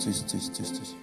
tis, tis, tis. Tis.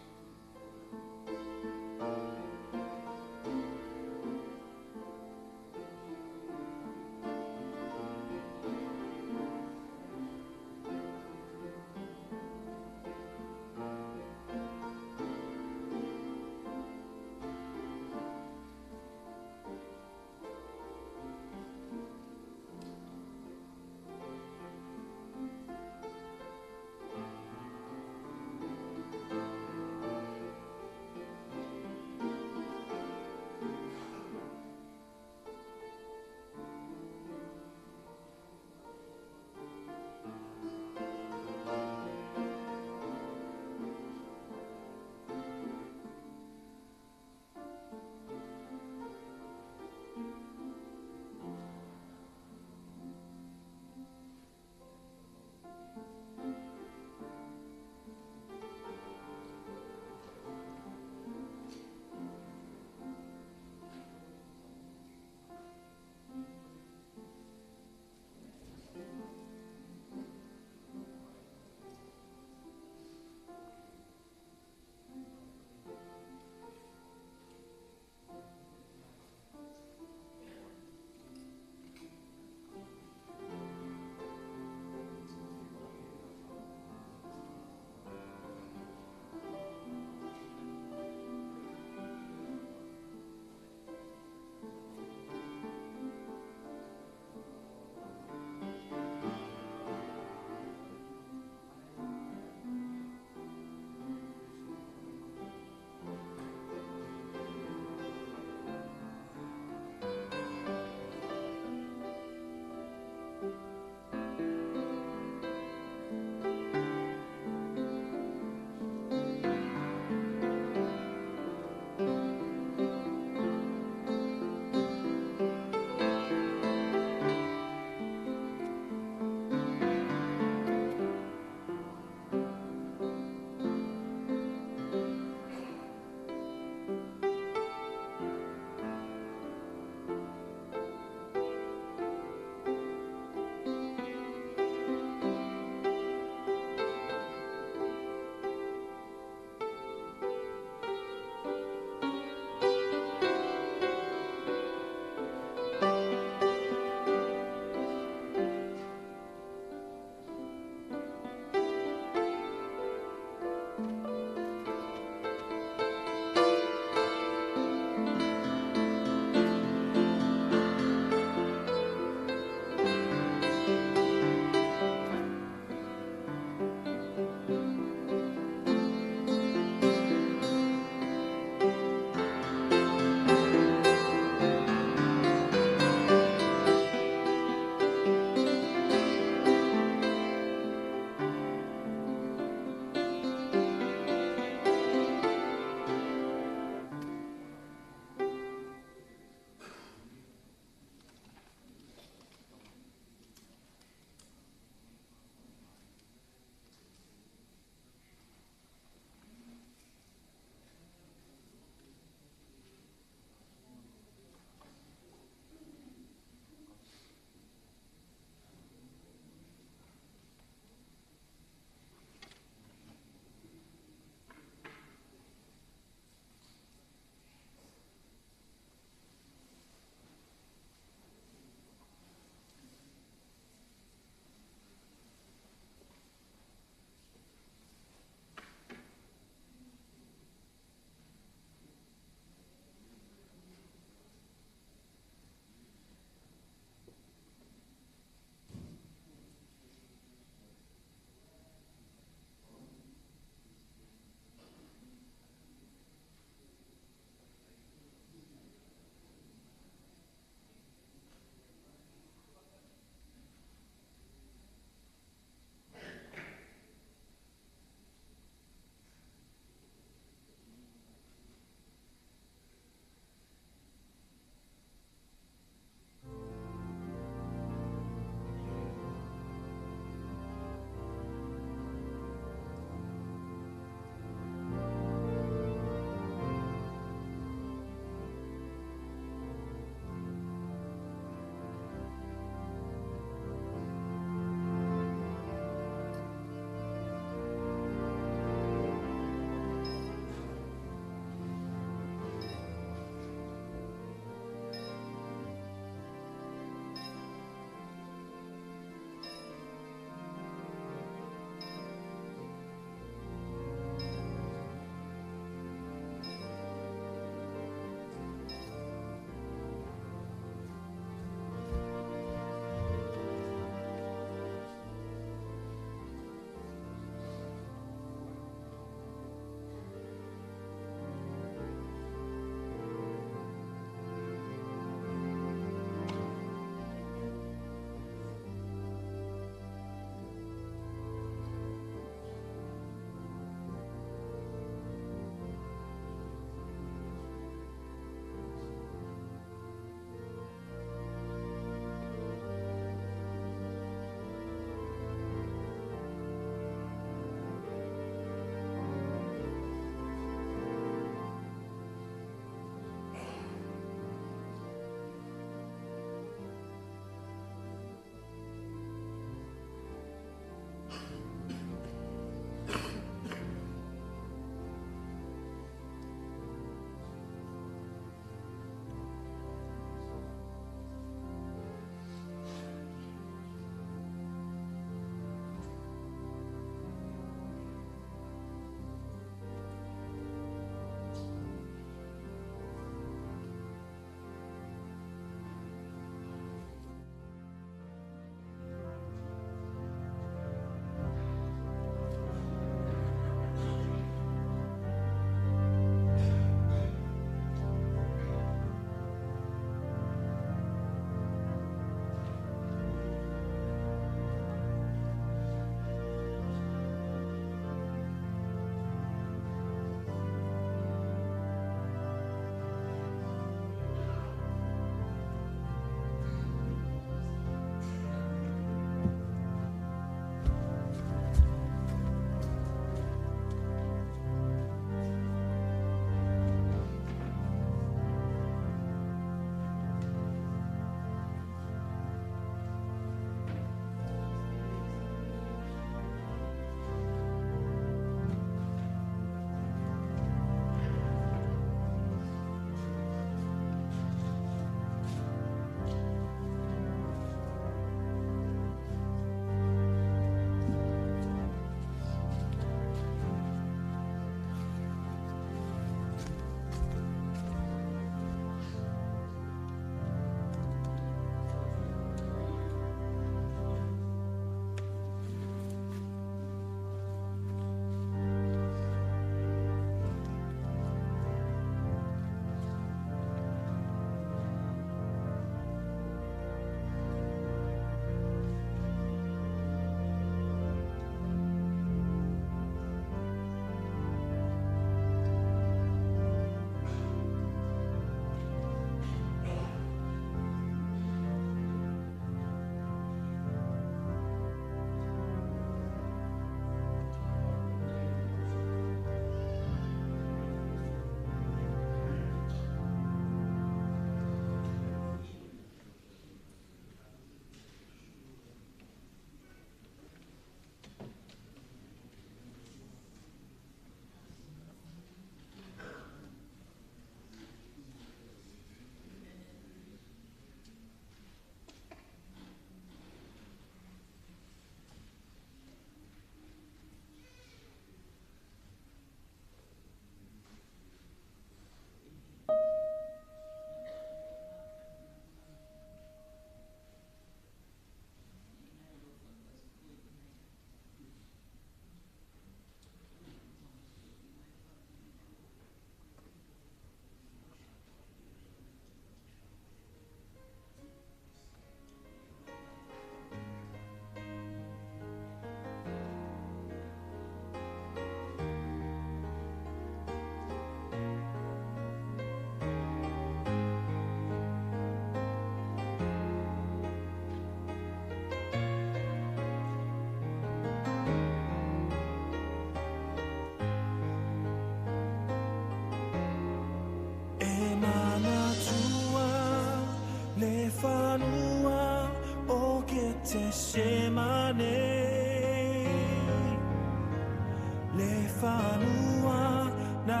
le whanua na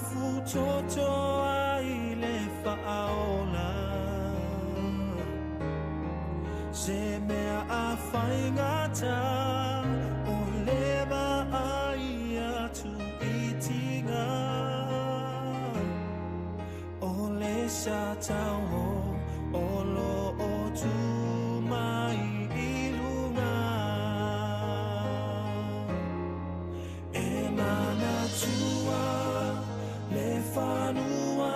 futoto ai le whaola. Se mea a whaingata o lewa ai atu i tinga. O le sa tau o lo o tu mai i lunga. E mana tua le whanua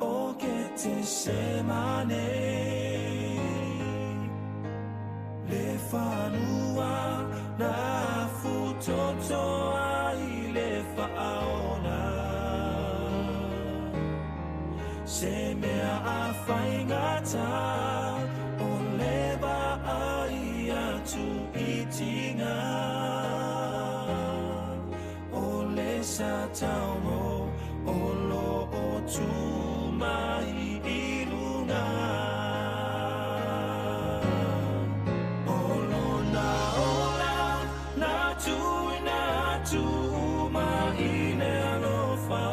o ke te semane. Le whanua na futoto ai le whaona. Se mea a whaingata o lewa ai atu i tinga. O le sa taumo o lo o tu mai i lunga. O lo na ola na tu ina tu mai le alofa.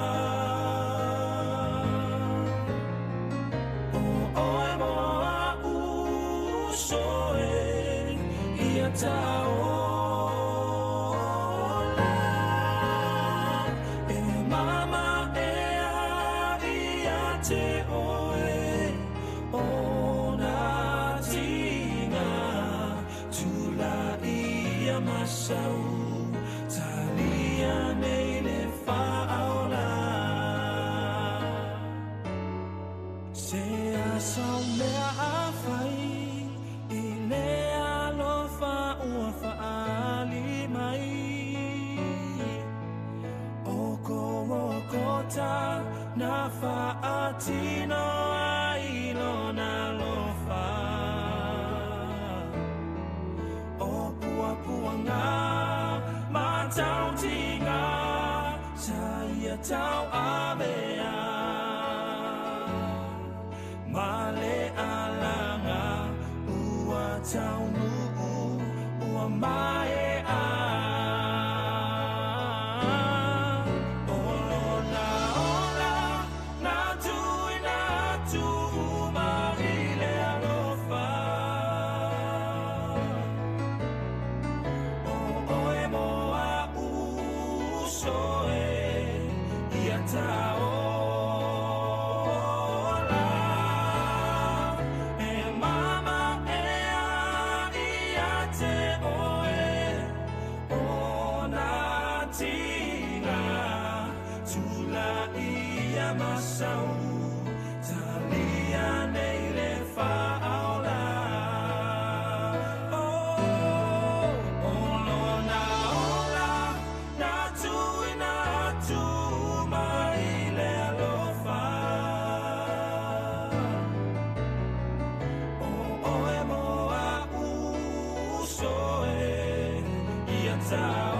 Taola e mama e avia te oe o na tinga tula ia masau talia nei le whaola. Se a sau mea a whai i lea lofa ua whaali mai. Oko kota na whaatino ai lona lofa. O pua puanga matau tinga sa ia tau avea. Male alanga ua tau nuu ua mai a. Olo na ola na tui na tu mai le alofa. O oe moa usoe ia tau. Masau talia nei le whaola. O lona ola na tui na tu mai le alofa. O oe moa usoe ia tau.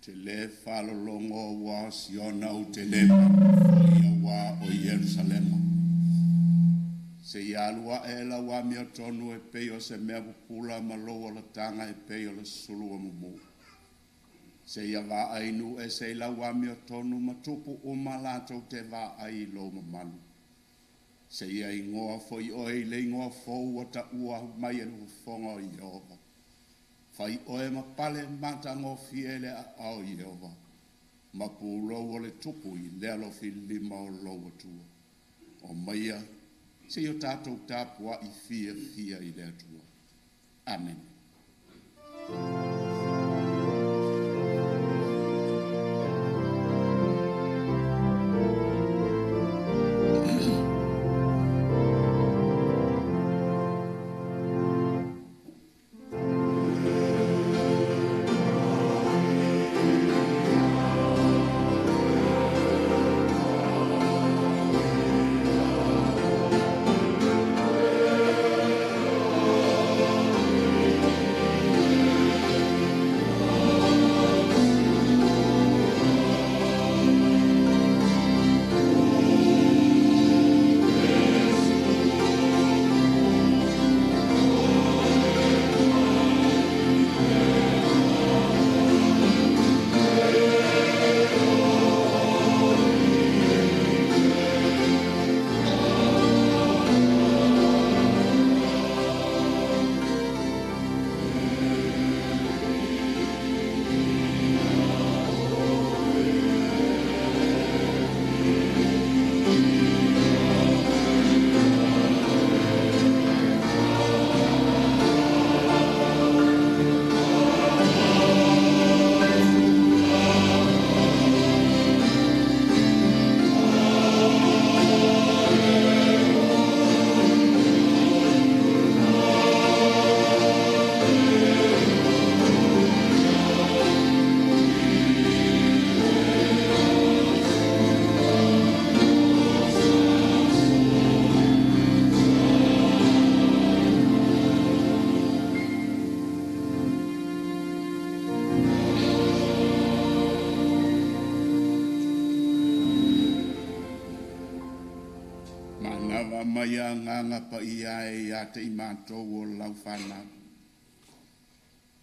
Te le whalolongo wa siona o te lema ia wa o Yerusalema. Se ialua e la wa mea tonu e peo se mea pupula maloa la tanga e peo la sulua mumu. Se ia va ainu e se la wa mea tonu matupu o malato te va ai lo mamalu. Se ia ingoa foi oe le ingoa fou wa ta ua mai anu fonga o Jehova. Fai oe ma pale mata ngo fiele a au Jehova. Ma pulo o le tupu i le alo fi lima o lo tua. O maia se yo tātou tāpua i fia i le atua. Amen. Maya nganga pa ia te i mātou o lau whanau.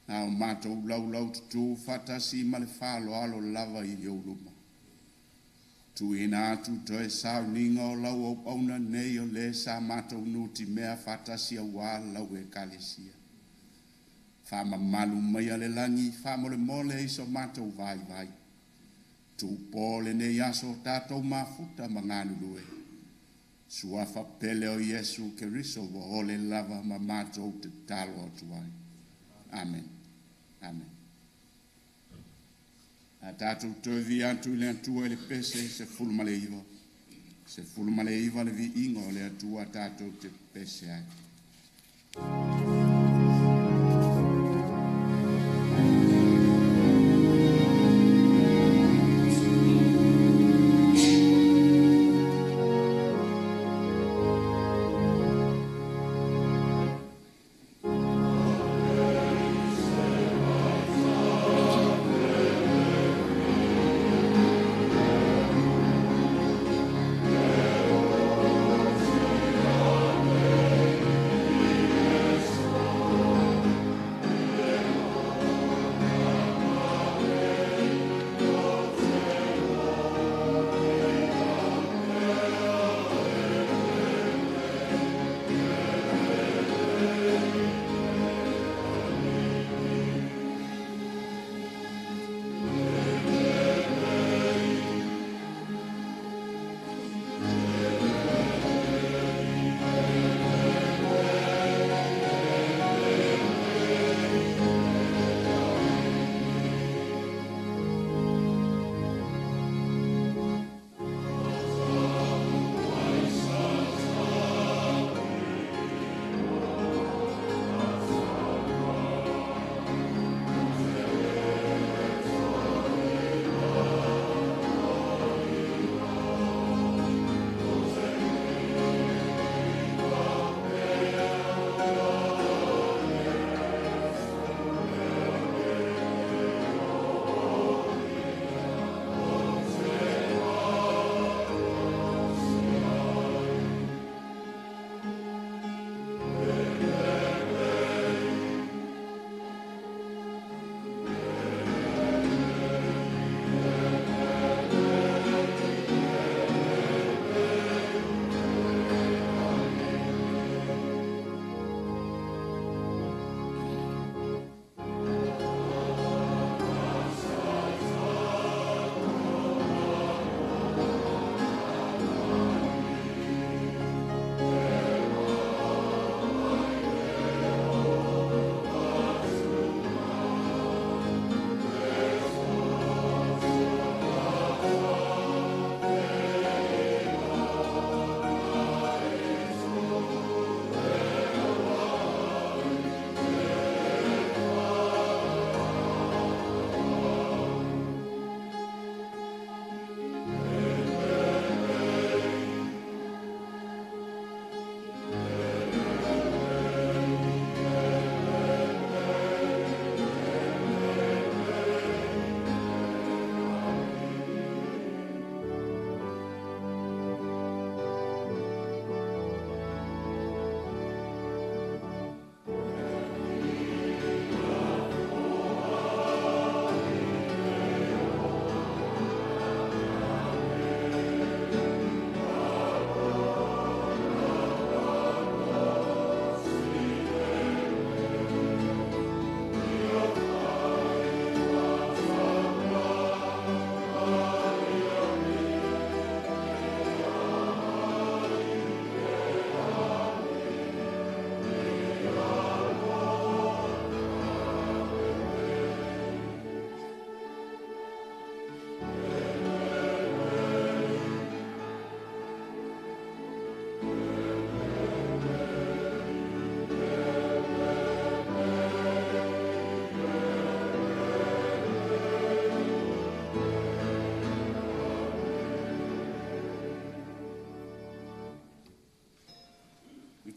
Nā o mātou lau tutu whatasi ma le whalo alo lava i ioruma. Tu i nā tu toi sao ninga o lau o pauna nei o le sa mātou nuti mea whatasi a wā lau e kalesia. Whama malu mai le langi, whama le mole iso mātou vai. Tu pōle nei aso tātou mafuta manganu lue. Suafa pele o Yesu Keriso wa ole lava ma mātou te talo o tuai. Amen. Amen. A tātou tōwi antu le antua le pese se fulmale iwa. Se fulmale iwa le vi ingo le atua tātou te pese ai.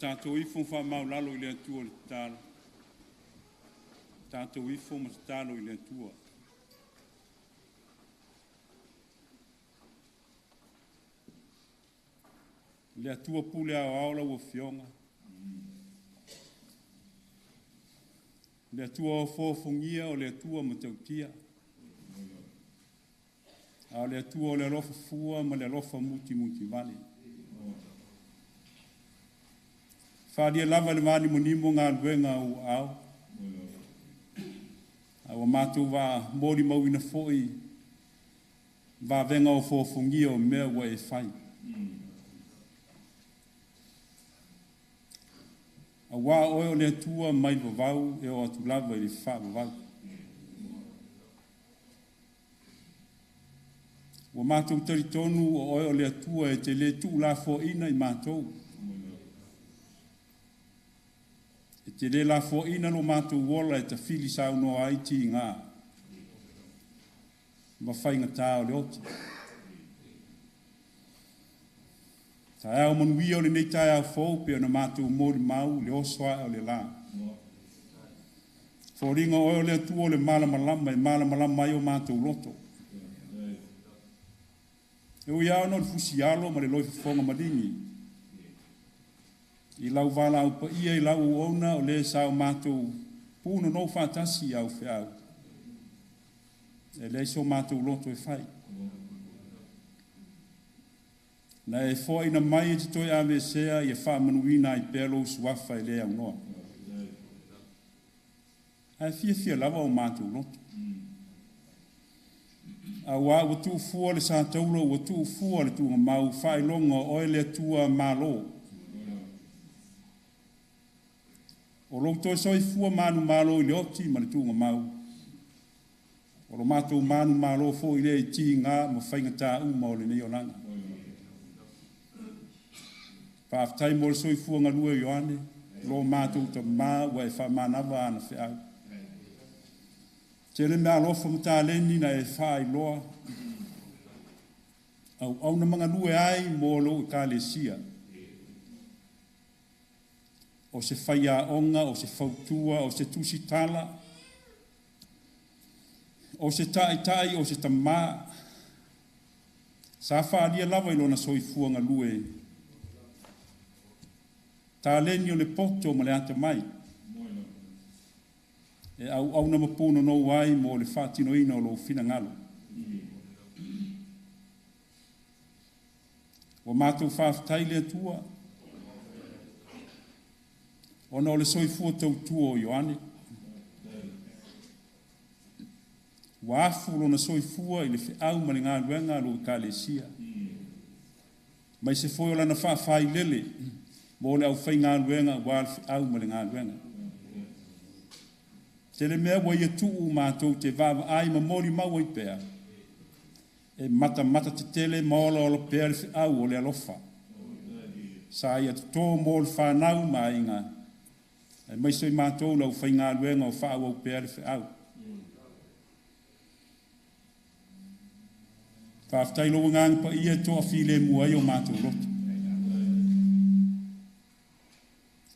tātou ifo whamaulalo I le atua le tālo. Tātou ifo ma tālo I le atua. Le atua pule au aula ua fionga. Le atua o fōfongia o le atua ma tautia. A le atua o le alofa fua ma le alofa muti vale. Whadia lava le mani monimo ngā luenga au au. Awa mātou wā mori mauina foi. Wā venga o fōfongia o mea wa e whai. A wā oe o le atua mai wawau e o atu lava I le wha wawau. Wa mātou taritonu o oe o le atua e te le tu la fo ina I mātou. E te le la fo ina lo mātou wola e ta fili sau no aiti ngā. Ma whainga tā o le oti. Ta au manuia o le nei tai au fōu pe na mātou mori mau le osoa o le la. Fōringa o le atua o le malamalama e malamalama ai o mātou loto. E ui au no le fusialo ma le loifa fonga maringi. I lau wala au pa ia I lau ona o le sao mātou pūna no whātasi au whiau. E le so mātou loto e whai. Na e fo ina mai te toi ame sea I e wha manuina I pelo suafa I le au noa. Ai fia lava o mātou loto. A wā watu fua le sa taulo watu fua le tunga mau whai longa o le tua malo. O lo toi soi fua manu malo I le oti ma le tunga mau. O lo mātou manu malo fo I le I ti ngā ma whainga tā uma o le nei o langa. Pāwhtai mo le soi fua ngā lua Ioane, lo mātou ta mā wa e whamanawa ana whiau. Te le mea lofa mta leni na e whai loa. Au na mga lue ai mo lo I ka le sia. O se whaia onga, o se whautua, o se tusitala. O se tai, o se tamā. Sa whaaria lava I lona soi fua ngā lue. Tā leni o le poto ma le ata mai. E au na mapuna no wai mo le whātino ina o lo whina ngalo. O mātou whāwhitai le atua. O na o le soifua tau tua o Ioane. Wa afu lo na soifua I le whiau ma le ngā luenga lo I ka le sia. Mai se foi o lana whawhai lele. Mo le au whai ngā luenga wa le whiau ma le ngā luenga. Te le mea wa ia tuu mātou te vava ai ma mori mau I pēr. E mata te tele maola o lo pēr le whiau o le alofa. Sa ia tō mo le whanau ma inga. E mai soi mātou lau whai ngā luenga o whau au pēr le whiau. Whaftai lo ngang pa ia tō a while muai o mātou roto.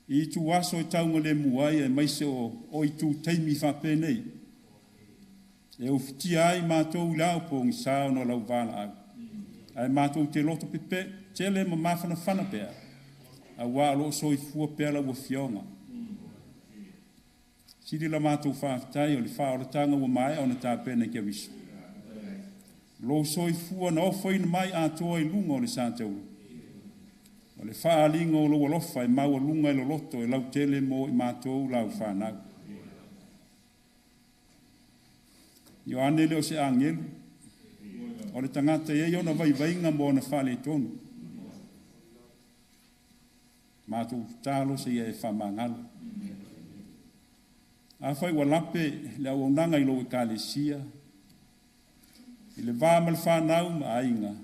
I tu waso I taunga le muai e maise o I tu teimi whape nei. E o whiti ai mātou lau po ngi sao no lau wala au. Ai mātou te loto pepe, te le ma mawhana whana pēr. A wā lo so I fua pēr lau o fionga. Siri la mātou whaftai o le whaoratanga wa mai o na tā pēne kia wisu. Lo so I fua na ofo ina mai a toa I lunga o le sātauru. O le whaalinga o lo walofa e maua lunga I lo loto e lau tele mo I mātou lau whanau. Ioane leo se angelu. O le tangata e ona vaivainga mo na whale tonu. Mātou tālo se ia e whamangalo. A whai walape le au nanga I lo e ka le sia. I le vāma le whanau ma ainga.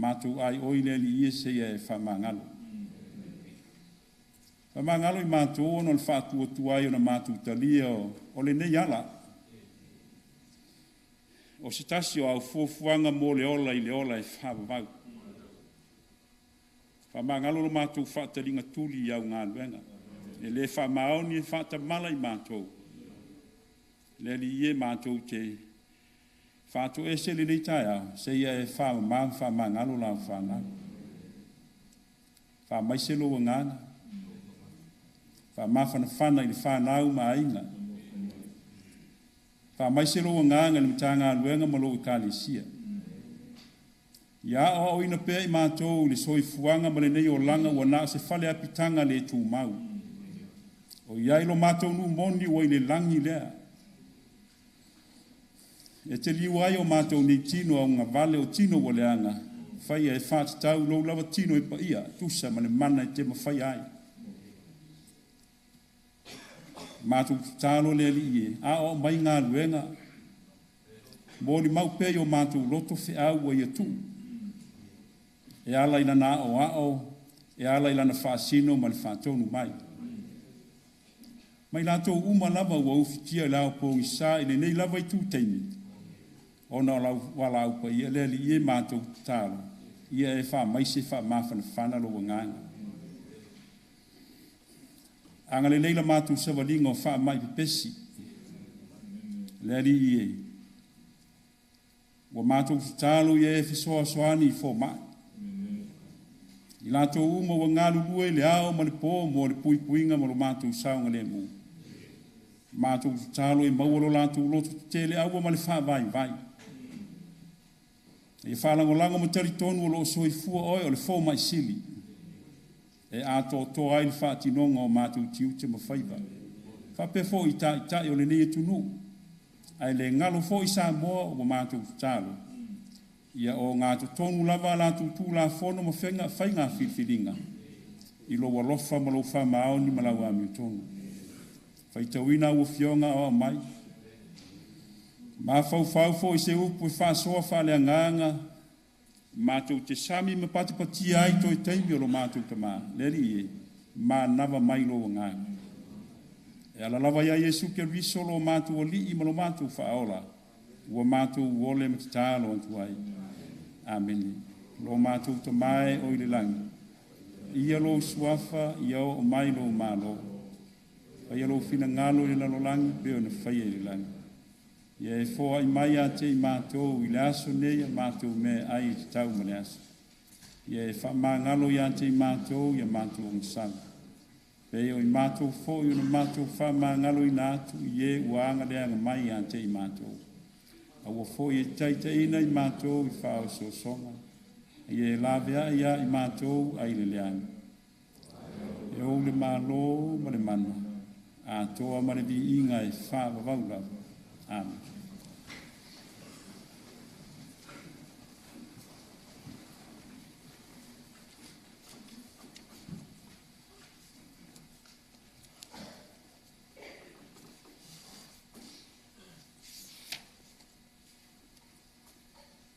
Mātou ai oile li ia se ia e whamangalo. Whamangalo I mātou ono le whātua tuai o na mātou talia o le nei ala. O se tasi o au fuafuanga mo le ola I le ola e whabavau. Whamangalo lo mātou whaataringa tuli i au ngā luenga. E le whamaoni e whaatamala i mātou. Le li ie mātou te whātou e se le nei tai au. Se ia e whamangalo la whanau. Whamaiselo o ngāna. Whamawhana whana i le whanau ma inga. Whamaiselo o ngānga le mtanga luenga malo i kālesia. Ia o ina pea i mātou le soifuanga ma le nei o langa wana se whale apitanga le tū mau. O ia ilo mātou nu moni o i le langi lea. E te liu ai o mātou ni tino au ngā vale o tino o leanga. Whai e whātatau lou lawa tino e pa ia, tusa ma le mana e te mawhai ai. Mātou tālo le li ie, a o mai ngā luenga. Mōli mau pei o mātou loto whi au o ia tū. E ala ila na e ala ila na whaasino ma le whaatonu mai. Mai lātou uma lava ua uwhitia i lao pōngi sā i le nei lava i tū teimi. O na wala upa ia le li ie mātou tālo. Ia e wha maise wha mawhana whana lo wa ngānga. Anga le leila mātou sawalinga o wha mai pepesi. Le li ie. Wa mātou tālo ia e whisoa soani i fō mai. I lātou uma wa ngā lulue le ao ma le pō mo le puipuinga ma lo mātou saunga le mū. Mātou tālo e maua lo lātou loto te le aua ma le wha vai. E whalangolango ma tari tonu o lo soifua oi o le fō mai sili. E ato to ai le whaatinonga o mātou tiu te mawhaiva. Whape fō i tai o le nei e tunu. Ai le ngalo fō i sā moa o mātou tālo. Ia o ngā tonu lava lātou tū la whono ma whai ngā whiwhiringa. I lo walofa ma lo wha maoni ma lau amiu tonu. Whai tauina ua whionga o mai. Ma fau fo i se upu e whasoa whale anganga. Mātou te sami me patipati ai toi teimi o lo mātou ta mā. Leri e, mā nava mai lo nganga. E ala lava ia Yesu ke riso lo mātou o li i ma lo mātou whaola. Ua mātou uole ma te tālo antu ai. Amen. Lo mātou ta mai o i le langi. Ia lo suafa, ia o mai lo mālo. Ia lo fina ngalo i lalo langi, peo na whaia i le langi. Ia e fōa i mai a te i mātou i le aso nei a mātou me ai i te tau ma le aso. Ia e wha ngalo i a te i mātou i a mātou o sang. Peo i mātou fō i una mātou wha ngalo i nātu i e uanga leanga mai a te i mātou. Aua fō i taita ina i mātou i whao so songa. Ia e lawea ia i mātou ai le leanga. E o le mālo ma le mana. A toa ma le vi inga e wha wawau. Amen.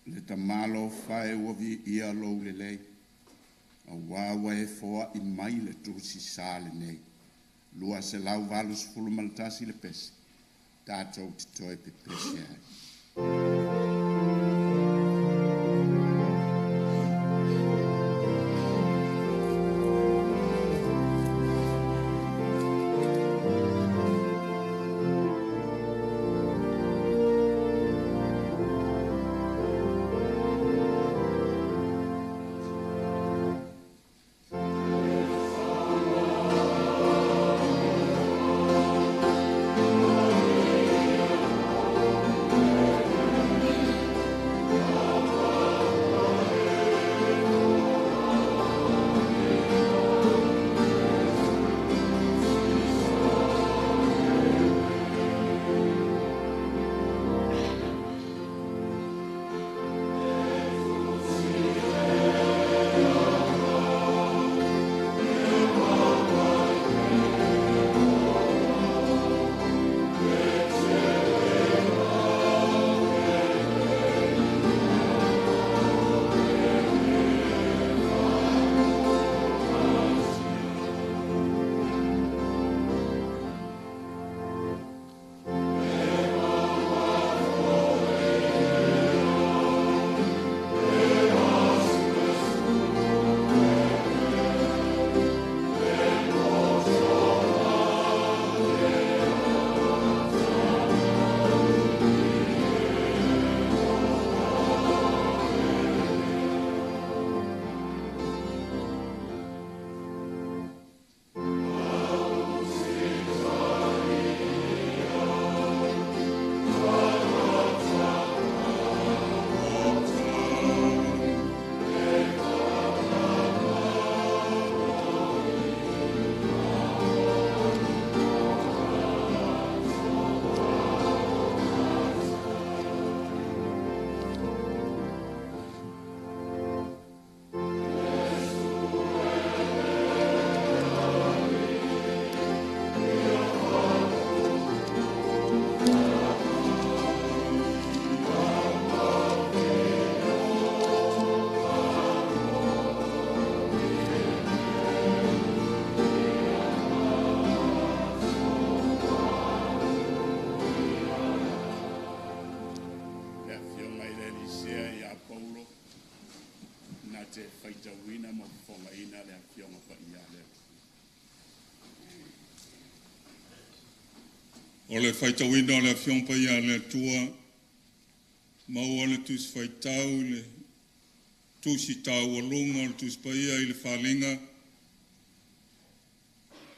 Le tamalo whae wavi ia lo le lei. A wawa e foa i mai le tusi sāle nei. Lua se lau valus fulu maltasi le pesi. Tātou te toi pe pesi ai. te whaitawina mo whonga ina le whionga pa ia leo. O le whaitawina o le whionga pa ia le tua, mau le tus whaitau le tusi tau alunga le tus pa ia i le whalinga,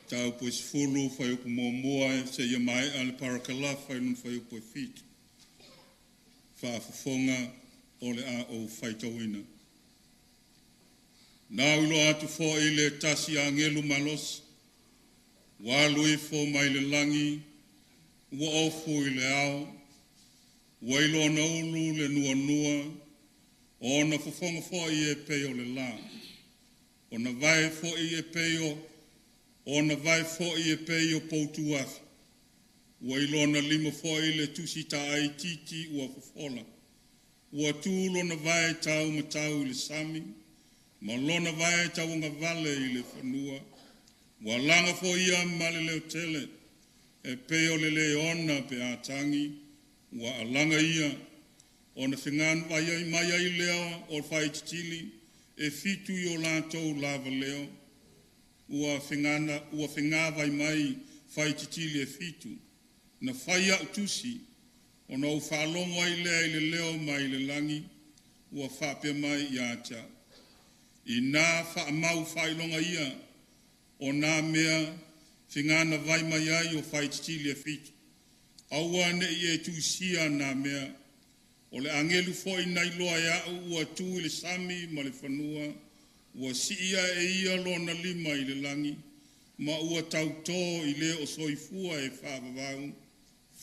tau po isfulu whai upo moa se ia mai ale parakala whai nun whai upo fitu. Whaafafonga o le a o whaitawina. Nā ulo atu fo i le tasi a ngelu malos, wālui fo mai le langi, ua ofu i le ao, wailo na ulu le nua nua, o na fafonga fo i e peo le la. O na vai fo i e peo, o na vai fo i e peo poutu afi. Wailo na lima fo i le tusita ai titi ua fafola. Ua tūlo na vai tau matau i le sami, ma lona vai tau nga vale i le whanua. Wa langa fo ia male leo tele, e peo le leona pe a tangi, wa alanga ia, o na whingan vai ai mai ai leo o whai titili, e fitu i o lantou lava leo, ua whinga vai mai whai titili e fitu, na whai au tusi, o na whalongo ai lea i le leo mai le langi, ua whape mai i acha. I nā whaamau whailonga ia, o nā mea, whingana vai mai ai o whai titili e fitu. Aua ne i e tūsia nā mea, o le angelu foi nai loa ia ua tū i le sami ma le whanua, ua si ia e ia lo na lima i le langi, ma ua tautō i le o soifua e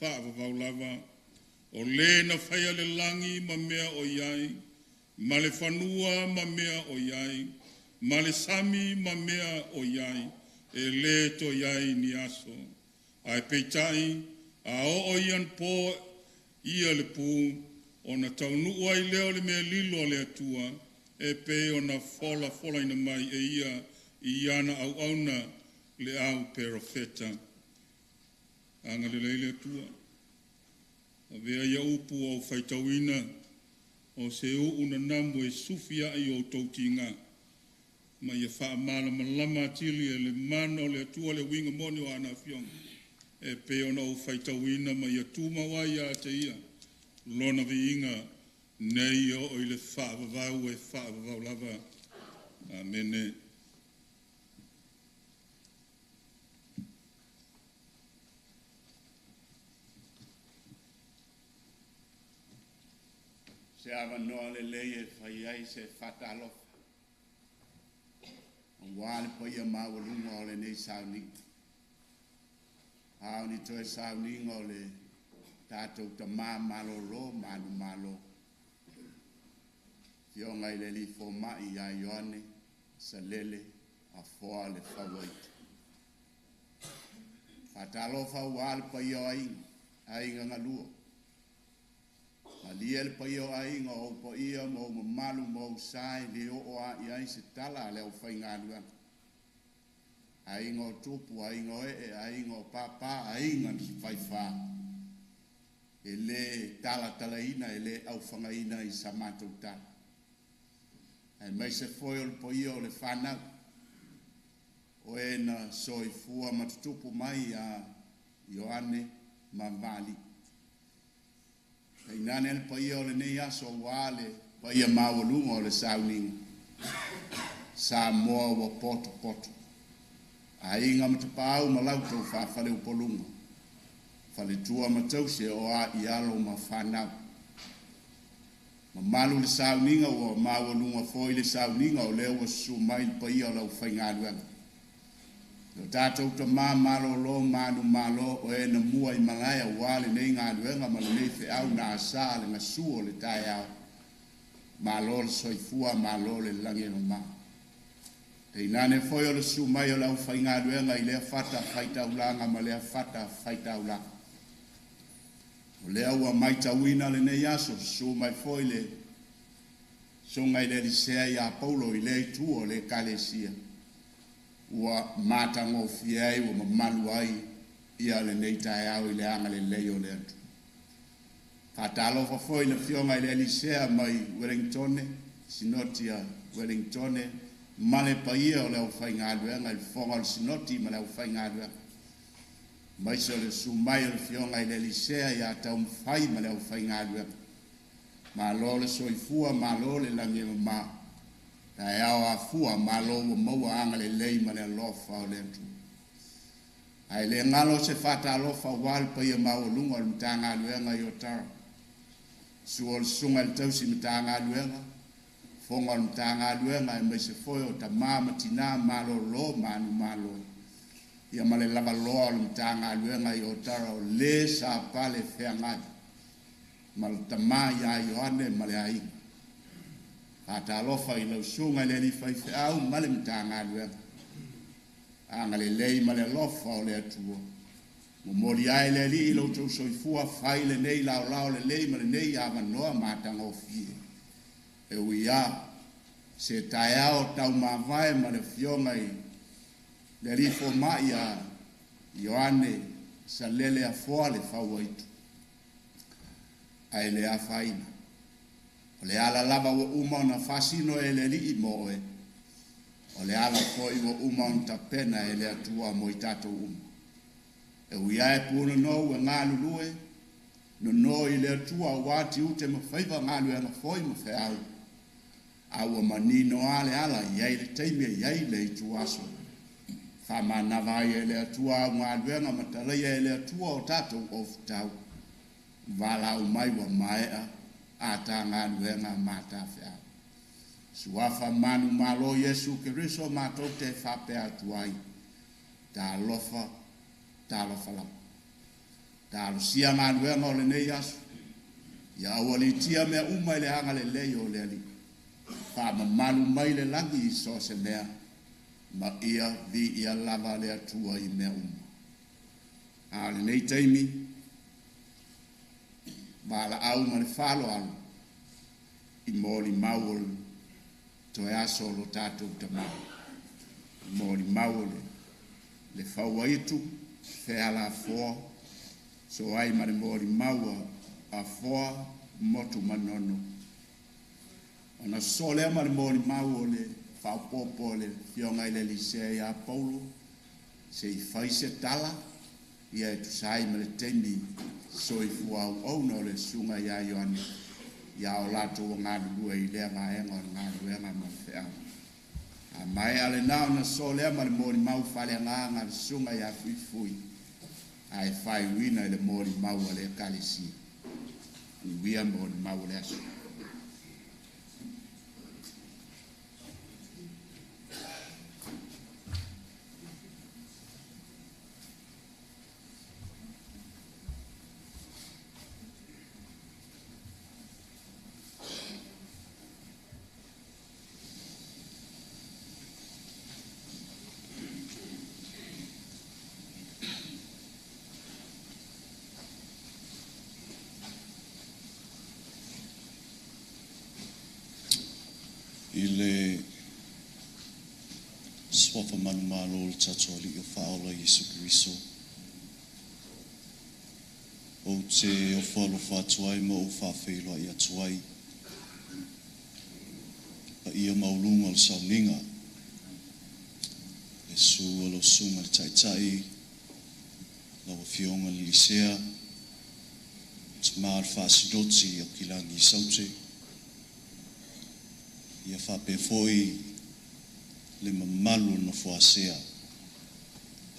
whaavavau lava, o le na whaia le langi ma mea o iai, ma le whanua ma mea o iai, ma le sami ma mea o iai, e le to iai ni aso. Ai peitai, a o ian po ia le pū, o na taunu ai leo le mea lilo le atua, e pe o na fola ina mai e ia i ana au auna le au perofeta. Anga le leile atua. A vea ia upu au whaitawina, o se una namu e sufia i o tautinga. Ma ia wha amala malama tili e le mana o le atua le winga moni o ana fiong. E pe o na au whaitawina ma ia tūmawai a te ia. Lona viinga nei o i le whaavavau e whaavavau lava. Amene. Se ava noa le lei e whai ai se whatalofa. O wale po ia mawalunga o le nei sauninga. Hao ni toe sauninga o le tātou ta malo lo, malo. Fionga i le li fo mai a Ioane Asalele Afoa le whawaita. Whatalofa wale po ia ainga ngalua. Malia le pai o ainga o po ia mo malu mo sai le o a ia se tala le o whainga luanga. Ainga o tupu, ainga o ainga o papa, ainga ni whai wha. E le tala ina, e le au whangaina i samatou tala. E mai se foi o le po ia o le whanau. O e na soifua matutupu mai a Ioane Mamali. Ei nane le paia o le nei aso wale, paia mawalunga o le sauninga. Sa moa wa poto. A inga matapau malautou whawhale upolunga. Whale tua matause o a ialo ma whanau. Ma malu le sauninga o mawalunga foi le sauninga o leo wa sumai le paia o lau whaingaluanga. O tātou ta malo lo malo o e na mua I malaya wale nei ngā luenga ma le nei fe au na asa le ngasuo le tai au. Malo le soifua, malo le langi ma. E nane foi o le sumai o lau whai ngā luenga I lea fata whaitaulanga ma lea fata whaitaulanga. O lea ua maitawina le nei aso sumai foi le songa I le lisea I a Paulo I le tuo le kalesia. Ua matango fiai ua mamalu ai ia le nei tae au I le anga le leo le atu. Katalo fa foi na fionga I le Elisea mai Wellington, sinoti a Wellington male paia o le whaingaluenga i whonga o sinoti ma le whaingaluenga. Mai so le sumai o le fionga i le lisea i a tau mwhai ma le whaingaluenga. Ma lo le soifua ma lo le langi ma. Ta e au a fua ma lo o maua anga le lei ma le lofa o le atu. Ai le ngalo se fata lofa wal paia ma o lunga o mtanga aluenga i Otara. Suol sunga le tausi mtanga aluenga. Fonga o mtanga aluenga e mai se foi o ta mama tina malo lo manu malo. Ia ma le lava loa o mtanga aluenga i Otara o le sa pale whengai. Ma le tama ia Ioane ma le ai. Ata alofa i lau sunga le li fai au ma le mtanga aluenga. Anga le lei ma le lofa o le atua. Mo mori ai le li ilo tau soifua fai le nei lao lao le lei ma le nei a manoa matanga o fie. E uia se tae ao tau mawai ma le fionga i le rifo mai a Ioane Asalele Afoa le fawaitu. Ai le a faina. O le ala lava wa uma na fasino e le li mo e. O le ala foi wa uma on tapena e le atua mo i tato uma. E uia e puna no e ngā lulue, no i le atua wati ute ma whaiva ngā lue ana foi ma wheau. Aua manino ale ala iai le teime iai le i tuaso. Whama nawai e le atua au ngā lue ana matalai e le atua o tato o futau. Vala au mai wa maea a ta ngā lue ana mata wheau. Suafa manu malo Yesu Kiriso mato te whape atuai. Ta lofa, ta lofa lau. Ta lusia ngā luenga o le nei asu. Ia awali tia mea umai le hanga le lei o le ali. Wha manu mai le langi i so se mea. Ma ia vi ia lava le atua i mea uma. A le nei taimi. Ma la au ma le whalo alu. I mōli maul. To e aso lo tatou tamau. Mōri maule. Le whauaitu, wheala afoa. So ai ma le mōri maua afoa motu manono. Ona sole ma le mōri maua le whaupopo le fionga i le lisea i a Paulo. Se i whaise tala. Ia e tusai ma le teimi so i fuau au no le sunga i a Ioane. Ia o lato o ngā lua i lea ngā enga o ngā luenga ma whea. A mai ale nao na so lea ma le mōri mau whale ngā sunga i a fui fui. A e whai wina i le mōri mau a le kalisi. Ni wia mōri mau le aso. I le swafa manu malo le tatoli o whaola Yesu Kiriso. O te o whalo whatuai ma o whawhelo i atuai. Pa ia maulunga le sauninga. Le su o lo sunga le taitai. La o fionga le lisea. Te maa le whasidoti o kilangi i saute. Ia whape foi le mamalu no whaasea.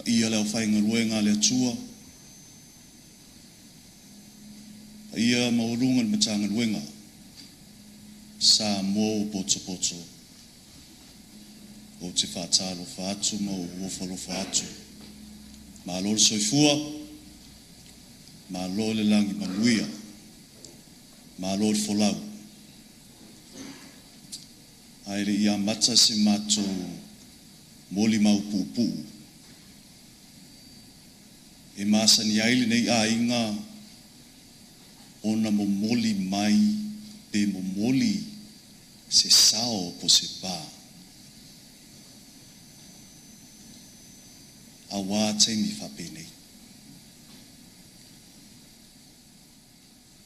Ia leo whainga ruenga le atua. Ia maurunga le matanga ruenga. Sa mo boto boto. O te whaatalo whaatu ma o uofalo whaatu. Ma lo le soifua. Ma lo le langi manuia. Ma lo le folau. Aere ia mata se mato moli mau pupu. E masani aile nei a inga ona mo moli mai pe mo moli se sao po se pa. Awa te mi whapene.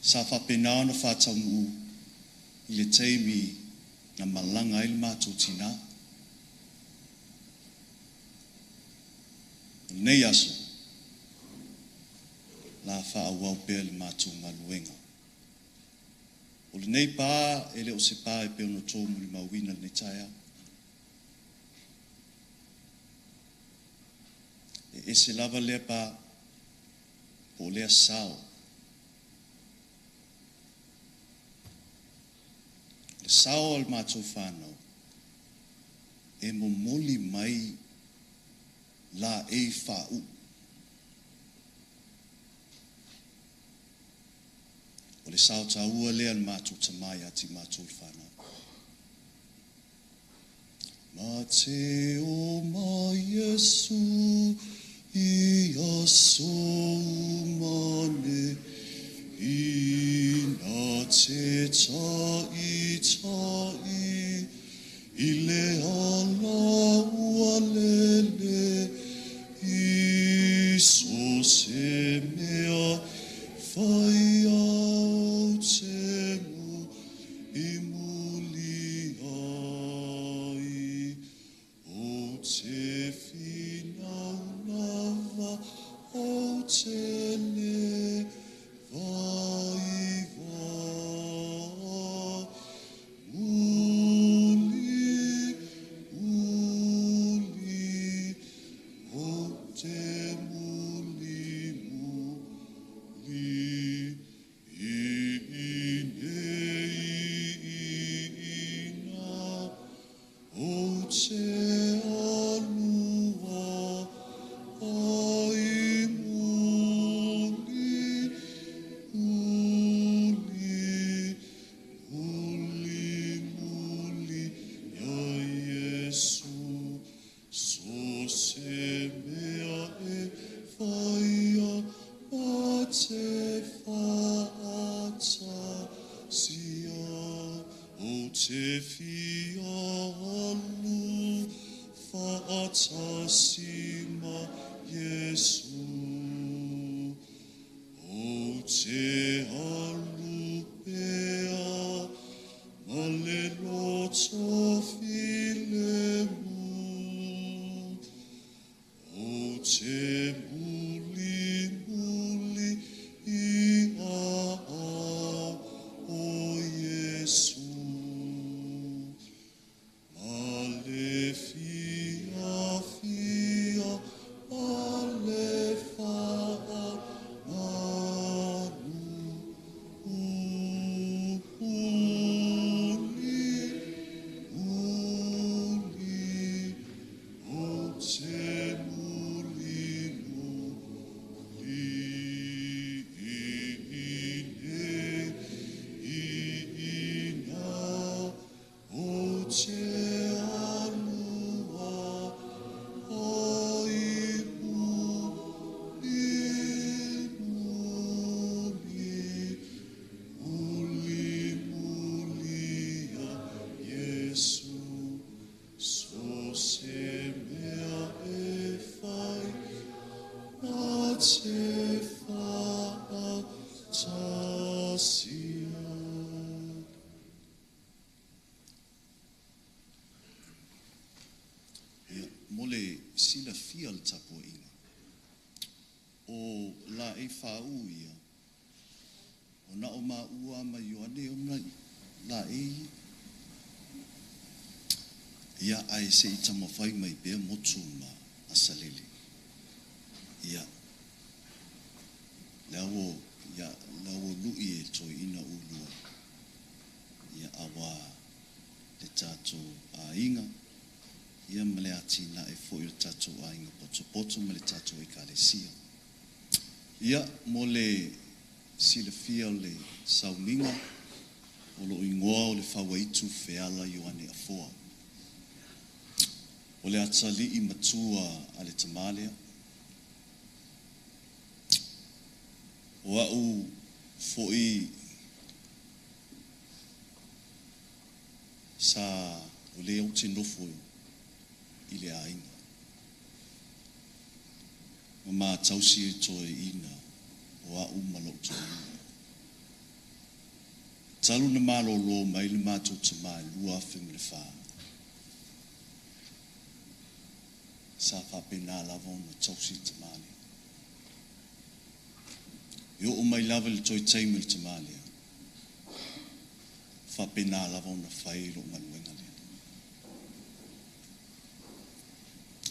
Sa whapenao na whatau i le teimi na malanga il mātou tina. Nei aso, la whaawau pēr le mātou ngaluenga. O le nei pā, ele o se pā e pēr no tō muli mawina le taia. E se lava lea pā, po lea sao. Le sao al mātou whānau, e mo moli mai la e whāu. O le sao taua lea al mātou tamai ati mātou whānau. Ma te o ma Yesu, I aso mane, I na te tai, I le ala ua lele, I so se mea whai au te mu, I muli ai, o te whinau lava, o te le vai va, uli, o te muli muli, I ina, o te alua, ai muli, muli, ia Yesu, so se mea e whaia, a te whaata sia, o te fia alu, whaata sima Yesu, o te alu pea, ma le loto filemu, o te muli muli I a o Yesu, ma le fia fia, ma le wha manu, muli, o te muli muli, ina, o te alua, ai muli, muli, a Yesu, so se mea e whai, a te whaata sia. Mole sila fia le tapo inga. O la e whau ia. O na o ma ua ma Ioane o na la e. Ia ai se I tamawhai mai bea motu ma Asalele. Ia. Leawo lui e toi ina ulua. Ia awa le tato a inga. Ia mele atina e fo il tato a inga poto mele tato I kalesia. Ia mole sila fia le sauninga o lo ingoa o le whawaitu feala Ioane Afoa. O le atali I matua a le tamalea. O au foi sa o le au te nofo I le ainga. O ma tausi e toe ina o au malo toe ina. talu na malolo mai le mātou tamai lua whengu le wha. Sa whapena lava ona tausi tamale. Yo o mai lava le toi taimil tamale. Whapena lava ona whaero manuenga le.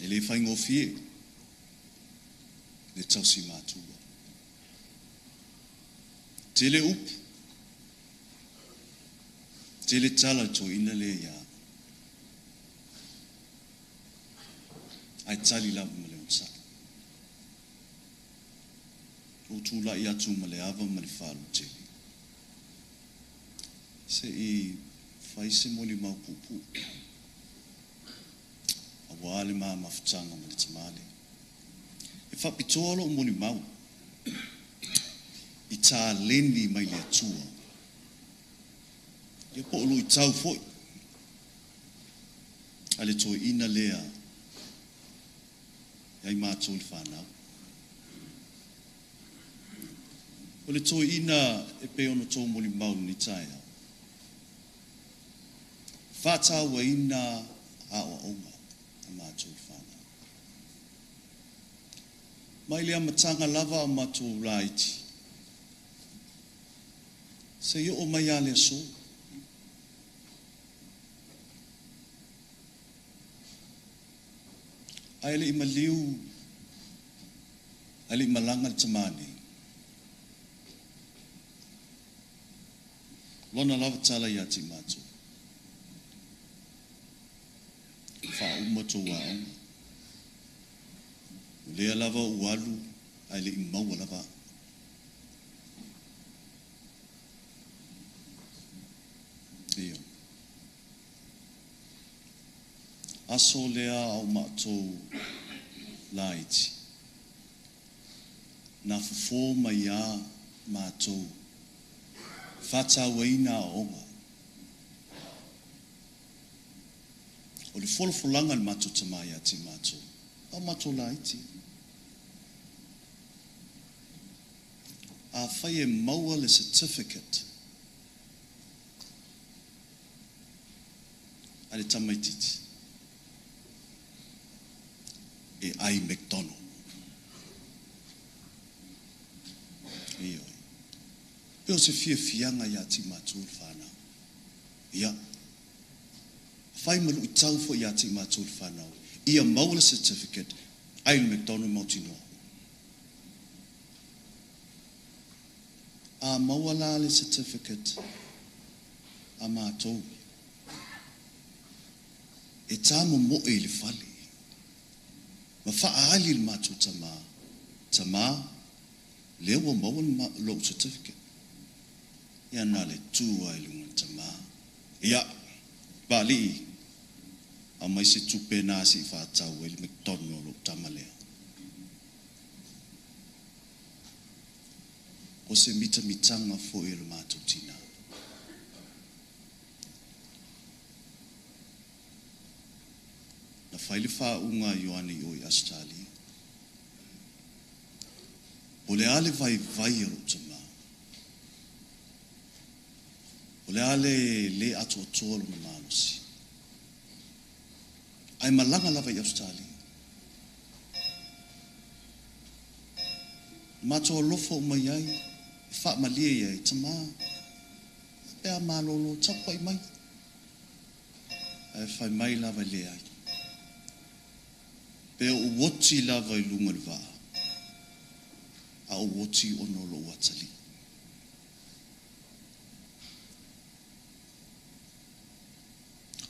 E le whaingo fie, le tausi mātua. Tele upu, tele tala to ina le ia. Ai tali lava ma le unsa. O tula i atu ma le ava ma le whalu tele. Se i whaise moli mau pupu. A wale maa mawhitanga ma le tamale. E whapitoalo o moli mau. I tā leni mai le atua. Ia po olu I tau foi. Ale to ina lea. Ia I mātou le whanau. O le to ina e pe ono tō moli mau ni taia. Whātaua ina a o onga. A mātou le whanau. Mai lea matanga lava a mātou laiti. Se yo o mai ale so. Aile I maliu. Aile I malanga tamani. Lona lava tala ia ti matu. Fa umato wa. Lea lava ualu. Aile I maua lava. Aso lea au mātou laiti. Na fufo mai a mātou. Whataua ina a onga. O le folofolanga le mātou tamai a ti mātou. A mātou laiti. A whai e maua le certificate. A le tamaititi. E ai McDonald. Iyo. Peo se fianga ia ti mātou whanau. Ia. Whai malu I tau fo ia ti mātou whanau. Ia maula certificate. Ai McDonald mautinoa. A maula le certificate. A mātou. E tāmo mo e le whale. Ma whaali le mātou tama. Tama, lewa maua lo certificate. Ia nā le tūa I lunga tama. Ia, bali a mai se tupe nasi whātau e le McDonald lo tama lea. O se mita mitanga fo e le mātou tina. Na whaile whaunga Ioane Asalele. O le ale vai ro tama. O le ale le atu atolo na manusi. Ai malanga lava I Asalele. Mato lofo mai ai. Wha malia ai tama. Pea malolo tapa I mai. Ai whai mai lava le ai. Pe o woti lava I lunga le waa. A o woti ono lo watali.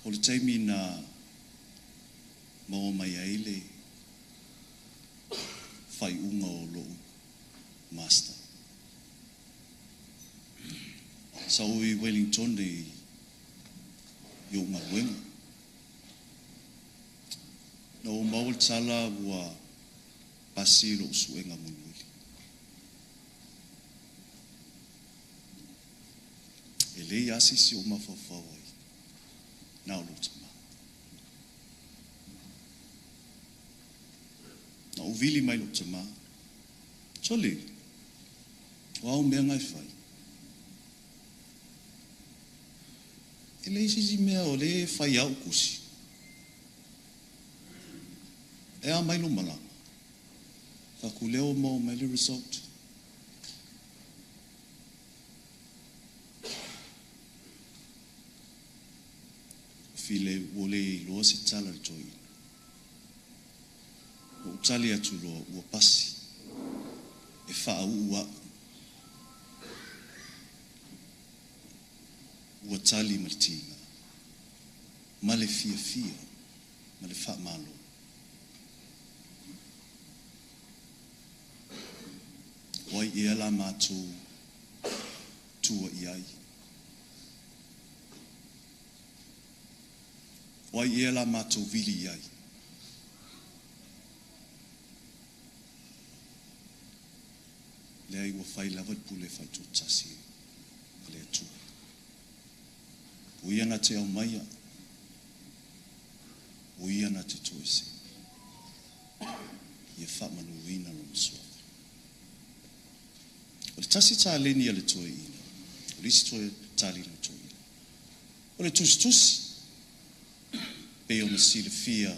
O le taimi na maua mai aile whai unga o lo master. Sa ui Wellington le yo maluenga. Na o maul tala ua pasi lo suenga munuili. E le asisi o mawhawhau ai. Na o lo tama. Na o vili mai lo tama. Tole. Wao mea ngai whai. Ele isi mea o le whai au kusi. E a mai lo malama. Whakuleo mo mai le result. File wole loa se tala le toi. O tali atu loa ua pasi. E wha au ua. Ua tali martinga. Male fia fia. Male wha malo. Wai ia la mātou tua iai. Wai ia la mātou vili iai. Lea i wa whai lava pule whai tō tasi. Lea tū. Uiana te au maia. Uiana te toese. Ia whamanu wina no msua. O le tasi tā leni ale toe ina. O le isi toe tali no toe ina. O le tusi. Pe o na sile fia.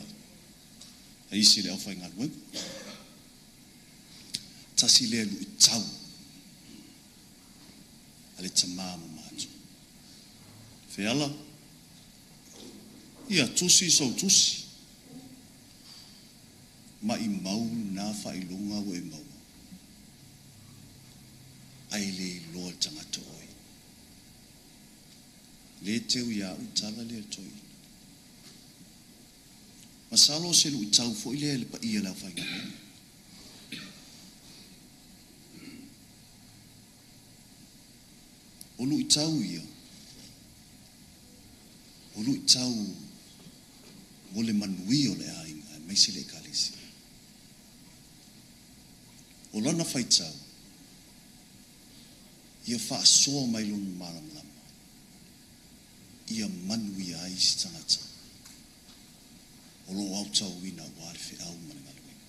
A isi le au whai ngā luengu. Tasi le alu i tau. Ale tamama mātu. Feala. Ia tusi sau tusi. Ma i mau nā whailunga o e mau. Ai le loa tangata oi. Le teu ia utala le toi. Masalo se lu tau fo ile le pa ia la fa ngani. O lu tau ia. O lu tau o le manui o le ainga mai se le kalisi. O lana fai tau. Ia wha soa mai lunu maram lama. Ia manui ai si tangata. O lo au tau wina wale fe au malengaluenga.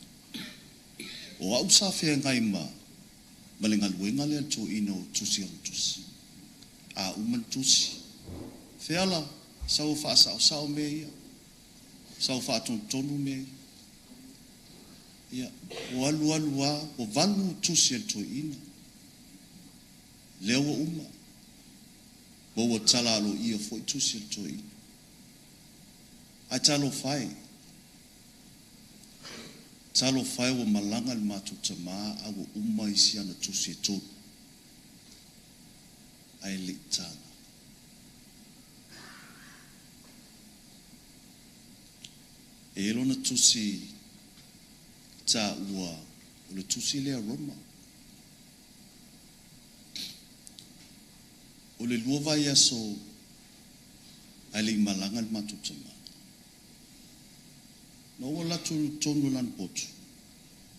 O au sa fea ngai ma malengaluenga lea to ina o tusi au tusi. A uman tusi. Feala, sau wha sao me ia. Sau wha tonu me ia. O alu a, o valu tusi au to ina. Leo uma. Bo tala alo ia foi tusi au to ina. Ai talo fai. Talo fai o malanga le matu tama au uma isi ana tusi to. Ai le tana. E elo na tusi ta ua o le tusi le aroma. O le lua vai aso ai le malanga le matu tama. No o la tonu lan potu.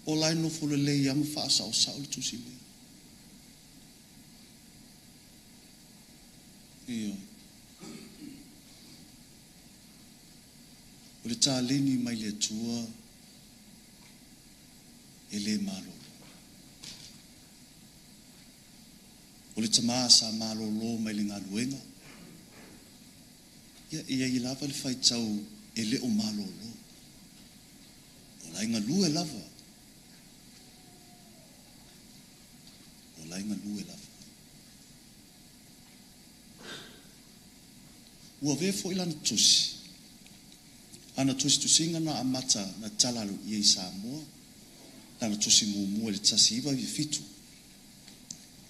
O lai no fulu le iam wha sao le tusi le. Ia. O le tā leni mai le tua e le malo. O le tama sa malo lo mai le ngaluenga. Ia i lava le fai tau e le o malo lo. Lai ngalu e lava. O lai ngalu e lava. Ua vefo ilana tusi. Ana tusi tusinga na amata na talalu i Samoa. Ana tusi mumu le tasi iwa i fitu.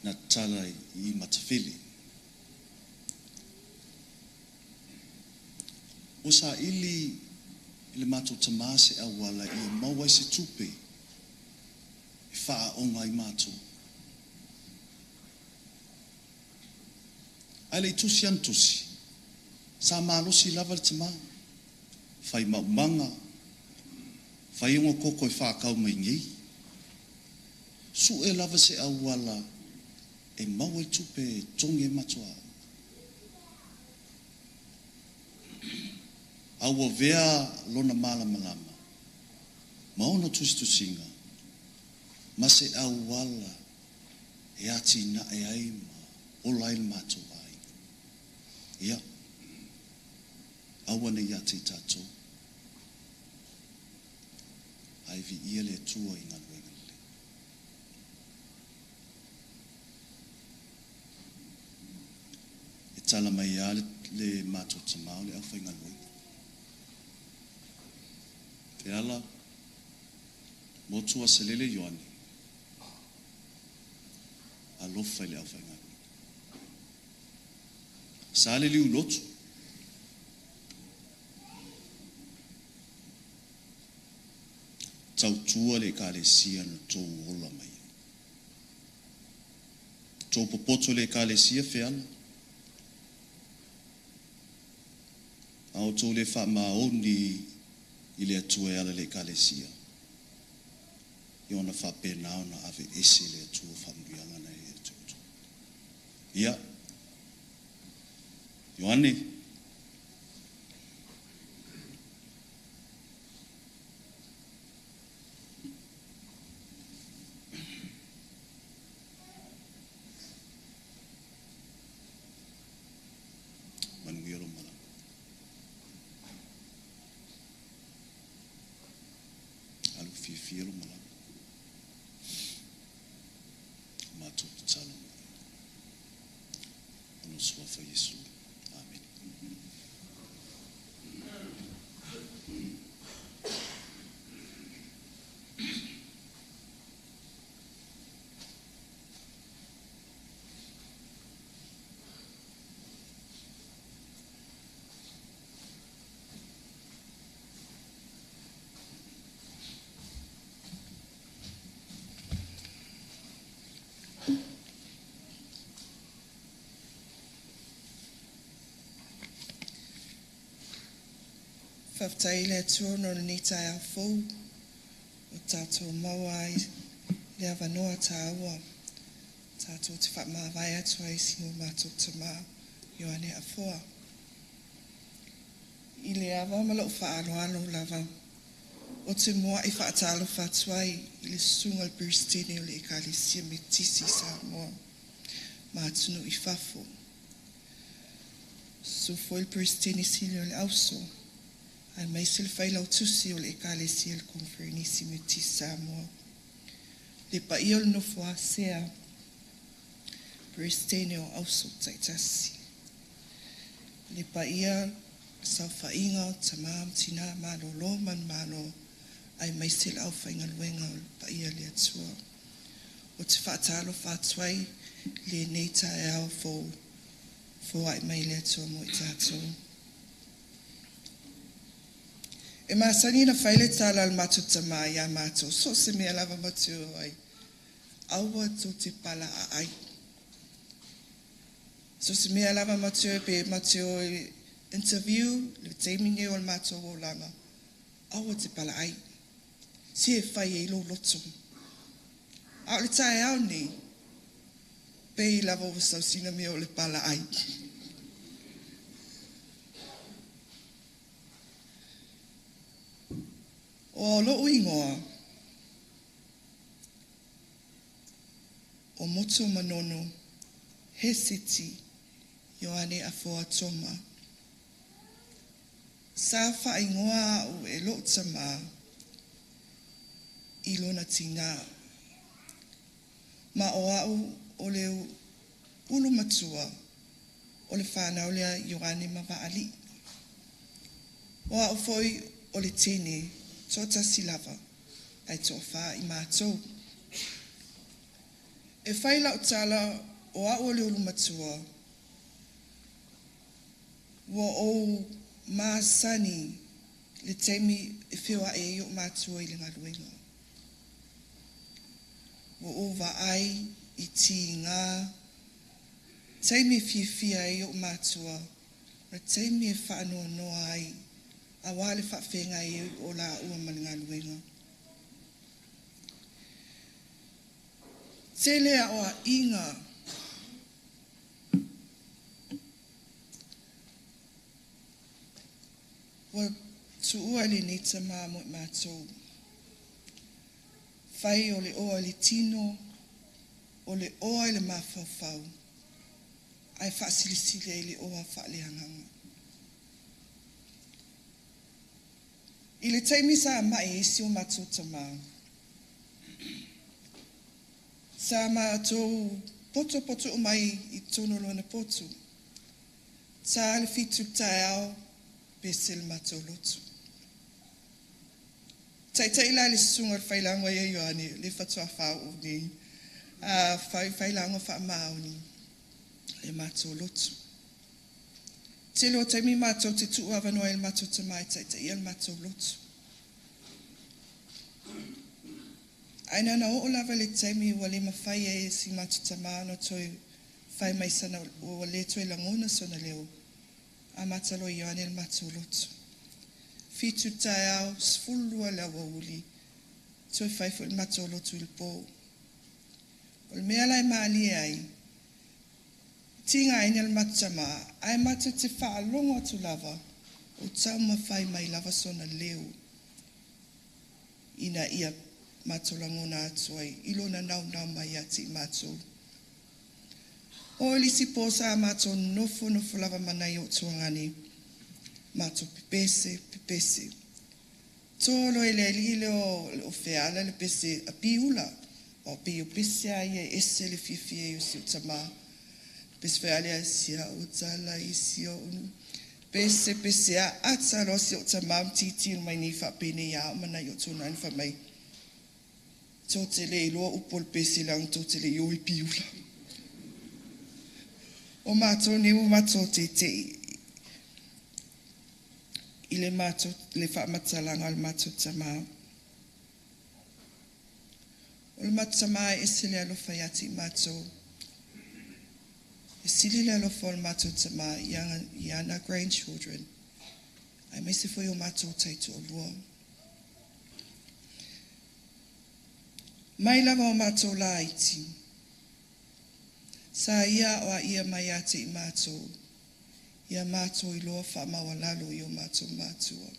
Na tala i matafili. O sa ili le mato tamase awala i maua se tupe e faa onga i mato. Ai le tusi antusi sa malosi lava le tama fai maumanga fai ungo koko e faa kau mai ngei su e lava se awala e maua i tupe tonge matua. Aua vea lona malama. Maona tusinga. Ma se au wala e ati na e aima o lai mato ai. Ia. aua nei ate tātou. Ai vi ia le tua i ngā luenga le. E tala mai a le mātou tamau le awhai ngā luenga. Te ala, Motu Asalele Ioane. Alofa le awhai ngā luenga. Sa le liu lotu. Tau tua le ka le sia no tō ola mai. Tō popoto le ka le sia whiana. Ao tō le wha maoni i le atua e ala le ka le sia. I ona wha penao na ave ese le atua wha mrianga na e atua. Ia. Ioane. Fielo mala. Matu tsalo. Ono swafa Yesu. Amen. Whaftai le atua no le nita e awhou, o tātou mawai, le awanoa tā ua, tātou te whakmawai atua i singo mātou te mā, Ioane Afoa. I le awa malau whaaloalo lava, o te moa i whaatalo whatuai, i le sunga le Bristine o le Ekalesia Metisi Samoa, mātunu i whafo. So foi le Bristine sili o le auso, ai mai se le whailau tusi o le Ekalesia le Konferenisi Metisi Samoa. Le paia o le nofo a sea, Bristine o auso taitasi. Le paia sau whainga o tamam tina malo lo man malo, ai mai se le au whainga luenga o le paia le atua. O te whaatalo whaatuai, le neita e au fo ai mai le atua mo i tātou. E maasani na whaile tala al matu tamai a mātou, so se mea lava matu ai. Aua tō te pala a ai. So se mea lava matu e pe matu e interview, le teiminge o le mātou o langa. Aua te pala ai. Si e whai e ilo loto. Au le tae au ni, pe i lava o sau sina mea o le pala ai. O lo ingoa, o motu manono, he siti, Ioane Afoa toma. Sa wha ingoa o e lo tama, i lona tina. Ma o au o le ulu matua, o le whanau lea Ioane Mawaali. O au foi o le tene, tota silava, ai tō wha i mātou. E whaila o tala o au le ulu matua, wa o māsani le teimi e whiwa e o mātua i le ngaruenga. Wa o wa ai i ti ngā, teimi whiwhia e o mātua, ra teimi e whaanoa noa ai, a wale whawhenga e o la ua maninga luenga. Te lea o a inga, wa tu ua le nita māmo i mātou. Whai o le oa le tino, o le oa le mawhawhau, ai whaasilisile e le oa whaaleanganga. I le taimi sa mai e si o mātou tamā. Sa mātou poto o mai I tono lona poto. Sa le fitu tae au pe se le mātou lotu. Tai la le sunga le whailango ia Ioane, le whatua whao ni. Whailango wha mao ni. Le mātou lotu. Te lo taimi mātou te tuu awanoa il mātou tamai tai ia le mātou lotu. Aina na o lava le taimi wa le mawhai e si mātou tamano toi whai mai sana o le toi langona sona leo. A mātalo Ioane il mātou lotu. Fitu tae au sfulua la wauli. Toi whai fu il mātou lotu il pō. O le mea lai maali ai. Tinga aina le mātou tama. Ai mātou te wha longo atu lava. O tau mawhai mai lava sona leo. Ina ia mātou langona atu ai. Ilo na nau mai ati mātou. O lisi pōsa mātou nofo lava manai o tuangani. Mātou pepese. Tolo ele lile o feala le pese a piula. O pio pese ai e ese le fifie o si o tama. Pese feale a sia o tala I si o unu. Pese a ataro si o tama titi mai ni fa pene ya manai o tuanani fa mai. Totele iloa upol pese lang totele yo I piula. O mātou ne o mātou te. I le mātou, le whaamatalanga o le mātou tamā. O le mātou tamā e sile alofa iati mātou. E sile alofa o le mātou tamā I ana grandchildren. Ai mese foi o mātou taito o lua. Mai lava o mātou la iti. Sa ia o a ia mai ate I mātou. Ia mātou I loa whaamawa lalo I o mātua.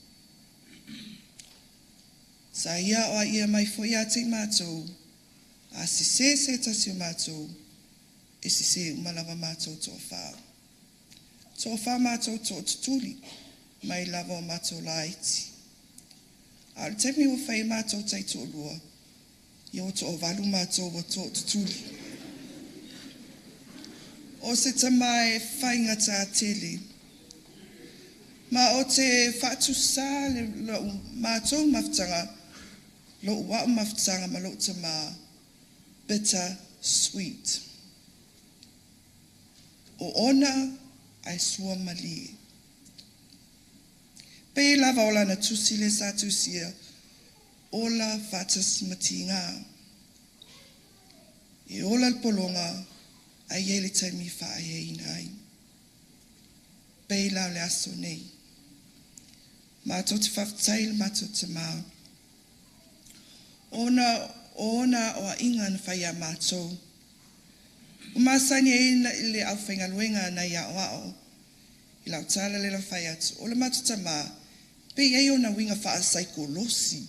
Sa ia o a ia mai fo ia te mātou, a se tasi o mātou, e se umalawa mātou tō whao. Tō wha mātou tō tutuli, mai lava o mātou la iti. A le temi o whai mātou tai tō lua, I o tō walu mātou o tō tutuli. O se tamae whainga tā tele. Ma o te whaatu sā le mātou mawhtanga, lo wau mawhtanga ma lo tama bitter sweet. O ona ai sua mali. Pe lava ola na tusile sa tusia, ola fatas matinga. E ola polonga, ai ele taimi wha e inai. Peila le aso nei. Mātou te whaftail mātou te mā. Ona o a inga na whai a mātou. Umasani e le au whainga luenga na ia o ao. I lau tala le la whai atu. O le mātou te mā. Pe ei o na winga wha a saikolosi.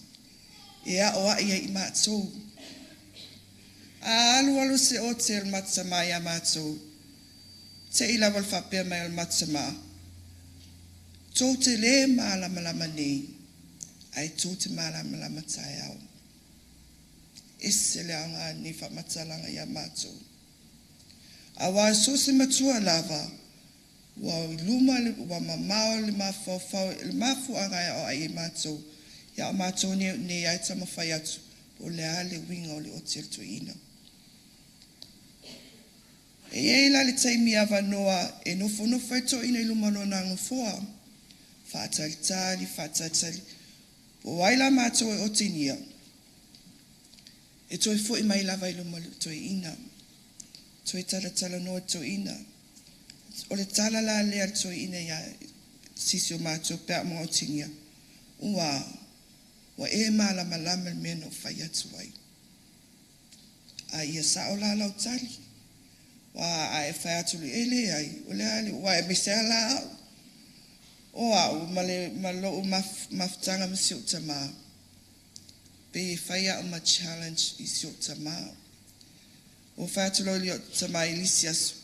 E a o a ia I mātou. A alu se o te el matsama ia mātou. Te I lawal whapea mai el matsama. Tō te le mālamalama nei. Ai tō te mālamalama tai au. Ese le anga ni whamatalanga ia mātou. A wā so se matua lava. Wā luma wā mamao le mawhawhau. Le mafuanga o ai mātou. Ia o mātou ne ai tamawhai atu. O le ale winga o le otel to ina. E la le taimi ava noa e nofo e to ina ilumano na ngofoa. Whaatali. O waila mātou e otinia. E toi fo I mai lava ilumano to ina. Toi tala noa to ina. O le tala la lea to ina ia sisi o mātou pea mga otinia. Wa e malama meno whai atu ai. A ia sa o la lau tali. Wa a e whai atu ele ai. O le ale, wa e mesea la au. O au, malo o maftanga ma si o tama. Pe e whai au ma challenge I si o tama. O whai atu lo li o tama ilisi asu.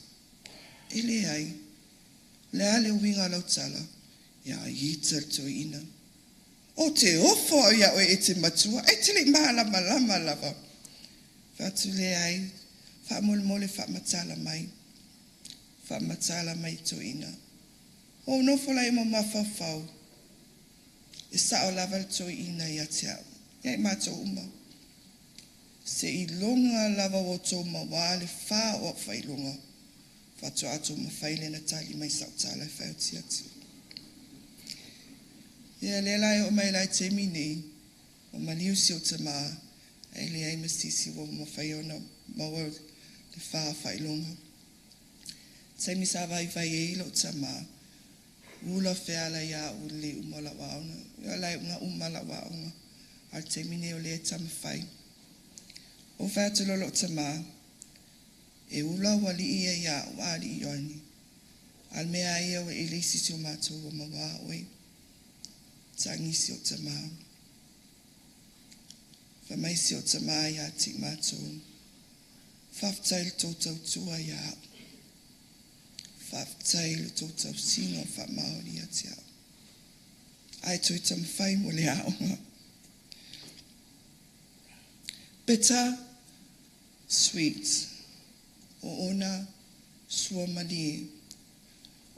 Ele ai. Le ale winga lau tala. Ia i tal to ina. O te ofo ia o e te matua, e te le malama lama lava. Whatu le ai, whamole mole whamatala mai. Whamatala mai to ina. O nofo lai mo mawhawhau. E sao lava to ina ia te au. Ia i mato uma. Se I longa lava o tō mawale wha o whai longa. Whatu ato mawhaile na tali mai sao tala e whauti atu. Ia le lai o mai lai te mini. O maliu si o te maa. E le ai masisi o mawhai o na mawa le wha whai longa. Te misa vai vai e ilo te maa. Ula wheala ia u le umala waona. Ia lai unga umala waona. Ar te mini o le tamawhai. O whātu lolo te mā, e ula wali ia ia o ali Ioane. Al mea ia o e leisi si o mātou o mawa oe. Tangisi o te mā. Whamaisi o te mā ia ti mātou. Whaftail tōtau tua ia. Whaftail tōtau sino whamaori ia te au. Ai tui tam whai mo le aonga. Bitter, sweet, o ona sua mani.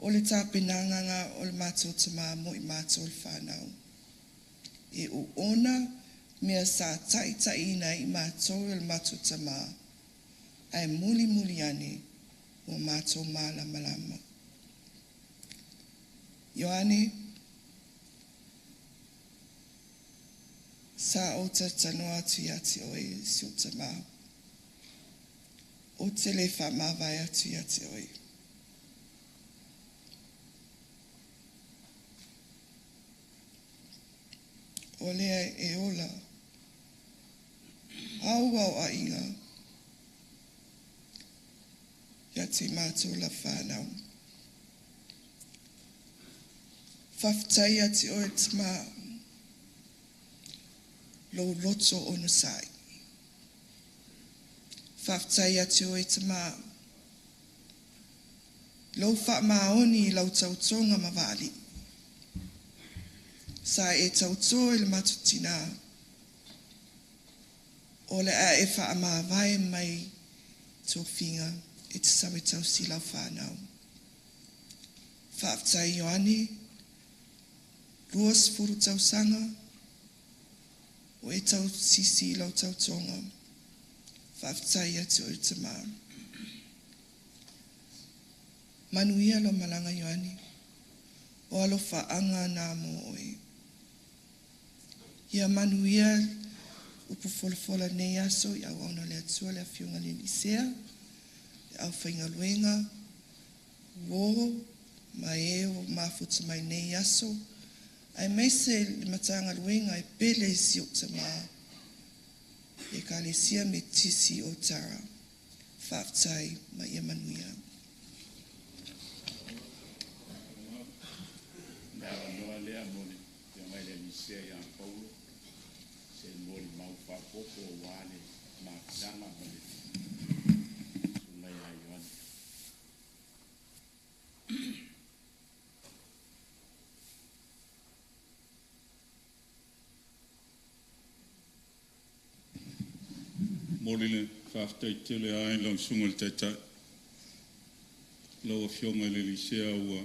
O le tāpenanganga o le mātou te mā mo I mātou le whānau. E o ona mea sa taita ina I mātou le mātou te mā. Ai muli muli ane o mātou mālama lama. Ioane, sa o te tanoa atu ati oe si o te mā. O te le whamawai atu ati oe. O lea e ola. Au au a inga. Ia te mātou la whanau. Whaftai ati oe te mā. Lo loto ono sai. Whaftai ati oe te mā. Lo wha maoni lau tautonga mawali. Sa e tautoa le matutina. O le a e wha mawai mai tō whinga e te sawe tau si lau whanau. Whaftai Ioane. Ruas furu tau sanga. O e tau sisi lau tau tonga. Whaftai atu o te mā. Manuia lo malanga Ioane. O alo whaanga nā mo oe. Ia manuia upu wholafola nei aso I au auna le atua le awhiunga le nisea. Le au whainga luenga. Wo ma e o mafuta mai nei aso. Ai meise le matanga luenga e pele si o te mā. E ka le sia me tisi Otara. Whaftai ma ia manuia. Nā noa lea moni, ia mai le nisea ia Paulo. Se moni mau whakoko o wale ma kama moni. Sunai a Ioane. Morile whaftai tele ai lau sunga le taitai. Lau a whionga le lisea ua.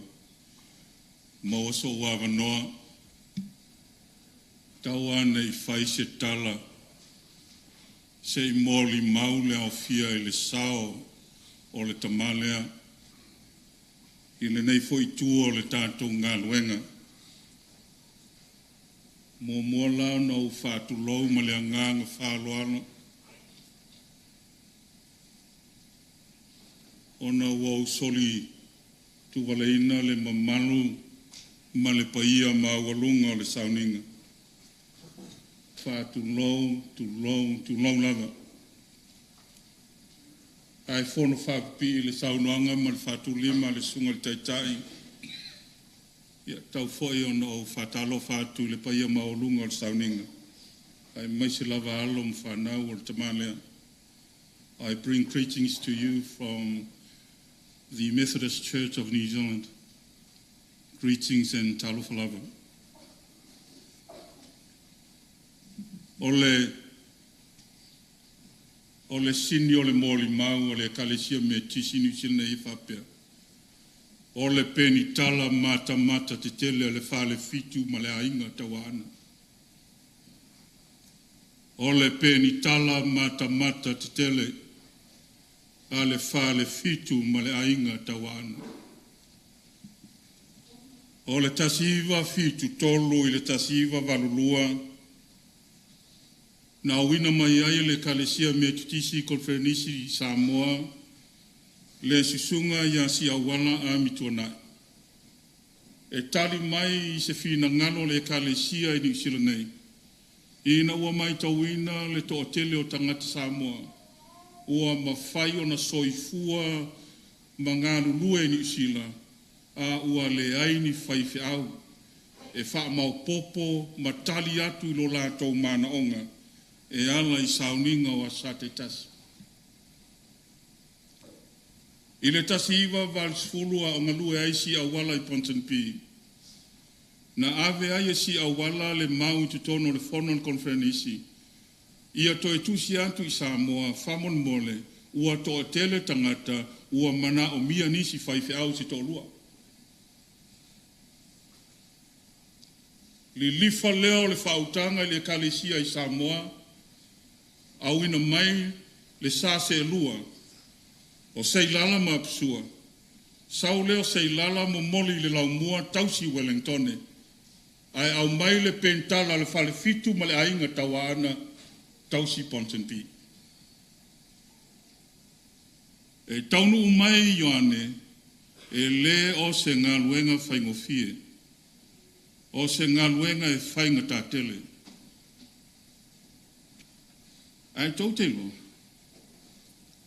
Maoso wawa noa. Tau ana I whai se tala. Se I moli maule au fia I le sao o le tamalea. I le nei foi tua o le tātou ngā luenga. Mua lao na u whātu lou ma le nganga whāloano. Ona wau soli tu waleina le mamalu ma le paia ma walunga o le sauninga. Wha tu long lava. Ai fono whapipi le saunuanga ma le whatu lima le sunga le taitai. Ia tau foi ona o whatalo whatu le paia ma walunga o le sauninga. Ai maise lava alo ma whanau o le tamalea. I bring greetings to you from the Methodist Church of New Zealand. Greetings and talofa lava. o le sini o le moli mau o le kalesia me tisini sina I whapea. O le peni tala mata te tele o le whale fitu ma le ainga tawana. O le peni tala mata te tele a le whale fitu ma le ainga tawana. O le tasiva fitu tolu I le tasiva valulua na wina mai ai le kalesia me tutisi konfernisi Samoa le susunga ya si awala a mitona. E tali mai I se fina ngalo le kalesia I New Zealand nei. Ina ua mai tauina le to otele o tangata Samoa. Ua mawhai o na soifua mangaru lua I New Zealand. A ua le aini whaife au. E wha mau popo matali atu I lo lātou mana onga. E ala I sauninga o asate tasi. I le tasi iwa valsfulua o ngalue aisi awala I Ponton P. Na ave ai si awala le mau I tutono le fonon konfernisi. Ia to e tusi atu I Samoa, whamon mole, ua to tele tangata, ua mana o mia nisi whaife au si to lua. Li lifa leo le whautanga le kalesia I Samoa, au ina mai le sase lua, o seilala mapsua. Sau leo seilala mo moli le laumua tausi Wellingtone. Ai au mai le pentala le whale fitu ma le ainga tawana tausi Ponton P. E taunu umai Ioane, e le o se ngā luenga whaingofie. O se ngā luenga e whainga tātele. Ai tau te lo.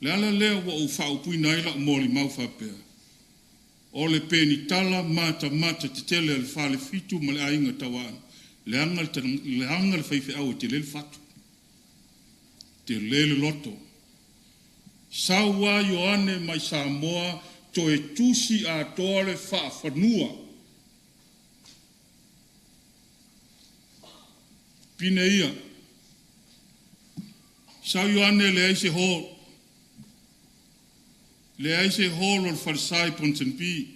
Le ala lea wa u whaupui naila moli mau whapea. O le peni tala mata te tele le whale fitu ma le ainga tawana. Le anga le whaife au te le fatu. Te le loto. Sawa Ioane mai Samoa to e tusi a toa le whanua. Pine ia. Sau Ioane le aise hall. Le aise hall o le wharesai Ponton P.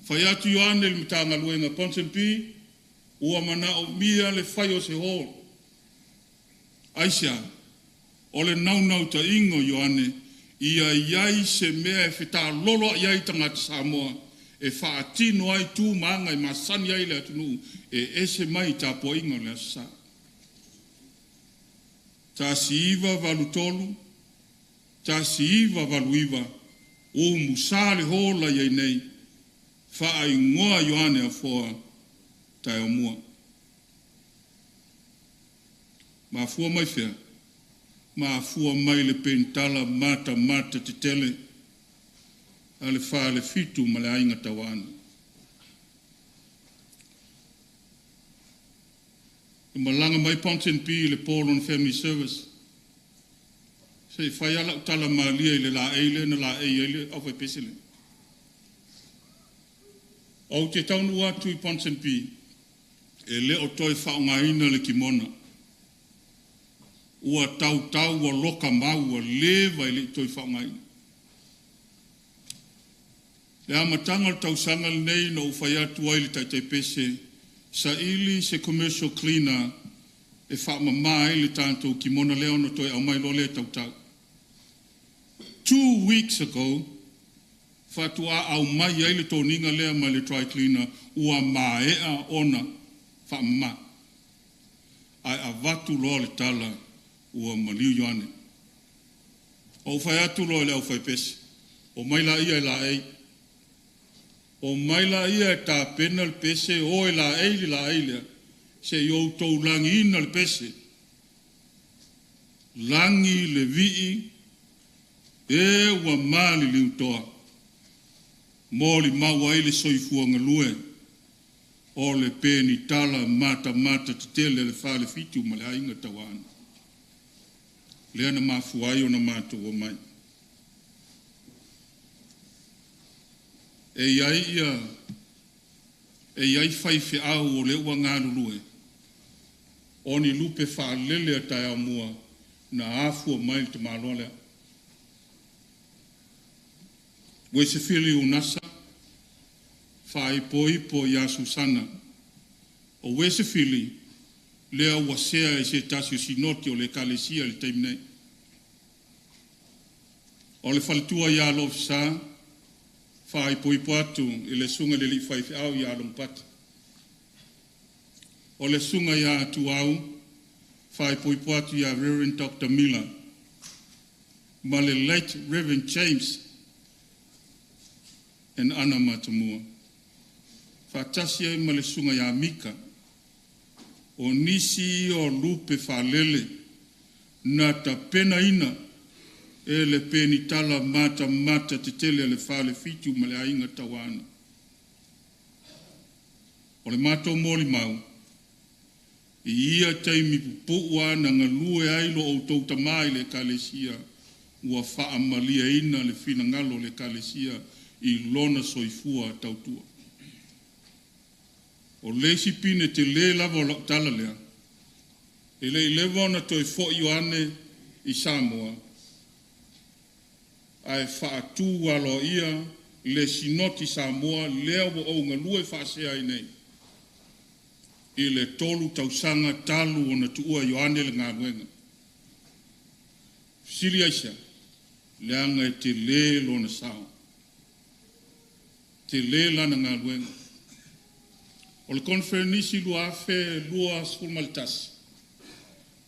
Whai atu Ioane le mitanga luenga Ponton P. Ua mana o mia le whai o se hall. Aisha, o le naunau ta ingo Ioane, ia iai se mea e whita lolo iai tangata Samoa, e whaatino ai tū maanga e masani ai le atunu, e ese mai ta po ingo le asa. Ta si iwa valutolu, ta si iwa valuiwa, o musale hola iai nei, wha ai ngoa Ioane Afoa, tai o mua. Ma fua mai fea. Ma fua mai le pentala mata te tele. Ale wha le fitu ma le ainga tawana. I malanga mai Ponton P le Paul on Family Service. Se whai ala tala malia I le la eile na la eile au whai pesile. Au te taunu atu I Ponton P. E le o toi whaongaina le kimona. Ua tau ua loka mau ua lewa I le toi whaongaina. Le amatanga tau sangal nei no uwhai atu ai le taitai pese, sa ili se commercial cleaner e whaamamai le tātou kimona leo no toi au mai lo le tau. 2 weeks ago, whatua au mai ai le tōninga lea mai le dry cleaner, ua maea ona whaamamai. Ai a watu loa le tala ua maliu Ioane. O whai atu loa le au whai pese. O mai la ia la ei. O mai la ia e tā pena le pese. O e la ei lea. Se iou tau langi ina le pese. Langi le vii. E ua mali liu toa. Moli maua ele soifua ngalue. O le peni tala mata te tele le whale fitu ma le ainga tawana. Lea na mafuai o na mātou o mai. E iai ia e iai fai fe au o le ua ngā lulue. O ni lupe wha lele a tai au mua na afua mai te māloa lea. Wei se whili unasa, wha ipo i a Susana. O wei se whili, lea ua sea e se tasio sinoti o le kalesia le taimnei. O le whalitua i a lofisa, wha ipo atu i le sunga le li whaifi au i a lompati. O le sunga i a atu au, wha ipo atu i a Reverend Dr. Miller, ma le late Reverend James, en ana matamua. Whatasia ma le sunga ya Mika. O nisi o lupe whalele. Na ta pena ina. E le peni tala mata te tele le whale fitu ma le ainga tawana. O le mato moli mau. I ia taimi pupuua na ngalue ailo o tauta mai le kalesia. Ua wha amalia ina le fina ngalo le kalesia. I lona soifua tautua. O leisi pine te le lava o tala lea. E le lewa na toi fo Ioane i Samoa. Ai whaatu alo ia le sinoti Samoa lea wa o ngalue whaasea i nei. I le tolu tausanga talu o na tuua Ioane le ngā ruenga. Sili aisa, leanga e te le lona sao. Te le lana ngā luenga. O le konferenisi lua afe lua skul maltas.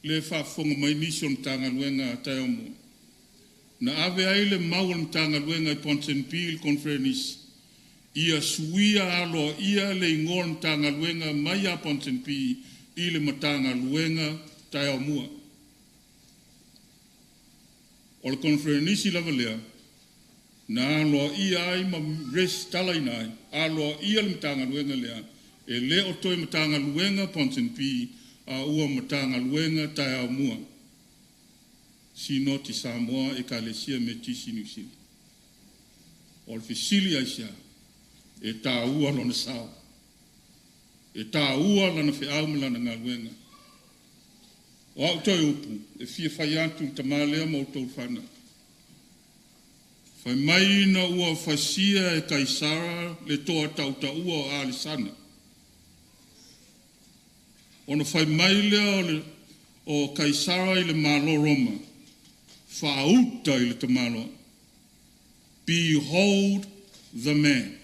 Le whaafonga mai nisi o mtanga luenga a tai omu. Na ave aile mau o mtanga luenga i Ponsen Peel konferenisi. Ia suia alo ia le ingor mtanga luenga mai a Ponsen Peel i le matanga luenga tai omua. O le konferenisi lava lea. Na alo ia ai ma res tala inai, alo ia le matanga luenga lea, e le o toi matanga luenga Ponsen Pi, a ua matanga luenga tai au mua. Sino ti Samoa e kalesia me tisi niusili. O le fisili aisia, e ta ua lona sao. E ta ua lana fe au lana ngā luenga. O au toi upu, e fia fai antu tamalea ma o tau whana. Fai mai na ua fasia e kaisara le toa tauta ua o Alisana. Ono fai mai lea o kaisara i le malo Roma. Whaauta i le tamalo. Behold the man.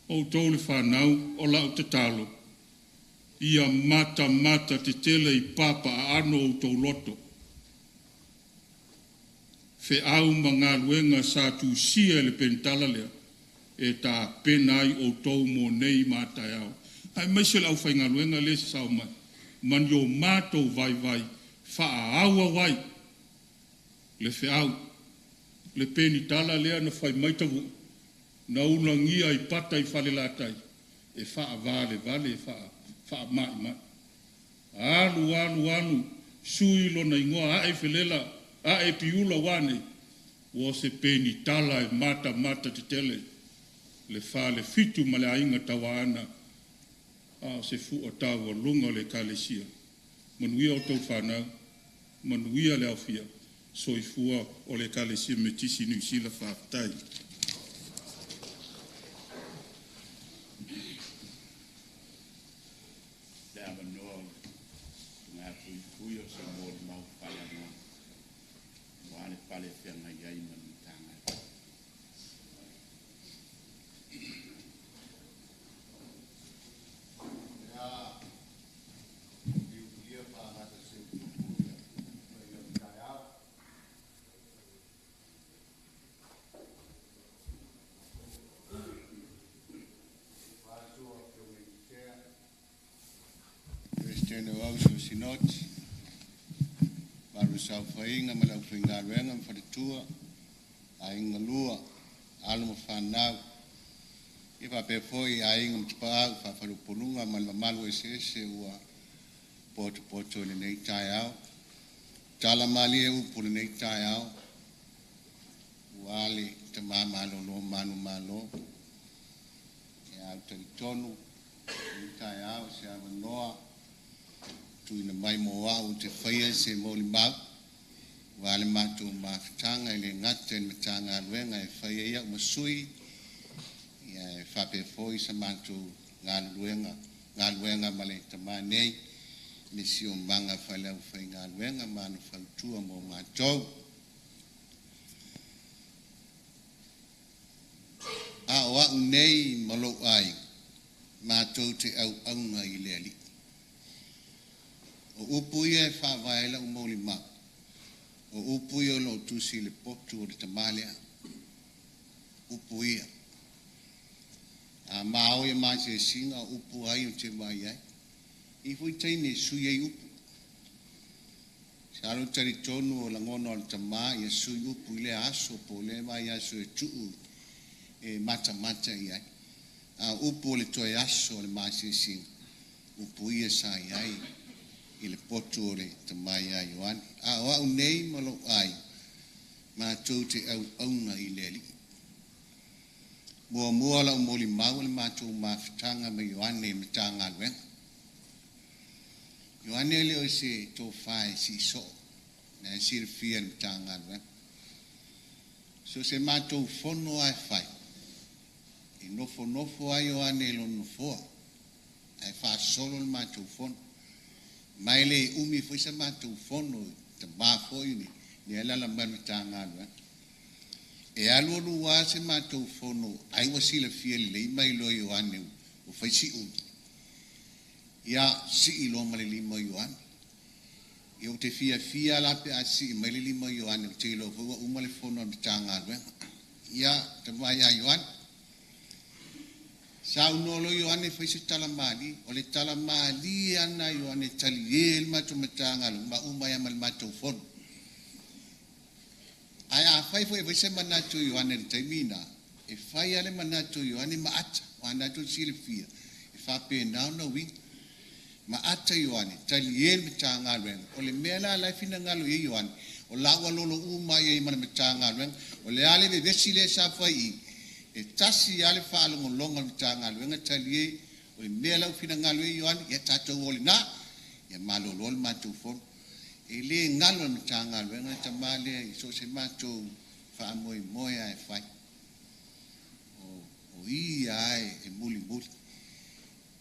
O tau le whanau o lau te talo. Ia mata te tele i papa a ano o tau loto. Fe au ma ngā luenga sa tu sia le pentala lea, e ta penai o tau mo nei mātai au. Ai mai se lau whai ngā luenga le se sao mai, man yo mātou vai, wha aua wai, le fe au, le peni tala lea na whai maitavu, na unangia i pata i whale latai, e wha vale, e wha mai. Alu, sui lona ingoa, ae whilela, a e piula wane, o se peni tala e mata te tele, le whale fitu ma le ainga tawana, a se fu o tawa lunga le kalesia. Manuia o tau whanau, manuia le aufia, soifua o le kalesia me tisi nui sila whaatai. Tēnei au so sinoti, maru sau whainga, ma lau whainga ruenga, ma wharetua, a inga lua, alu ma whanau. I whape fwoi a inga mtipau, whawharupurunga, ma malu e se ua poto ni nei tai au. Tala mali e upu ni nei tai au. Uali te mamalo lo, manu malo. E a tali tonu tai au se avanoa tuina mai moa o te whaia se moli mau wale mātou mawhitanga le ngate me tanga luenga e whaia ia masui ia e whape foi sa mātou ngā luenga male tamā nei me si o manga whalau whai ngā luenga mānu whautua mo mātou a o au nei malo ai mātou te au aunga i le ali o upu ia e whawaiela o moli mau o upu ia lo tusi le potu o le tamalea upu ia a mao ia maa se singa upu ai o te mai ai i fui teine sui ai upu Salo tari tonu o langono al tama ia sui upu ile aso po le mai aso e tuu e mata ia a upu le toe aso le masi sing upu ia sa ia ile potu le tama ia Ioane a wa unei malo ai ma tu te au na ile li mua la moli mau le ma tu ma fitanga me Ioane me tanga le Ioane le o se to fai si so na sir fia me tanga le so se ma tu fono ai fai e nofo ai Ioane lo nofo ai fa solo le ma tu fono mai le umi foi se ma tu fono te ba foi ni ala la ma me tanga le e alu lu wa se ma tu fono ai wa si le fia le mai lo Ioane o fai si ia si ilo male limo Ioane io te fia la pe asi male limo Ioane te lo vo o male fono de tanga le ia te mai Ioane sa uno lo Ioane fai se tala mali o le tala mali ana Ioane tali el ma tu tanga ma uma ya mal ma tu fono ai a fai foi se manatu Ioane te mina e fai ale manatu Ioane ma ata wana tu silfia e fa pe na wi ma ata Ioane tali el mitanga ren o le mela la fina ngalo Ioane o la wa lolo uma ye man mitanga ren o le ale be vesile sa fai e tasi ale fa lo longa mitanga ren tali o le mela fina ngalo Ioane e tato o na e malo lol ma tu fon e le ngalo mitanga ren tamale so se ma tu fa moi ai fai o ai e muli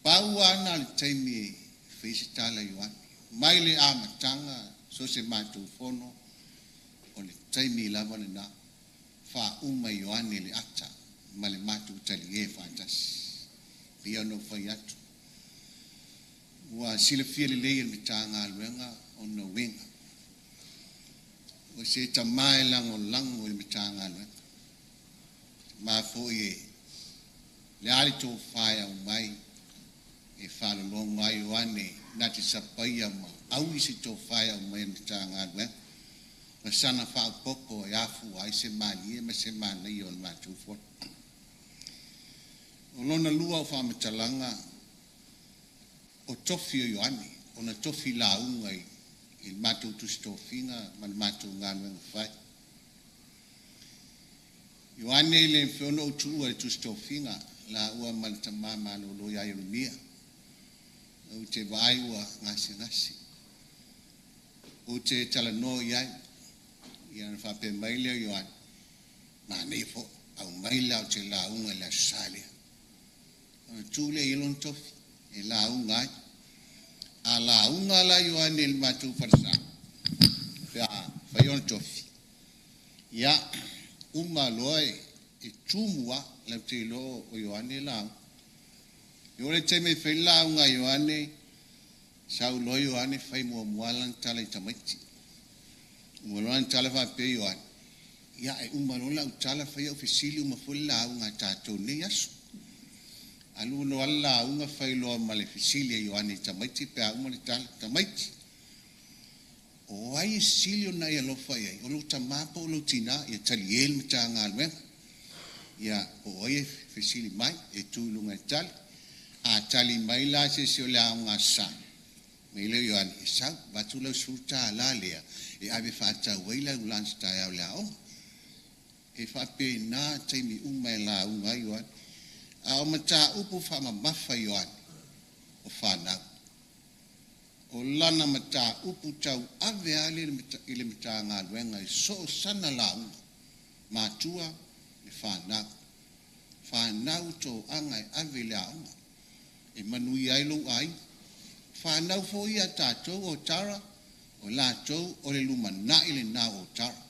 pau ana le taimi fesi tala Ioane mai le amatanga so se matu fono o le taimi lava le na fa uma Ioane le ata ma le matu tali e fantas pia no fai atu wa sile fia le leia le tanga aluenga o no winga o se tamai lango le tanga aluenga ma fo ye le ali to fai au mai e falo lo mai Ioane na te sapaia ma au isi to fai au mai tanga le ma sana fa popo ya fu ai se mali me se mali on ma tu fo o lona lua fa me talanga o tofi Ioane ona tofi la ungai il matu tu stofinga mal matu ngano fai Ioane le fono tu tu stofinga la ua mal tamama lo ya mia o te vai ua ngasi o te tala no ia fa pe mai le Ioane ma nei fo au mai la te la unga la salia tu le ilon tofi e la unga ala unga la Ioane il matu farsa fa yon tofi ya umaloe e tumua la te lo o Ioane la yo le te me fe la unga Ioane sa lo Ioane fai mo mualan tala tamati mualan tala fa pe Ioane ya e umalo la tala fai ofisili uma fulla unga tato ne yasu alu no alla unga fai lo male fisili Ioane tamati pe uma tala tamati o ai silio na ya lo fai o lo tamapo lo tina ya taliel mitanga alme ya o ai fisili mai e tu lunga tal a tali mai la se se la nga sa me le Ioane sa batula suta la le e ave fata weila ulan sta ya la o e fa pe na taimi uma la unga Ioane A o mata upu wha mafa Ioane o whanau. O lana mata upu tau ave ali I le mata ngā luenga I so sana launga. Mātua I whanau. Whanau tō anga I ave le aunga. E manui ailo ai. Whanau fo ia tātou o Otara. O lātou o le luma na I le nā o Otara.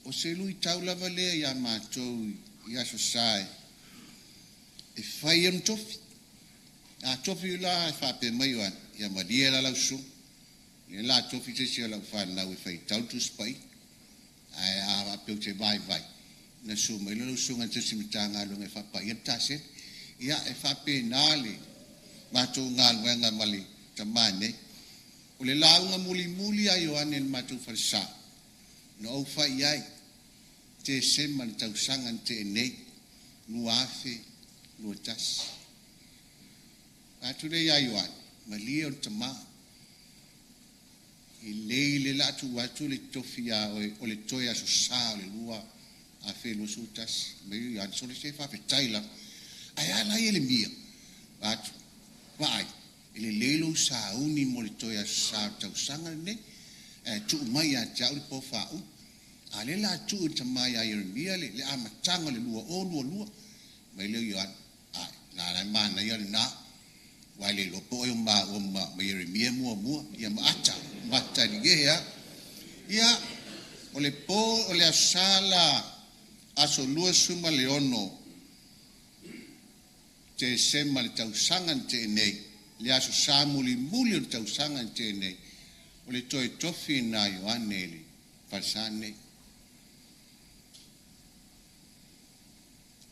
O se lui tau lava lea ia mātou I aso sae. E whai am tofi. A tofi la e whape mai wan. Ia maria la lau sung. Ia la tofi te sia lau whanau e whai tautu spai. Ai a apeu te vai vai. Na su mai lau sunga te simitanga lunga e whapa. Ia tase. Ia e whape nāle. Mātou ngā luenga mali. Tamane. O le launga muli muli a Ioane el mātou wharisa. No au whai ai. Te sema ni tau sangan te nei. Nua afe. Nua tas. Ature ia Ioane. Malia o tama. I lei le latu watu le tofia o le toia so sa o le lua. Afe lo sutas. Mei Ioane sole se whape taila. Ai ala i le mia. Atu. Vai. Ele lelo sa uni mo le toia sa tau sanga ne. Tu mai a jau le pofa u. Ale la tu tama ia Jeremia le amatanga le lua o lua. Mai le Ioane. Ai, na mana ia na. Wai le lopo o ma Jeremia mua ia maata ni gea. Ia o le po o le asala aso lua suma le ono. Te sema le tau sanga te nei. Le aso sa muli o le tau sanga te nei. O le toi tofi na Ioane le farsane.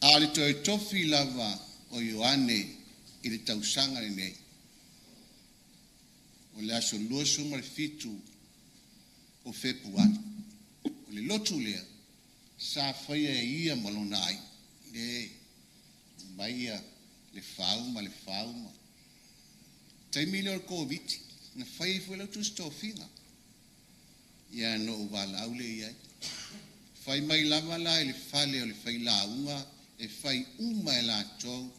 A le toi tofi lava o Ioane I le tau sanga nei. O le aso lua sunga le fitu o Februari. O le lotu lea. Sa whaia ia malona ai. Le maia le fauma. Taimi le o COVID. Na whaia fwela tu stofinga. Ia no uwala au le iai. Whai mai lava la le fale o le whai launga. E whai uma e la tau.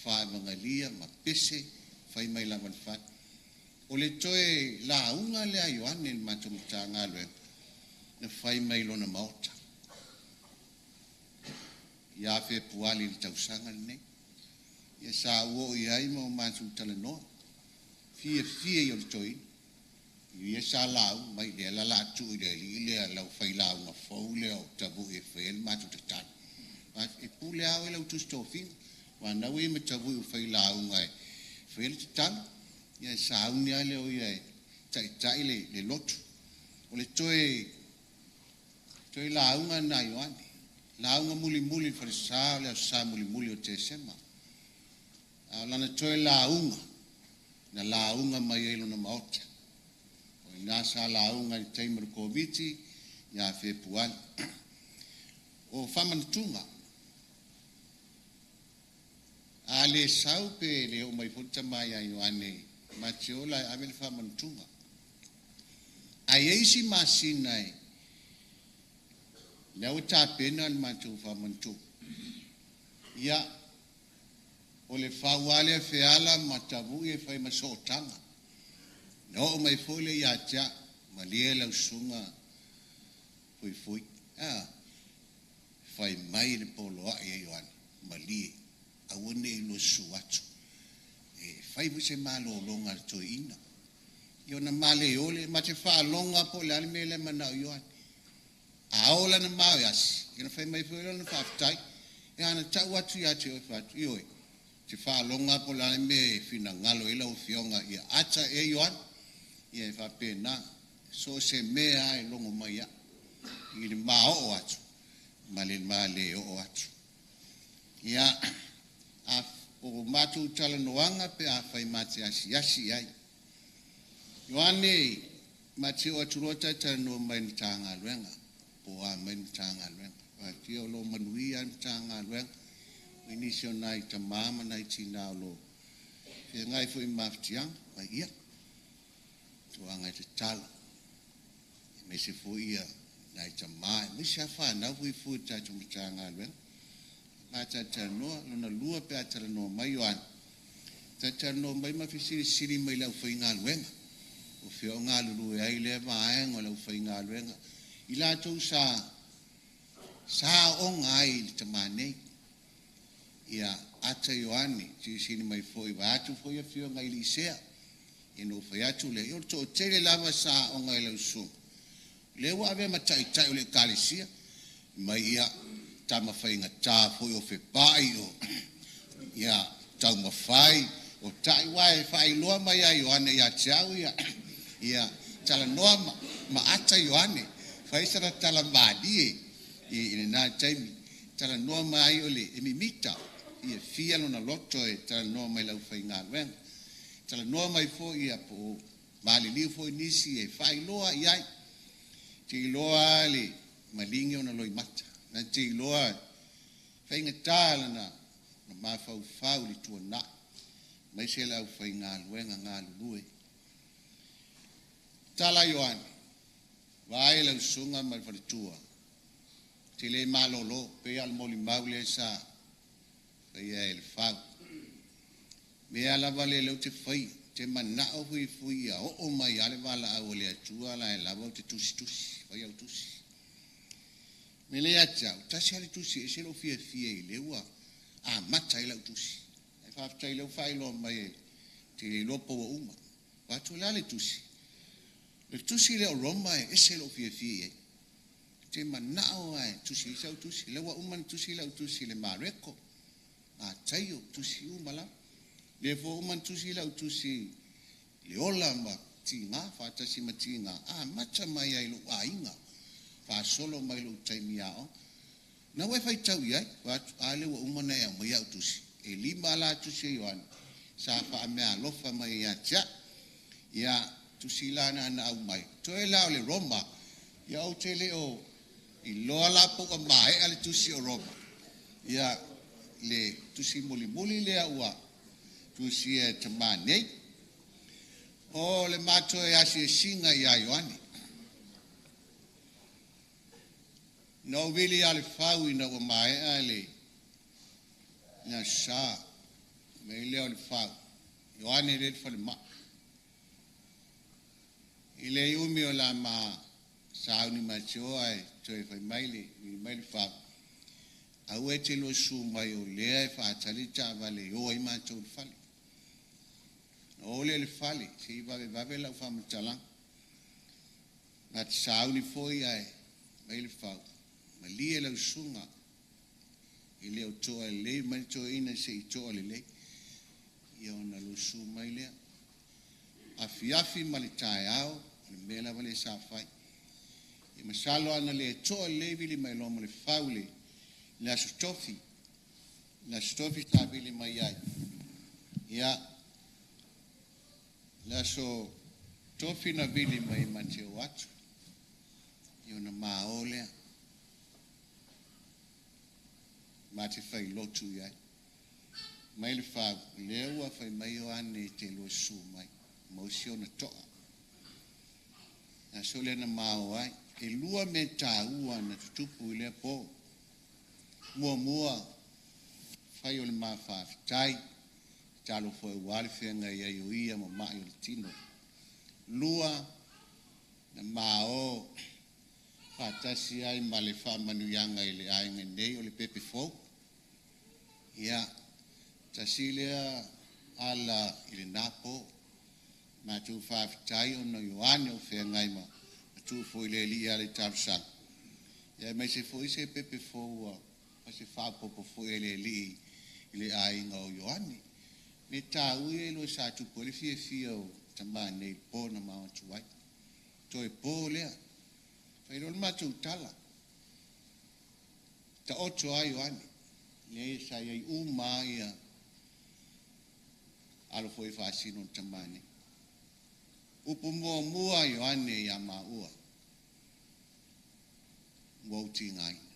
Whai mangalia, ma pese, whai mai laman whai. O le toe la unga lea Ioane il mato mta ngā lue. Na whai mai lona maota. Ia whe puali li tausanga nei. Ia sa uo I ai ma o mato tala noa. Fie I o le toi. Ia sa lau, mai lea la la tu I lea lau whai la unga fau lea o tabu e whai el mato te tani. E pu lea au e lau tu stofinga. Wa na we me tavu u fai la unga fai te tala ia sa uni ale o ia tai le lotu o le toe la unga na Ioane la unga muli fai sa muli o te sema a lana toe la unga na la unga mai elo na maota o ina sa la unga I taimar koviti ia fe puali o whamanatunga Ale sau pe le o mai futa mai a Ioane ma te ola e amele whamantunga. Ai eisi masinai lea o tā pena le mātou whamantunga. Ia o le whawale a whiala ma tavu e whai masotanga. No o mai fole ia tia ma lia lau sunga fui. Whai mai le poloa e Ioane ma lia. Awane I lo suatu. Whai se malo longa to ina. Io na male ole, ma te wha longa po le alime le manau Ioane. A ola na mau yas. Ina whai mai fuela na whaftai. E ana tau atu ya te whatu. Ioe. Te wha longa po le alime fina ngalo ila o fionga. Ia ata e Ioane. Ia e whapena. So se mea e longo mai ya. Ia ma o atu. Male o atu. Ia o matu tala noanga pe a whai mate asi ai. Ioane, mate o aturota tala no mai ni tanga luenga. Po a mai ni tanga luenga. Pati o lo manuia ni tanga luenga. Inisio nai ta mama nai tina o lo. Fia ngai fui maftiang, mai ia. Tuanga te tala. Me se fui ia nai ta mai. Me se a whanau fui ta tumutanga luenga. ma no na lua pe no mai Ioane no mai ma fisiri siri mai lau whainga luenga o whio ngā lulu ai le maenga lau whainga luenga I la tau sa o ngai li tamane ia ata Ioane siri mai foi wa atu foi a whio ngai li sea ino whai atu le io to tere lava sa o ngai lau su le wa ave ma tai o le kalisia mai ia tama whainga tā foi o whepai o ia tau mawhai o tai wae whai loa mai a Ioane ia tiau ia tala noa ma ata Ioane whai sara tala maadie I nā taimi tala noa mai o le mita ia fia lona loto e tala noa mai lau whai ngā luenga tala noa mai fo ia po mali liu fo nisi e whai loa iai ti loa le malingi o na loi mata na ti loa whai ngatala na mawhau whau li tua na mai se lau whai ngā luenga ngā lulue tala Ioane vai lau sunga mai whare tua te le malolo pe al moli maule sa pe el whau me ala vale lau te whai te mana o hui fui a o mai ale wala au le atua la e lava te tusi whai au tusi me le atau tasi ale tusi e se lo fia I leua a mata I lau tusi e whaftai lau whai lo mai te le lopo wa uma watu le ale tusi le tusi le o roma e se lo fia e te mana o ai tusi sau tusi le wa uma tusi lau tusi le mareko a taio tusi uma la le fo uma tusi lau tusi le ola ma tinga fatasi ma tinga a mata mai ai lo ainga fa solo mai lo taimiao na we fai tau ia wa ale wa uma na ya mai tusi e lima la tusi Ioane sa fa me alofa mai ya cha ya tusi la na au mai to e la le Roma ya o tele o I loa la po mai ale tusi o Roma ya le tusi muli le ua tusi e tamane o le mato e asi singa ia Ioane no vili ale fau ina o mai ale na sa me le ale fau Ioane le fa le ma ile umi o la ma sauni ma choai toi fai mai fau au e te lo su mai o lea e whaatalita vale o i mātou le whale. O le whale, se I vawe lau whamatala. Ngā te sauni foi ai, mai le whau. Ma lia lau sunga. I leo toa le lei, mai toa ina se I toa le lei. Ia ona lo su mai lea. Afi ma le tae au, le mela vale sa whai. I masalo ana le toa le lei vili mai loma le whau le. La stofi stabili mai ai ia la so tofi na vili mai mate watu iona maole mate fai lotu ia mai le fa leua fai mai Ioane te lo su mai motion to na so le na mau ai e lua me taua na tupu le po mua fai o le mawhawhitai talo foi wale whenga ia ia ma mai o le tino lua na mao whatasi ai ma le whamanuyanga I le ainga nei o le pepe fau ia tasilea ala I le napo ma tu whawhitai o na Ioane o whenga ima tu foi le li ale tarsan ia mai se foi se pepe fau se fa popo foi le li le ai ngo Ioane me ta ue lo sa tu po le fia o tamba nei po na ma tu ai to e po le fai lo ma tu tala ta ocho ai Ioane le sa ai ia alo foi fa sino tamba nei upo mua Ioane ya ma ua wo tingai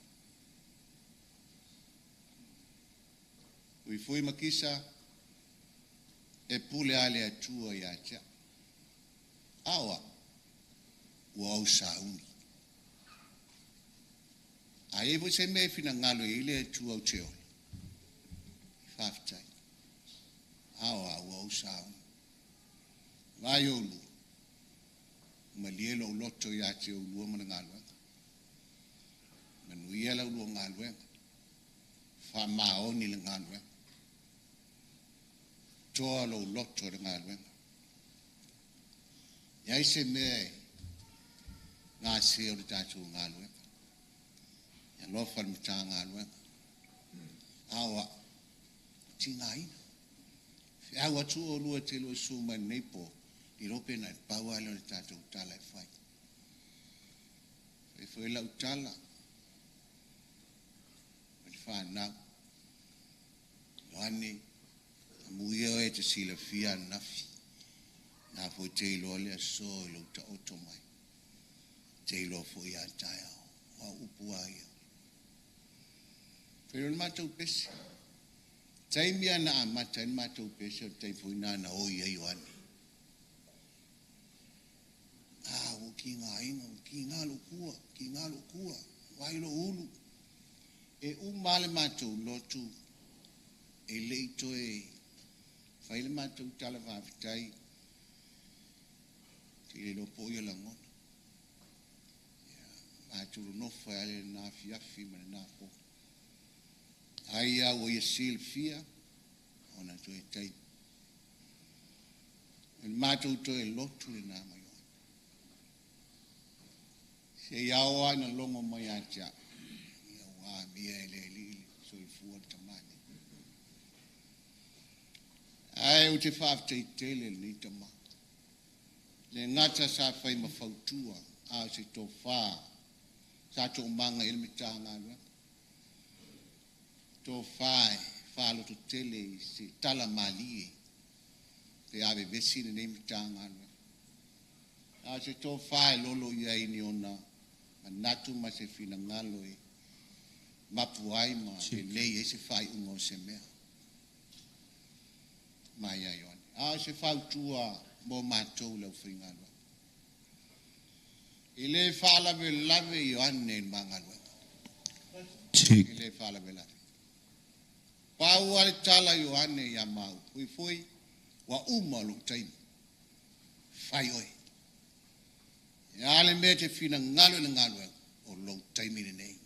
Ui fui makisa e pule ale atua ia tia. Awa, ua au sauni. A evo se me fina ngalo I le atua au teo. whaftai. Awa au sao. Vai olu. Malielo loto ya te ulu mana ngalwenga. Manuia la ulu ngalwenga. Fa maoni le ngalwenga. Toa lo loto le ngalwenga. Yai se me ngā se o le tātou ngalwenga. Ya lofa le mta ngalwenga. Awa tingaina. Awa tu o lua te lo suma neipo. I rope na paua le tātou tala e whai. E whai lau tala. Mani whanau. Ioane. Muia e te sila fia nafi. Nā fo te ilo lea so i lau ta oto mai. Te ilo fo i a tae au. Wa upu a ia. Pero mātou pese. Taimia na amata ni mātou pese o tai fo ina na o ia Ioane. Ki ngā inga, ki ngā lukua, wailo ulu. E umale mātou lotu, e leito e, whaile mātou tala whawhitai, te le lopo ia langona. Mātou nofa ale nā fiafi mana nā po. Aia o ia sil fia, ona to e tai. Mātou to e lotu le nā mai. Se iau ana longo mai atia. Iau a mia ele li so i fua tamani. Ai o te whafte tele ni tama. Le ngata sa whai mawhautua. A se tō whā. Sa tō manga ilmi tāngā rua. Tō whai. Whālo to tele se tala mali. Te ave vesine ne mi tāngā rua. A se tō whai lolo ia ini ona. Manatu ma se fina ngalo e mapu ai ma e lei e se fai ungo se mea. Mai ai Ioane. A se fai tua mo mātou lau whaingalo. I le whalawe lawe Ioane in mangalo. I le whalawe lawe. Pau ale tala Ioane ia mau. Hui fui wa umalu taimi. Fai oi. Ya le me te fina ngalo le ngalo o lo taimi le nei.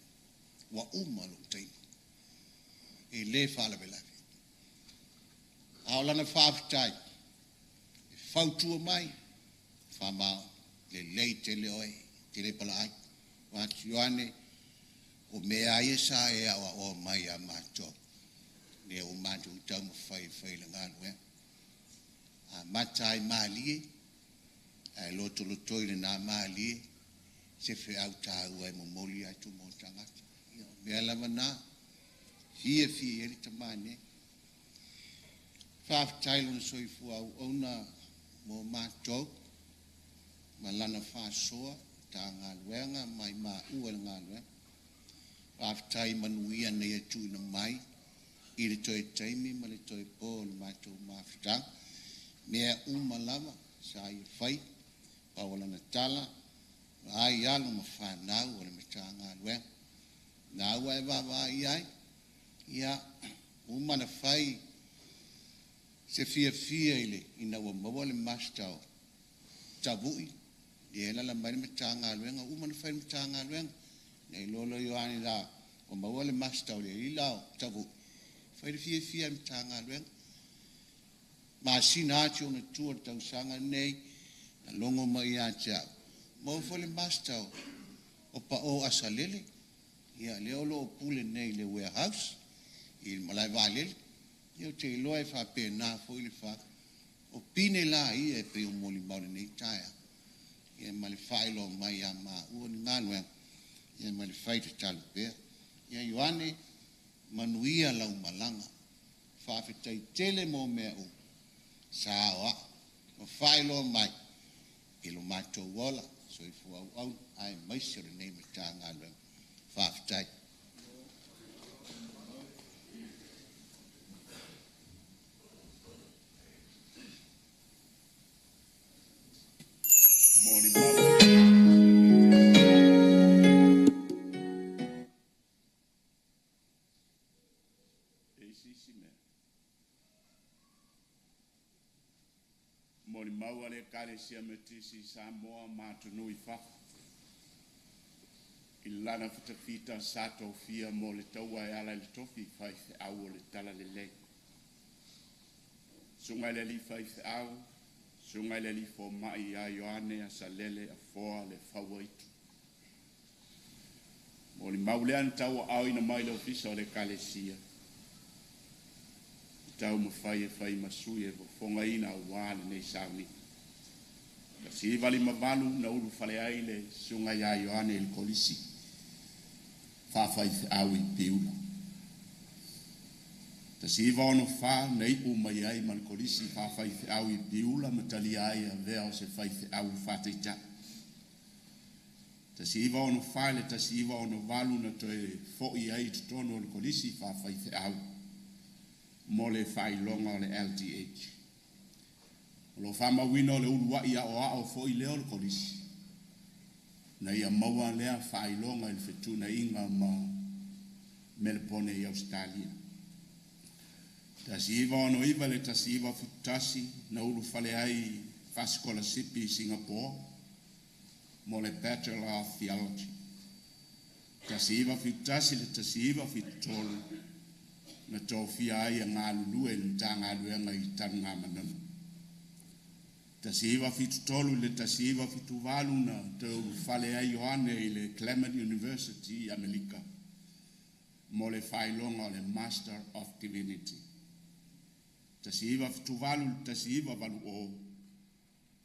Wa uma lo taimi. E le fala bela. Aula na whaftai. E whautua mai. Whamau. Le lei te le oi. Te le pala ai. Watu Ioane. O mea e sa e awa o mai a mato. Ne o mato utau ma whai le ngalo a matai malie. Ai loto le nā mālie, se whi au tāu ai momoli ai tu mō tangata. Mea lama nā, hia eri tamane. Whāwhatailo na soifu au ona mō mātou, ma lana whāsoa, tā ngā luenga, mai mā ua ngā luenga. Whāwhatai manuia nei atu na mai, i le toi taimi, ma le toi pō le mātou māwhitang. Mea lama, sa i whai, Pawala na tala, ai alu ma whanau, ole me tā ngā lue. Nā ua e wawa ai, ia, umana whai, se fia ile, ina ua mawa le mastau, tabui, di e lala mai me tā ngā luenga, umana whai me tā ngā luenga, nei lolo Ioane la, o mawa le mastau le ilao, tabui, whai le fia me tā ngā luenga. Ma sina ati o na tua tau sanga nei, longo mai a tia. Mo fole mastau o pa o asalele. Ia leo lo pule nei le warehouse. Il malai valele. Ia te loe fa pe na fo ile fa. O pine la ia pe o moli maule nei taia. Ia mali failo mai a ma ua ni nganwe. Ia mali faita talu pe. Ia Ioane manuia lau malanga. Fa fitai tele mo mea u. Sawa. O failo mai. Ilo mato wala, so i fu au ai mai se le nei mita ngalo whaftai. Mori mama. E sisi me. mo le maua le kalesia metisi Samoa matunu i fa ilana fita sato fia mo le taua e ala le tofi fai fe au le tala le le sunga le li fai fe au sunga le li fo mai a Ioane Asalele Afoa le fawaitu mo le maulean taua au ina mai le ofisa o le kalesia tau mawhai e whai masui e whafonga ina o wāne nei sauni. Ka si wali mawalu na uru whale aile sunga ia Ioane il kolisi. Whawhai te au i piula. Ta si ono wha nei u mai ai man kolisi whawhai te au i piula matali ai a vea o se whai te au whate ta. Ta si ono wha le ta si ono walu na toe fo i ai tutono il kolisi whawhai te au. Mole fai longa le LTH. Lo fama wino le ulua ia o fo i leo le kolisi. Na ia maua lea fai longa il fetu na inga ma Melbourne i Australia. Tasiva ono iwa le tasiva futasi na ulu fale ai faskola sipi i Singapore. Mole Bachelor of Theology. Tasiva futasi le tasiva futolu. Na tofia ai ngā lulu e nta ngā luenga i tanu ngā manana. Tasiva fitu tolu le tasiva fitu walu na te fale ai Ioane i le Clement University i Amerika. Mo le whailonga le Master of Divinity. Tasiva fitu walu tasiva walu o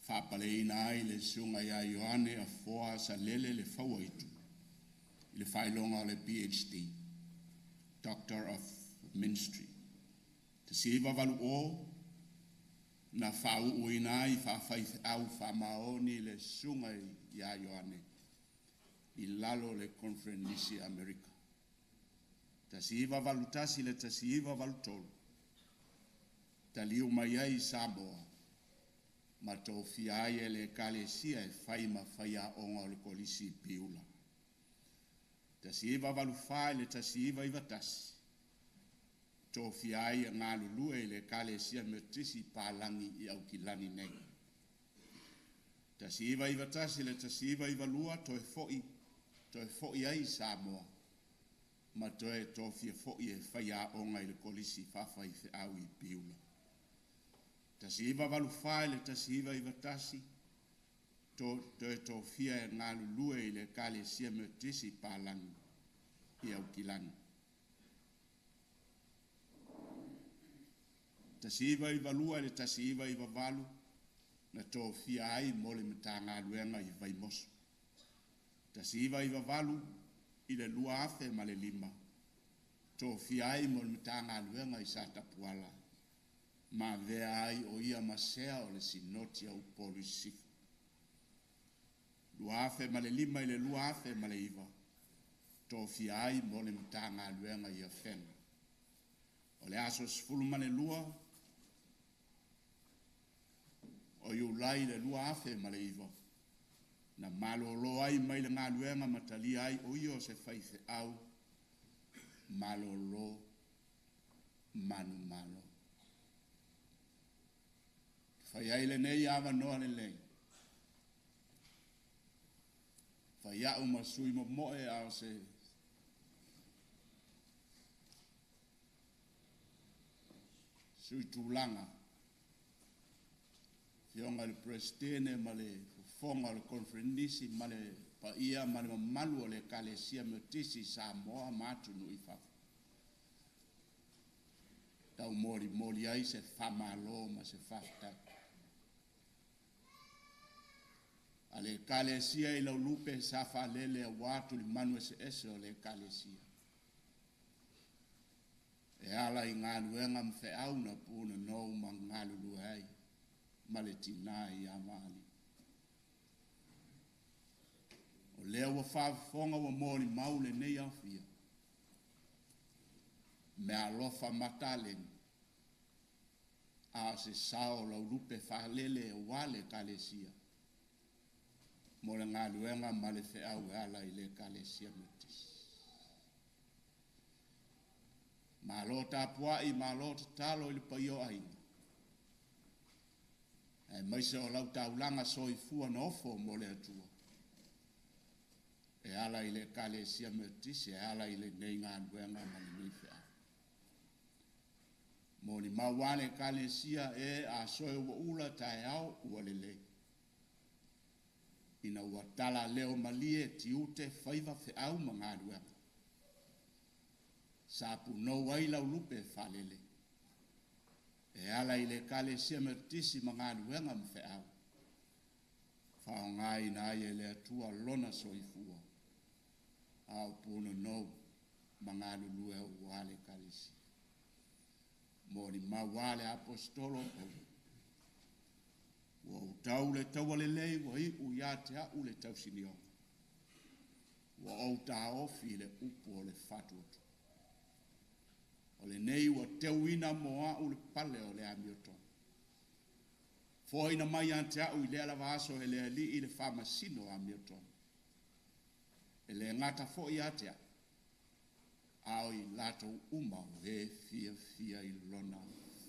whapale ina ai le sunga ia Ioane Afoa Asalele le fawaitu. I le whailonga le PhD. Doctor of Ministry. Te siva walu o na whau uina i whawhai au whamaoni le sunga i a Ioane i lalo le Conference America. Te siva walu tasi le te siva walu tolu. Te liu mai ai Samoa ma tō fiai e le kalesia e whai ma whai a onga o le kolisi piula. Te siva walu whai le te siva i watasi. Tō fiai ngā lulu e le kalesia metisi pālangi i au kilani nei. Ta siva i watasi le ta siva i walua toe fo'i ai Samoa. Ma toe tō fia fo'i e whai a onga i le kolisi whawhai fe au i piula. Ta siva walu whai le ta siva i watasi. Toe tō fia ngā lulu e le kalesia metisi pālangi i au kilani. Tasiva i valua le tasiva i vavalu na tō fia ai mole mta ngā luenga i vai mosu. Tasiva i vavalu i le lua afe ma le lima. Tō fia ai mole mta ngā luenga i sa tapuala. Ma vea ai o ia masea o le sinoti au polu i sifu. Lua afe ma le lima i le lua afe ma le iwa. Tō fia ai mole mta ngā luenga i a whenga. O le aso sifulu ma le lua. O iu lai le lua afe ma le iwa. Na malo lo ai mai le ngā luenga matali ai o io se whaife au. Malo lo manu malo. Whai ai le nei awa noa le lei. Whai au masui mo moe au se sui tūlanga. Fionga le presidente ma le fonga le conferenisi ma le paia ma le mamalu o le kalesia metisi Samoa matunu i fafa. Tau mori ai se famalo ma se fafta. Ale kalesia i lau lupe safa lele a watu li manu ese o le kalesia. E ala i ngā luenga mwhe au na puna nou ma ngā lulu hai. Male tina i amali. O lea wa whaafonga wa mori maule nei awhia. Me alofa matalen. A se sao lau rupe whalele e wale kalesia. Mo le ngā luenga male whe au ala i le kalesia mutis. Ma lo tapua i ma lo talo i le paio ainga. E mai se o lau taulanga soifua na ofo mo le atua. E ala i le Kalesia Methodist, e ala i le nei ngā nuenga mani nei whea. Mo ni mawale Kalesia e a soe ua ula tae au ua lele. Ina ua tala leo malie ti ute whaiva wheau ma ngā nuenga. Sapu no waila ulupe whalele. E ala i le Kalesia Methodist ma ngā nuenga ma wheau. Whao ngai na e le atua lona soifua. Au puno no mga lulue wale Kalesia. Mori mawale apostolo o utau le tawale lei wa i uyate a ule tau sinionga. Wa o tau ofi le upo o le fatuotu. O le nei wa teuina moa ule pale o le amioto. Fo ina mai ante a ui le ala vaso e le ali i le famasino amioto. E le ngata fo i atea. Au i lato uma o e fia i lona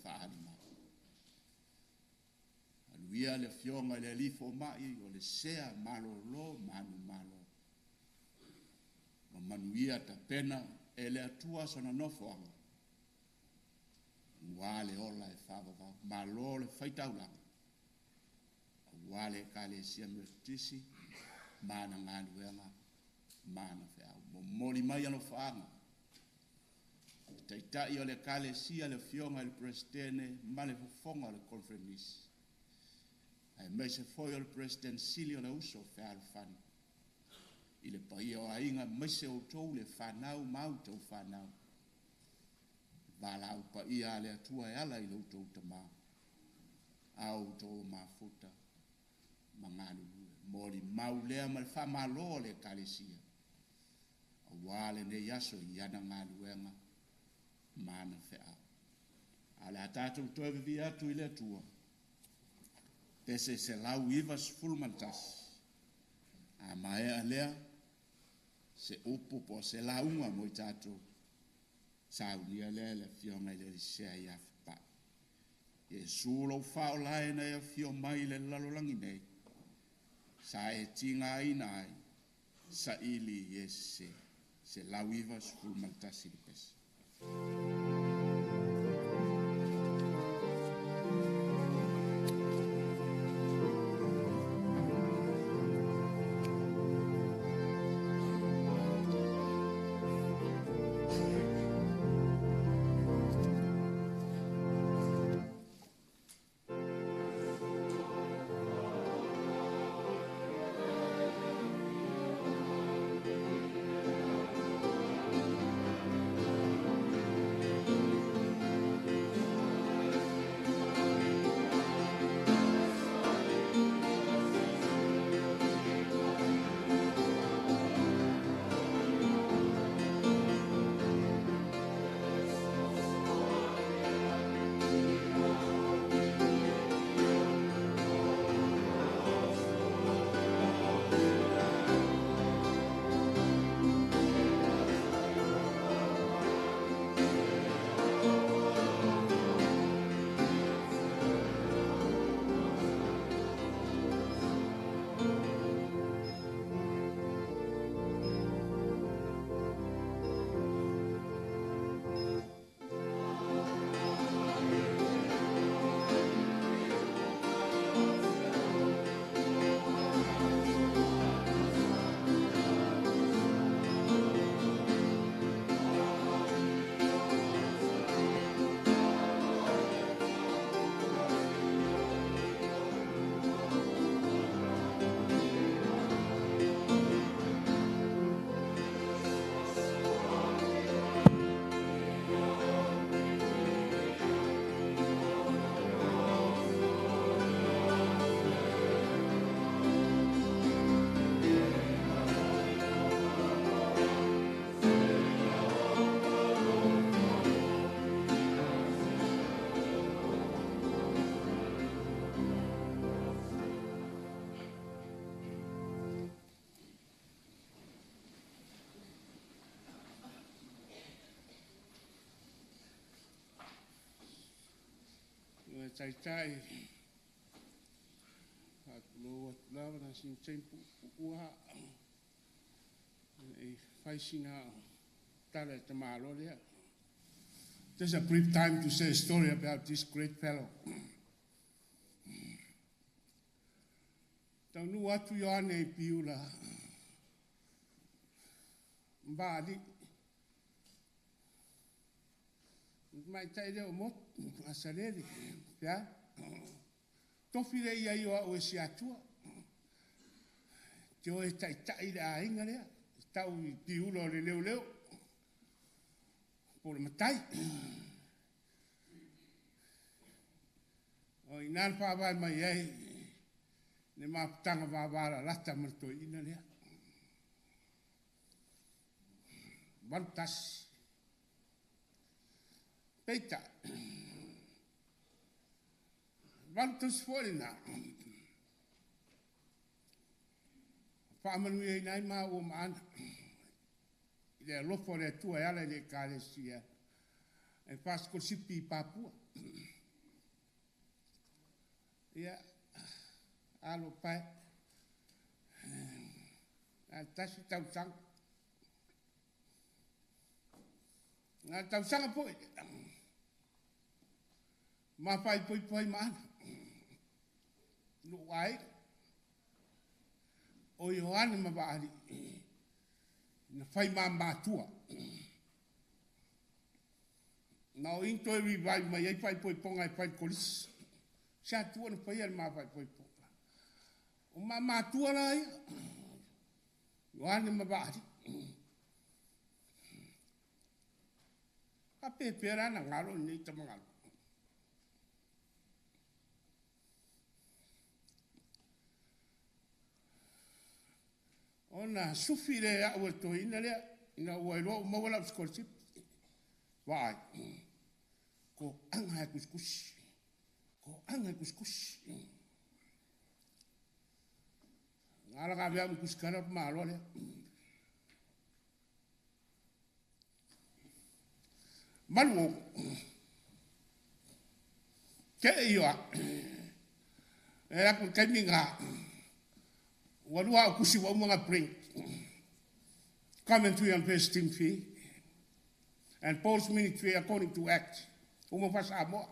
whaarima. Aluia le fionga le alifo mai o le sea malo lo manu malo. O manuia ta pena e le atua sana nofo anga. Wale ola e whaavava, malo le whaitaulanga. Wale Kalesia Methodist, mana nganuenga, mana wheau. Mo mori mai ano whaanga. Taitai o le Kalesia le fionga le presidente, ma le fonga le conferenisi. Ai mai se foi o le presidente Silio le uso wheau whani. I le pai o ainga mai se o tou le whanau mau tau whanau. Vala au pa ia le atua e ala i lo tou tamau. Au tou mafuta. Manganu mori maulea mal fa malo le Kalesia wale ne yaso yana ngaluenga mana fea ala tatu to via tu ile tua pese se la vivas fulmantas a mai alea se upo po se la uma mo tatu sa unia le fiona le se ya pa e sulo fa la na ya fio mai le lalolangi nei sa e tinga inai sa ili yese se la viva sul maltasi di pes. lo lava na sin tempo ua e faisinga tala te malo lea. Just a brief time to say a story about this great fellow. Tau nu atu Ioane I piula mbali mai tai leo mot asalele ya tofi le ia io o si atua te o tai da inga lea tau I piula le leo por matai o inan pa vai mai ai ne maputanga wawara lata marto ina lea. Vantas. Peita. Vantas forina. Whaamanu e nai maa o maana. Ile lofo le tua e ala le kālesia. E pasko sipi I Papua. Ia. Alo pai. Tasi tau sang. Nga tau sanga poi. Ma pai poi maana. No ai. O Ioane mawari. Na fai matua. Na o into e vai mai ai pai poi ponga e pai kolis. Sa tua na pai al ma pai poi ponga. O matua la ia. Ioane mawari. Ka pepera na ngalo ni te mangalo. Ona sufi le a o to ina le ina o lo mo wala scholarship. Vai. Ko anga kuskus. Ko anga kuskus. Ngala ka bia kuskara ma lo le. Malu ke io era con caminga walua kusi wa mga bring commentary on vesting fee and post ministry according to act uma fasa mo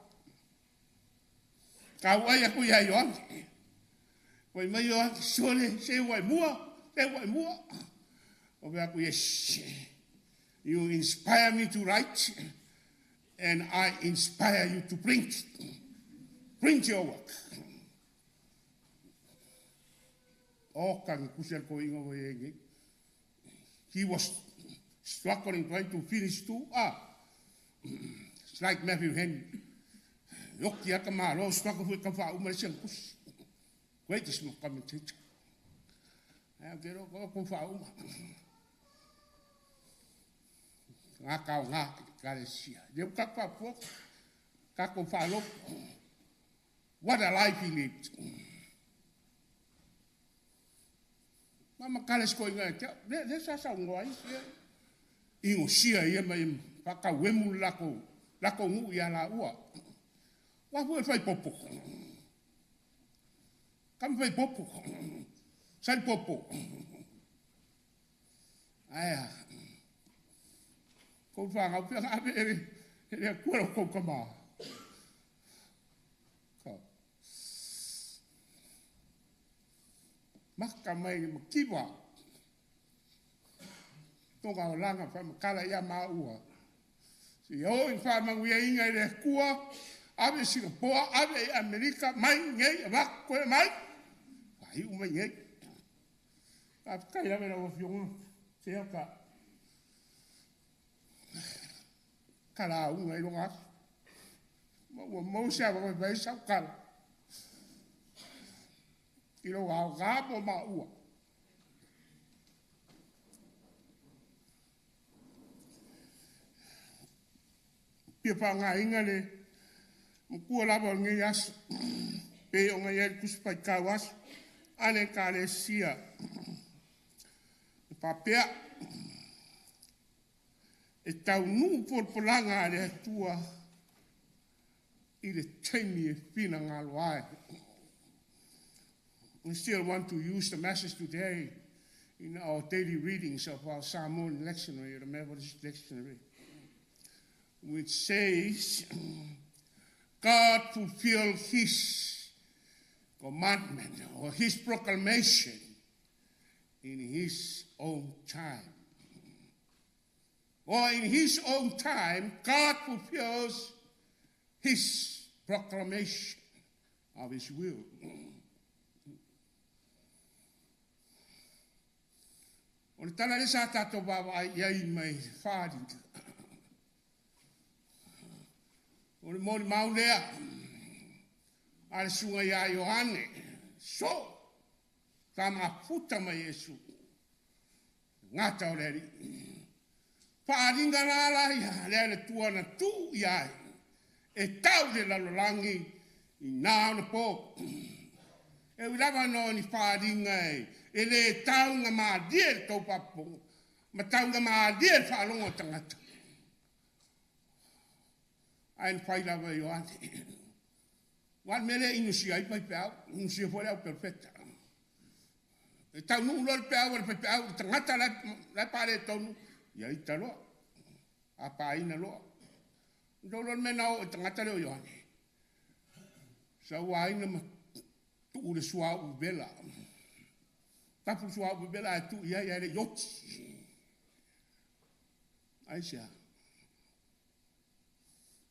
ka wa ya ku ya yo wa mai yo sole se wa mua o ba ku yes you inspire me to write and I inspire you to print your work. He was struggling trying to finish too. It's like Matthew Henry. Yoki akamaro struggle with kafa umasenkus. Wait is no commentator. I get go kafa uma. Ngakau kalesia. Dia kakapok kakofalo. What a life he lived. Mama kales ko inga tia. Le sa ngoi. Ingo sia ia mai paka wemu lako ngu ia la ua. Wa fu fai popo. Kam fai popo. Sai popo. Aya. Ko fa ngau pia ave ele kuero ko kama. Ka. Maka mai makiwa. Tonga langa fa makala ya maua. Si yo in fa manguia inga ele kua ave Singapore ave Amerika mai ngai va ko mai. Ai uma ngai. Ka kai la vera o fiong. Se ka kala unga I longa. Mo sia ba vai sa kala. Ilo wa gabo ma ua. Pia pa nga inga le mkua laba ngi yas pe o nga yel kuspai kawas ane kale sia. Pa pia e tau nuu porpolanga le tua I le taimi e whina ngalo ai. We still want to use the message today in our daily readings of our Samoan lectionary, the Methodist lectionary, which says, God fulfilled his commandment or his proclamation in his own time. Or in his own time, God fulfills his proclamation of his will. O le tala le sa tato bawa iai mai whāringa. O le mōri maulea, a le sunga ia Ioane, so, ka mafuta mai Yesu. Ngata o leri. Whāringa rāra ia, lea le tuana tū iai, e tau le lalolangi i nāo na pō. E urawa no ni whāringa e le taunga mādia le tau paponga, ma taunga mādia le whaalonga tangata. Ain whailawa Ioane. Wan mele inusia i pai peau, inusia fwere au perfecta. E tau nuu lor peau, le peau, tangata lai pare tonu, ia i taloa, a paina loa. Ndolor mena o tangata leo Ioane. Sa waina ma tu le sua u bela. Tapu sua u bela e tu ia ia le yoti. Aisha.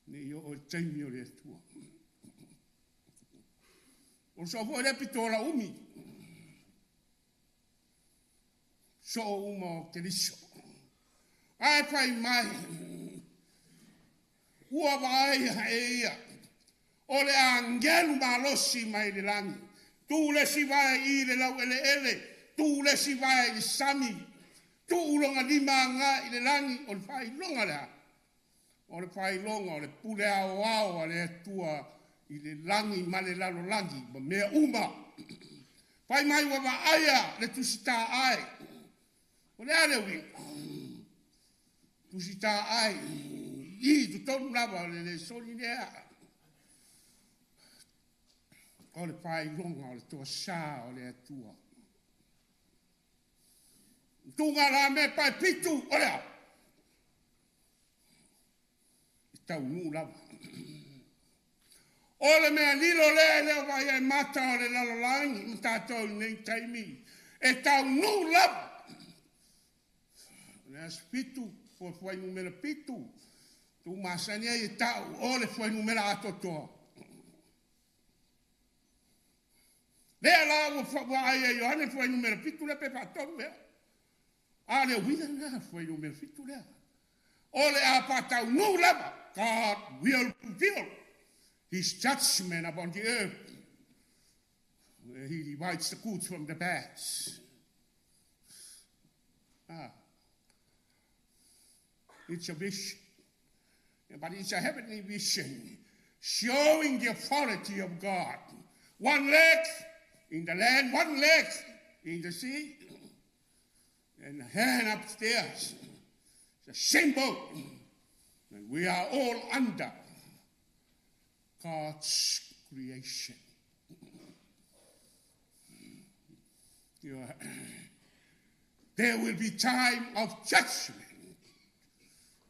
Ni yo o taimi o le tua. O so fo le pitola umi. So umo keriso. Ai pai mai. Ua vai haia. O le angelu malosi mai le langi. Tu le si vai i le lau ele ele. Tu le si vai i sami. Tu ulonga lima nga i le langi. O le fai longa lea. O le fai longa, o le pule ao ao, o le tua i le langi ma le lalo langi. Ma mea uma. Fai mai wawa aia le tusita ai. O le ale ui. Tusita ai. I tu tonu lava le soni lea. O le pai longa, o le tua sa, o le atua. Tunga la me pai pitu, o lea. I tau nu lava. O le mea lilo lea vai ai mata o le lalolangi, mtatou nei taimi. E tau nu lava. Le as pitu, po fuai numera pitu. Tu masania e tau, o le fuai numera atotoa. Lea la wa ai Ioane foi numero pitu le pe patou lea. A le wina lea foi numero pitu lea. O le a patau nu leva. God will fulfill his judgment upon the earth. He divides the good from the bad. It's a vision. But it's a heavenly vision showing the authority of God. One leg in the land, one leg in the sea, and a hand upstairs. It's a symbol that we are all under God's creation. There will be time of judgment.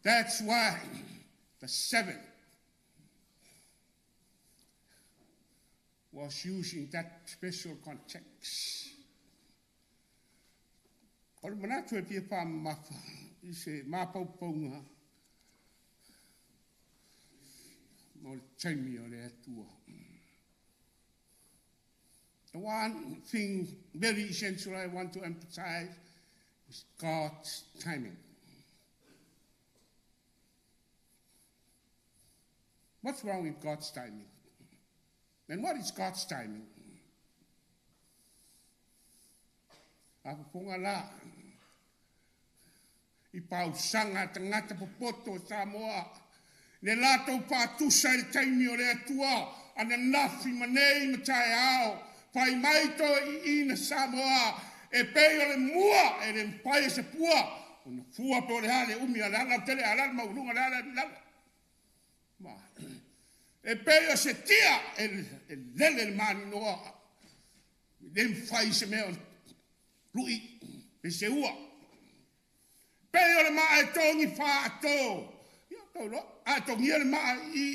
That's why the seventh was used in that special context. Or manatu e pia pa mafa, I se mapauponga, mo taimi o le atua. The one thing very essential I want to emphasize is God's timing. What's wrong with God's timing? And what is God's timing? Apaponga la. I pausanga tangata popoto Samoa. Ne lato patusa il taimi o le atua. Ana nafi manei matai ao. Pai maito I ina Samoa. E peo le mua. E le mpaia se pua. Una fua po le hale umi alala. Tele alala maulunga alala. Ma. E peo se tia. E lele il mani noa. dem fai se mea lui pe se ua. Pe ole maa e tongi wha ato. Ia tau lo, a tongi ole maa i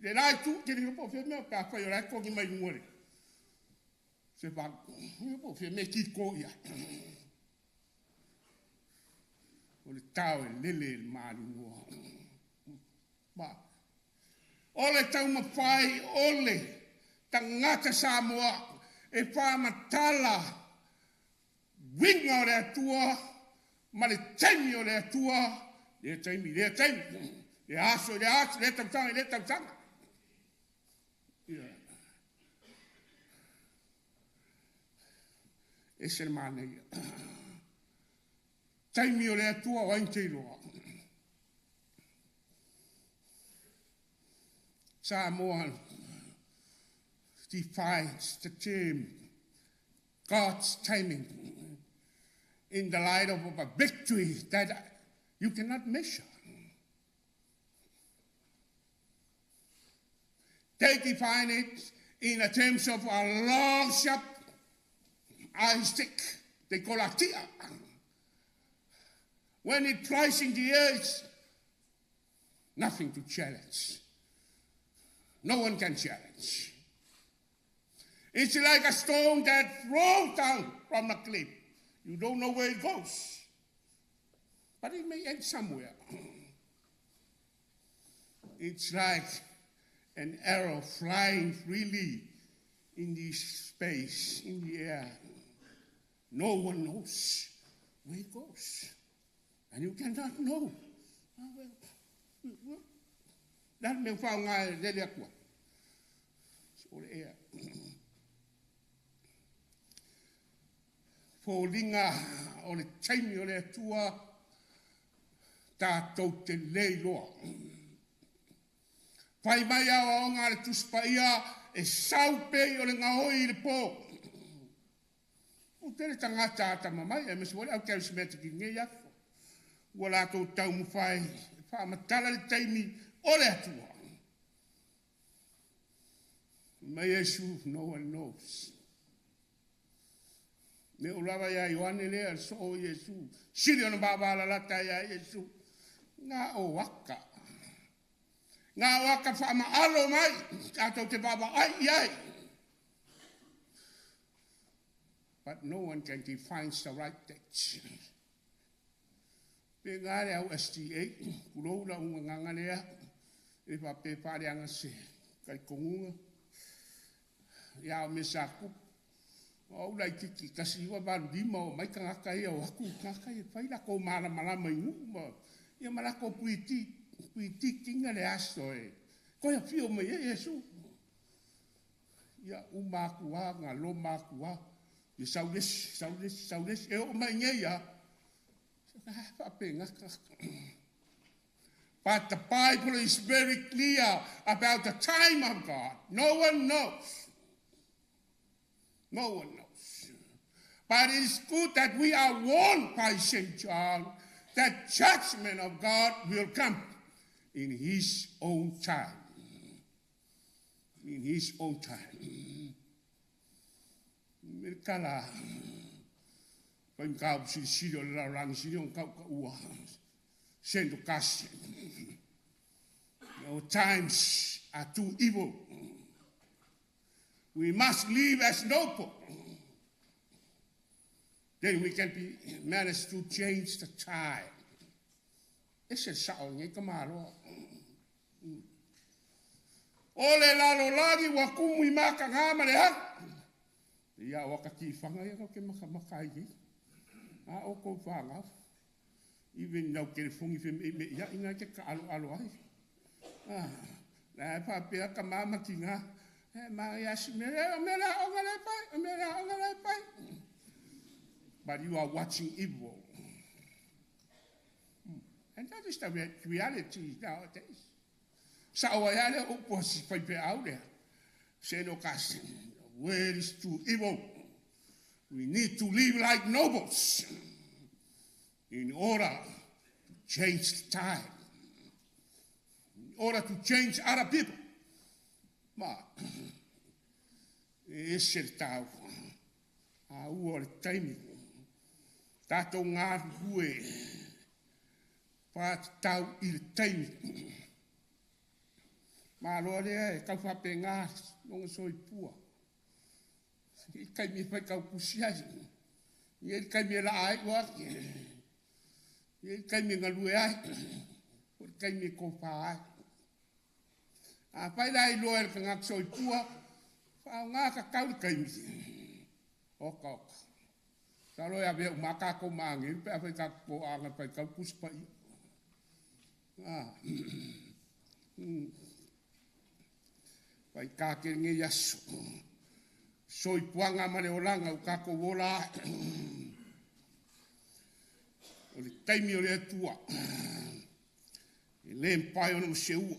le lai tu, ke ni po fe mea ka whai o lai kongi mai ngore. Se pa, po fe me ki ko ia. O le tau e lele le maa ni ngua. Ma, ole tau ma whai ole, tangata Samoa, e whamatala, winga o le atua, ma le taimi o le atua, le taimi, le aso, le tautanga. E se le mana ia. Taimi o le atua o ainteiloa. Samoan defines the term God's timing in the light of a victory that you cannot measure. They define it in terms of a long, sharp iron stick. They call it tia. When it flies in the air, it's nothing to challenge. No one can challenge. It's like a stone that rolls down from a cliff. You don't know where it goes, but it may end somewhere. It's like an arrow flying freely in the space, in the air. No one knows where it goes, and you cannot know. That me found ngai lele akua. So le air. Fōringa o le taimi o le atua tātou te leiloa. Pai mai au o ngā le tuspaia e saupe o le ngahoi le pō. O tere tangata ata mamai, e mesi wale au kere simeta ki nge yafo. Ua lātou tau mwhai, e whaamatala le taimi o le atua. Mai Yesu, no one knows. Me ulawa ya Ioane lea so o Yesu. Siri ona baba la lata ya Yesu. Nga o waka. Nga waka whaama alo mai. Ato te baba ai iai. But no one can define the right text. Pe ngare au STA. Kuroula unga nganga lea. E pa pe pare anga se. Kai kongunga. Ia o mesaku. O lai kiki kasi iwa baru lima o mai kangaka ia o aku kangaka ia whai lako mara malama ingu ma ia malako puiti kinga le aso e ko ia pio mai e Yesu ia umakua ngā lo makua ia saules e o mai nge ia but the Bible is very clear about the time of God. No one knows. No one knows. But it is good that we are warned by St. John that judgment of God will come in his own time. In his own time. Mirkala. Paim kau siri o la rang siri on kau ka ua. Sendo kasi. No times are too evil. We must live as noble. Then we can manage to change the time. Ese sao ngai kamaro. Ole lalo lagi wa kumu maka ngama le hak. Ia waka ki fanga ia ke maka i. A o ko fanga. Even now ke fungi fe me ia inga ke ka alo ai. Ah, la pa pe ka mama kinga. But you are watching evil. And that is the reality nowadays. So I had an opposite out there. Say no casting. Where is too evil? We need to live like nobles in order to change the time, in order to change other people. Ma, esse tau, A ua o le taimi. Tātou ngā hue. Pātau i le taimi. Mā loa lea e kau whape ngā nonga soi pua. I kai mi whai kau kusiai. I kai mi la ai waki. I kai mi ngalue ai. I kai mi kopa ai. A pai lai loa e ka ngak soi pua. Whao ngā ka kau kai mi. Oka oka. Ta loa e avea umaka ko maangi. Pe a whai ka ko anga pai kau kuspa i. Pai kāke nge yasu. Soi puanga mane o langa u kako wola. O le taimi o le atua. E le mpai o no se ua.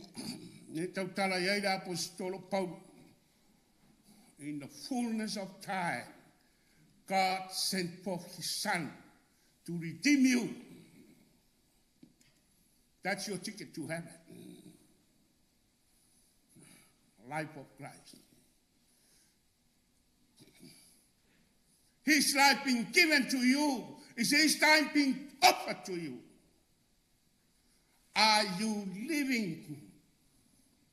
Ne tautala iai la apostolo Paulo. In the fullness of time, God sent forth his son to redeem you. That's your ticket to heaven. Life of Christ. His life being given to you is his time being offered to you. Are you living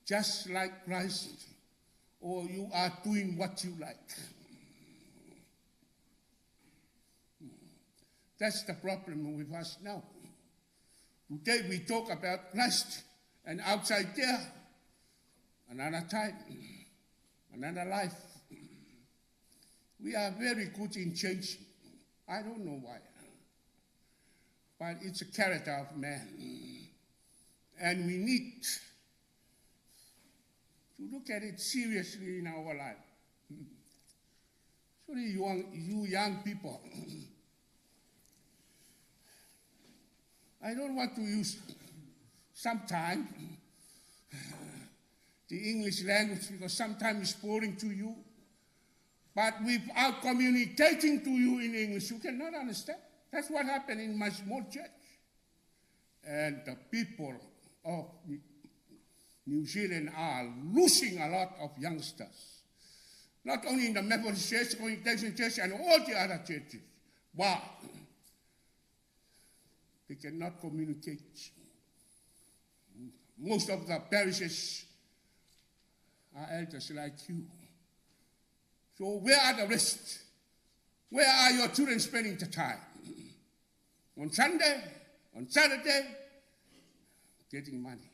just like Christ, or you are doing what you like? That's the problem with us now. Today we talk about Christ, and outside there, another time, another life. We are very good in changing. I don't know why. But it's a character of man. And we need to look at it seriously in our life. So you young people, I don't want to use sometimes the English language because sometimes it's boring to you. But without communicating to you in English, you cannot understand. That's what happened in my small church. And the people of New Zealand are losing a lot of youngsters. Not only in the Methodist Church, Congregation Church, and all the other churches. Why? They cannot communicate. Most of the parishes are elders like you. So where are the rest? Where are your children spending the time? On Sunday, on Saturday, getting money,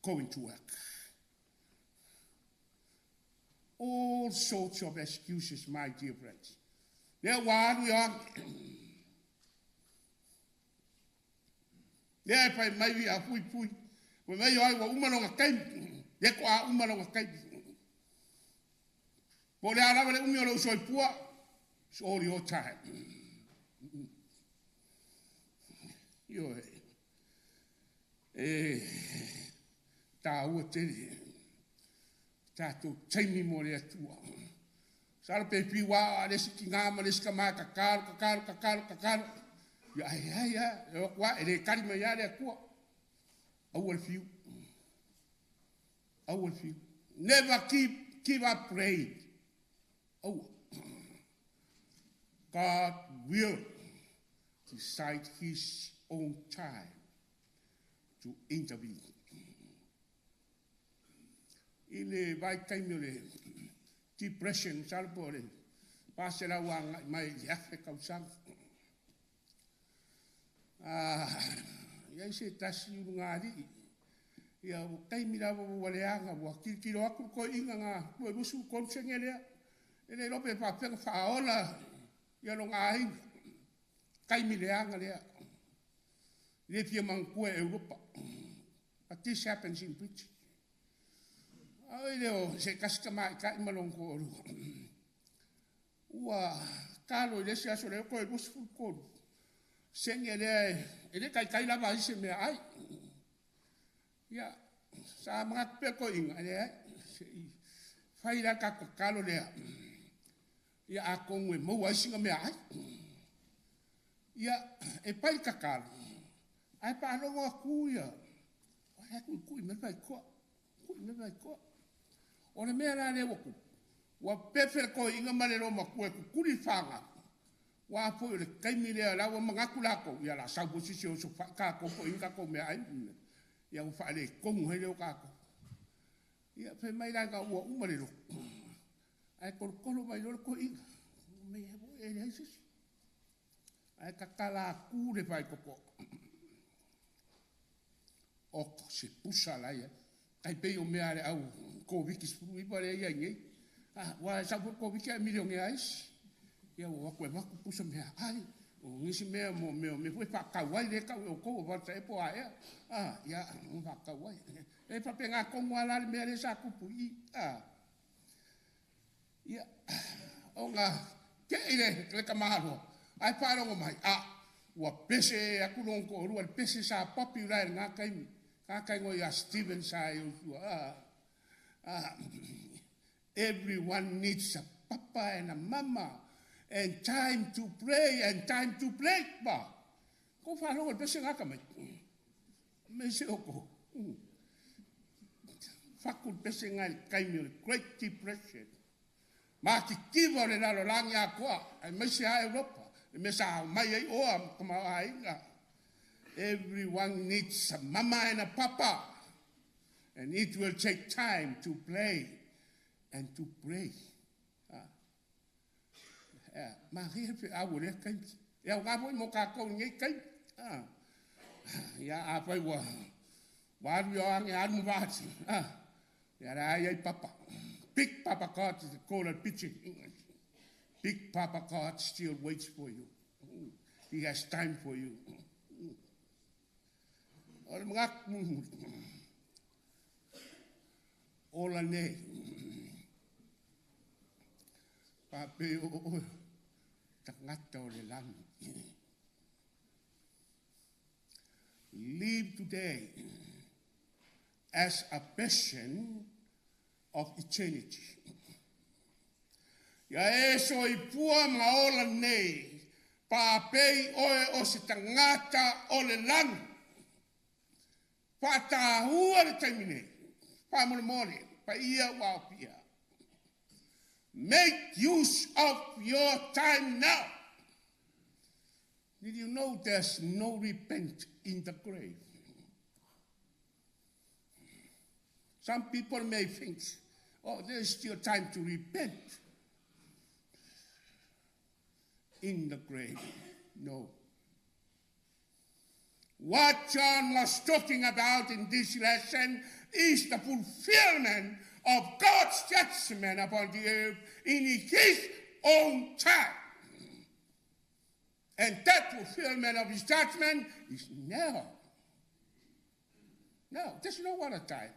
going to work. All sorts of excuses, my dear friends. There we are. There maybe a pui. When you are umalonga kai, there are umalonga kai. For the Arab umyolo soi pua, it's all your time. Yo, ta uateri, ta to taimi mo le atua. Sara pe piwa, lesi kingama, lesi kama kakaro. Ya, wa ele kalima ya le akua. I will feel. Never give up praying. Oh, God will decide his own time to intervene. Ile vai taimile depression salpore pasela wang mai yafe kausang. Ya se tasi ngari ya taimila waleanga wa kilo aku ko inga ko busu konsengele ele lope pa pe faola ya lo ngai kai mileanga le le pia manku Europa. But this happens in preaching. Ai leo se kaskama kai malongo ua kalo le sia so le ko busu ko sengele ele kai la ba se me ai ya sa mga pe ko inga le fai la ka kalo le ia akong we mo wa singa me ai ia e pai kakal ai pa no wa ku ia wa ku me pai ko o le me la le wo ku Wa pepe ko inga malero makue kuri fanga. Wa po le kaimi le la wa mangaku la ko ya la sa position so ka ko inga ko me ai. Ya u fa le ko mu hele o ka ko. Ya pe mai la ka wa u malero. Ai ko mai lo ko inga. Me ya bo e Jesus. Ai ka kala ku le vai ko po. O se pusa la ya. Ai pe o me ale au ko viki spru i pare ya ngai. Wa sa ko viki a milion e ais. Ya wa ko va ku pusa me ai. O ngisi me foi pa ka wai le ka o ko va sa po ai. Ya un va ka wai. E pa penga ko ngala me le sa ku pu i. Ya o nga ke ile le ka mahalo. Ai pa ro mai. Wa pese a ku long ko ru pese sa popular nga kai. Kakai ngo ya Steven sai everyone needs a papa and a mama and time to pray and time to play ba. Ko fa lo pe singa ka mai. Me se oko. Fakul pe singa kai mi Great Depression. Ma ki kivo le la langa ko ai me se a Europa. Me sa mai ai o am kuma ai nga. Everyone needs a mama and a papa. And it will take time to play and to pray. Maria pe awure kai. Ya ga bo mo ka ko ngai kai. Ya apa wa. Wa yo ang an wa. Ya ra ai papa. Big Papa God is called a pitching English. Big Papa God still waits for you. He has time for you. Ola ne pape o tangata o le lang. Live today as a vision of eternity. Ya eso I pua ma ola ne pape o se tangata o le lang. Pata hua le taimine, pa mole, pa ia wa pia. Make use of your time now. Did you know there's no repent in the grave? Some people may think, oh, there's still time to repent. In the grave, no. What John was talking about in this lesson is the fulfillment of God's judgment upon the earth in his own time. And that fulfillment of his judgment is now. No, there's no other time.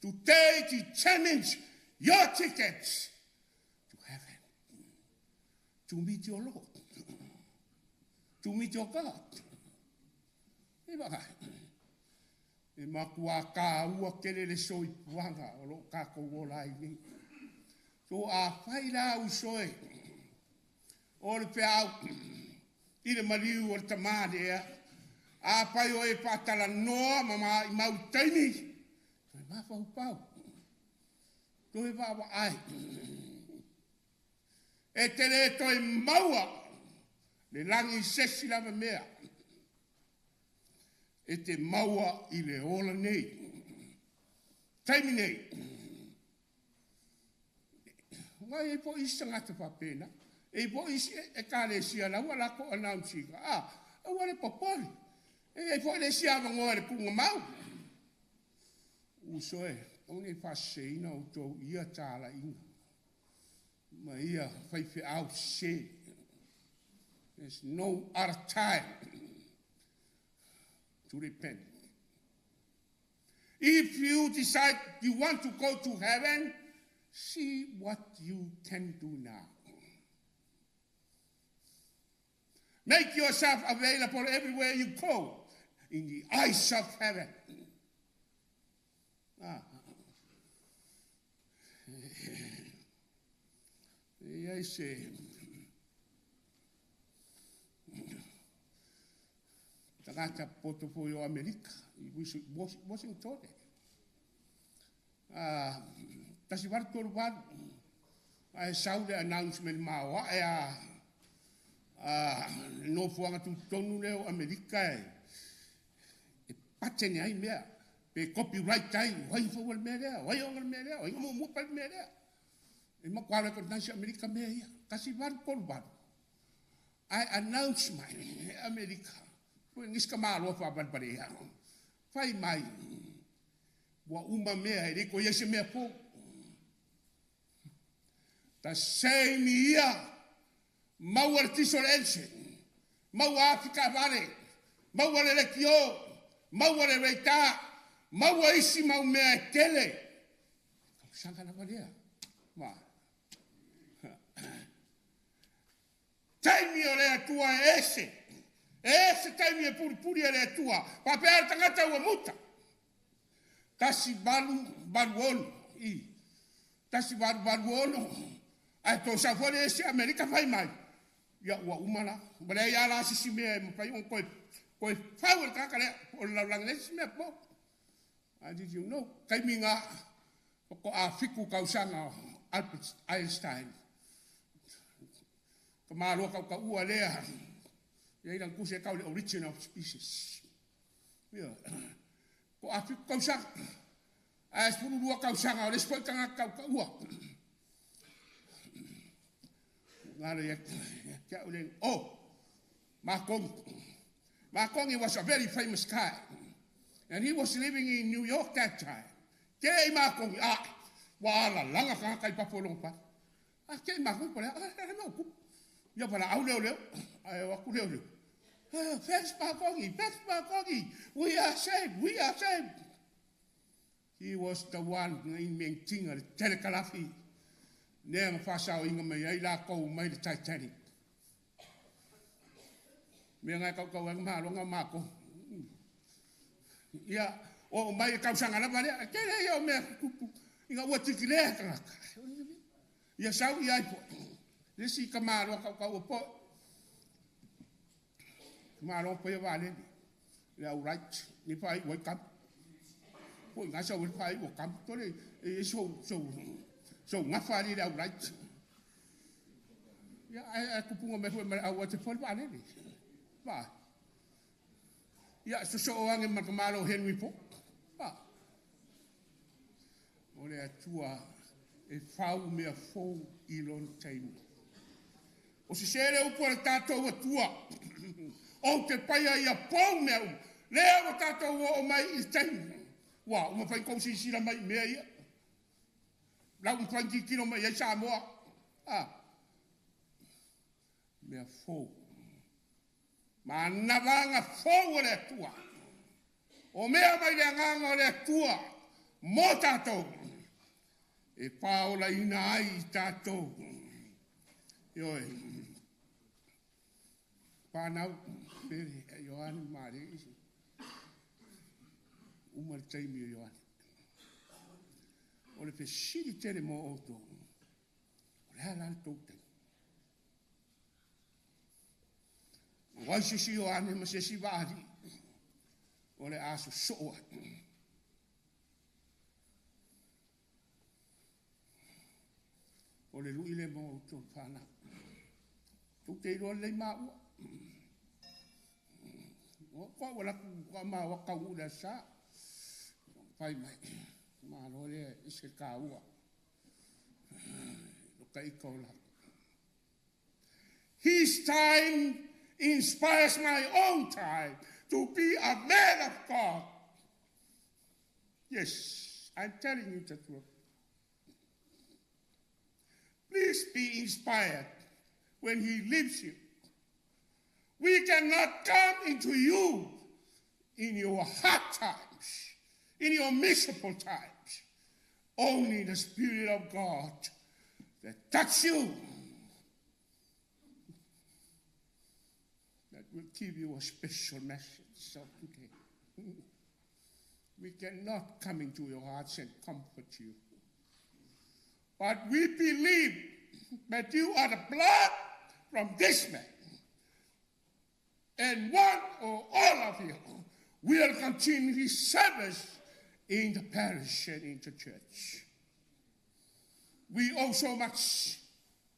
Today determines your tickets to heaven, to meet your Lord. To meet your God. E waka. E makua ka ua kere le soi puanga o lo ka ko wola i ni. So a whaira u soe. O le pe au. I le mariu o le tamade ea. A pai o e patala noa mama i mau taini. So e mafa upau. So e wawa ai. E tere to e maua. Le langi sesi lava mea. E te maua i le ola nei. Taimi nei. Ngai e po isi ngata papena. E po isi e kare sia la wala ko announcinga. A wale popoli. E po le sia vangoa le kunga mau. Usoe, onge paseina o tau ia tala inga. Ma ia whaife au se. There's no other time to repent. If you decide you want to go to heaven, see what you can do now. Make yourself available everywhere you go in the eyes of heaven. I say, tagata portfolio America, Washington. tasi watu tolu watu. Ai sau de announcement mawa no fuanga tu tonu leo Amerika e pateni ai mea pe copyright tai wai fo wal mea wai ongal mea wai mo pa mea e ma kwala ko nasi Amerika mea kasi watu tolu watu. I announce my Amerika ko ngiska malo fa ban pare ha fai mai wa uma mea e ko yese mea po. The same year, Mauer Tisorense, Maua Africa Valley, Mauer Lekio, Mauer Reita, Maua Isima Mea Tele. Sanga na Maria. Ma. Taimi ore tua ese. Ese taimi e puri ore tua. Papea tangata ua muta. Tasi baluono. Tasi baluono. Ai to sa fore ese Amerika fai mai. Ya wa umana. Bale ya la sisi me mo pai on ko power ka kale o la langlesi me po. Did you know? Kai minga ko a fiku kausanga Albert Einstein. Ko malo ka ua lea. Ya ina ku se ka le origin of species. Ya. Ko a fiku kausanga. As puru dua kausanga o le spoi kanga ka ua. Oh, Makong, he was a very famous guy. And he was living in New York that time. Kei Makong, wala langa ka kai papolong pa. Kei Makong pala, no. Ya pala au leo. Ai wa ku leo. Thanks Makongi. We are saved. He was the one inventing the telegraphy. Nea whasao inga mai ai la kou mai le Titanic. Mea ngai kau ang maronga mako. Ia, o mai kausanga na vale, kere ia o mea kupu. Inga ua tiki lea kangaka. Ia sau ia ipo. Lesi ka maroa kau o po. Maroa po ia vale. Ia urait, ni pai wai kam. Po inga sau wai pai wai kam. Tore, e so ngafari da right. Ya aku pungo me foi a wate fol ba ne. Ba. Ya so wange makamalo Henry po. Ba. Ole atua e fau me a fo ilon time. O se sere o por tato o tua. O te paia ia pau me. Le o tato o mai i time. Wa, o me fai kousi sila mai me ia. La un 20 kilo mai ai Samoa. Mea fo. Ma navanga fo le tua. O mea mai le nganga le tua. Mo tato. E paola ina ai tato. Ioi. Panau. Pere. Ioane Mare. Umar taimi Ioane. O le pesiri tere mo oto. O le hala tote. O ai sisi o ane ma sisi vāri. O le aso soa. O le lui le mo oto whana. Tote iro le maua. O kwa wala kwa maa waka ula sa. Pai mai. Malole ise kaua. His time inspires my own time to be a man of God. Yes, I'm telling you the truth. Please be inspired when he leaves you. We cannot come into you in your hard times, in your miserable times. Only the Spirit of God that touches you, that will give you a special message of today. We cannot come into your hearts and comfort you. But we believe that you are the blood from this man. And one or all of you will continue his service in the parish and in the church. We owe so much,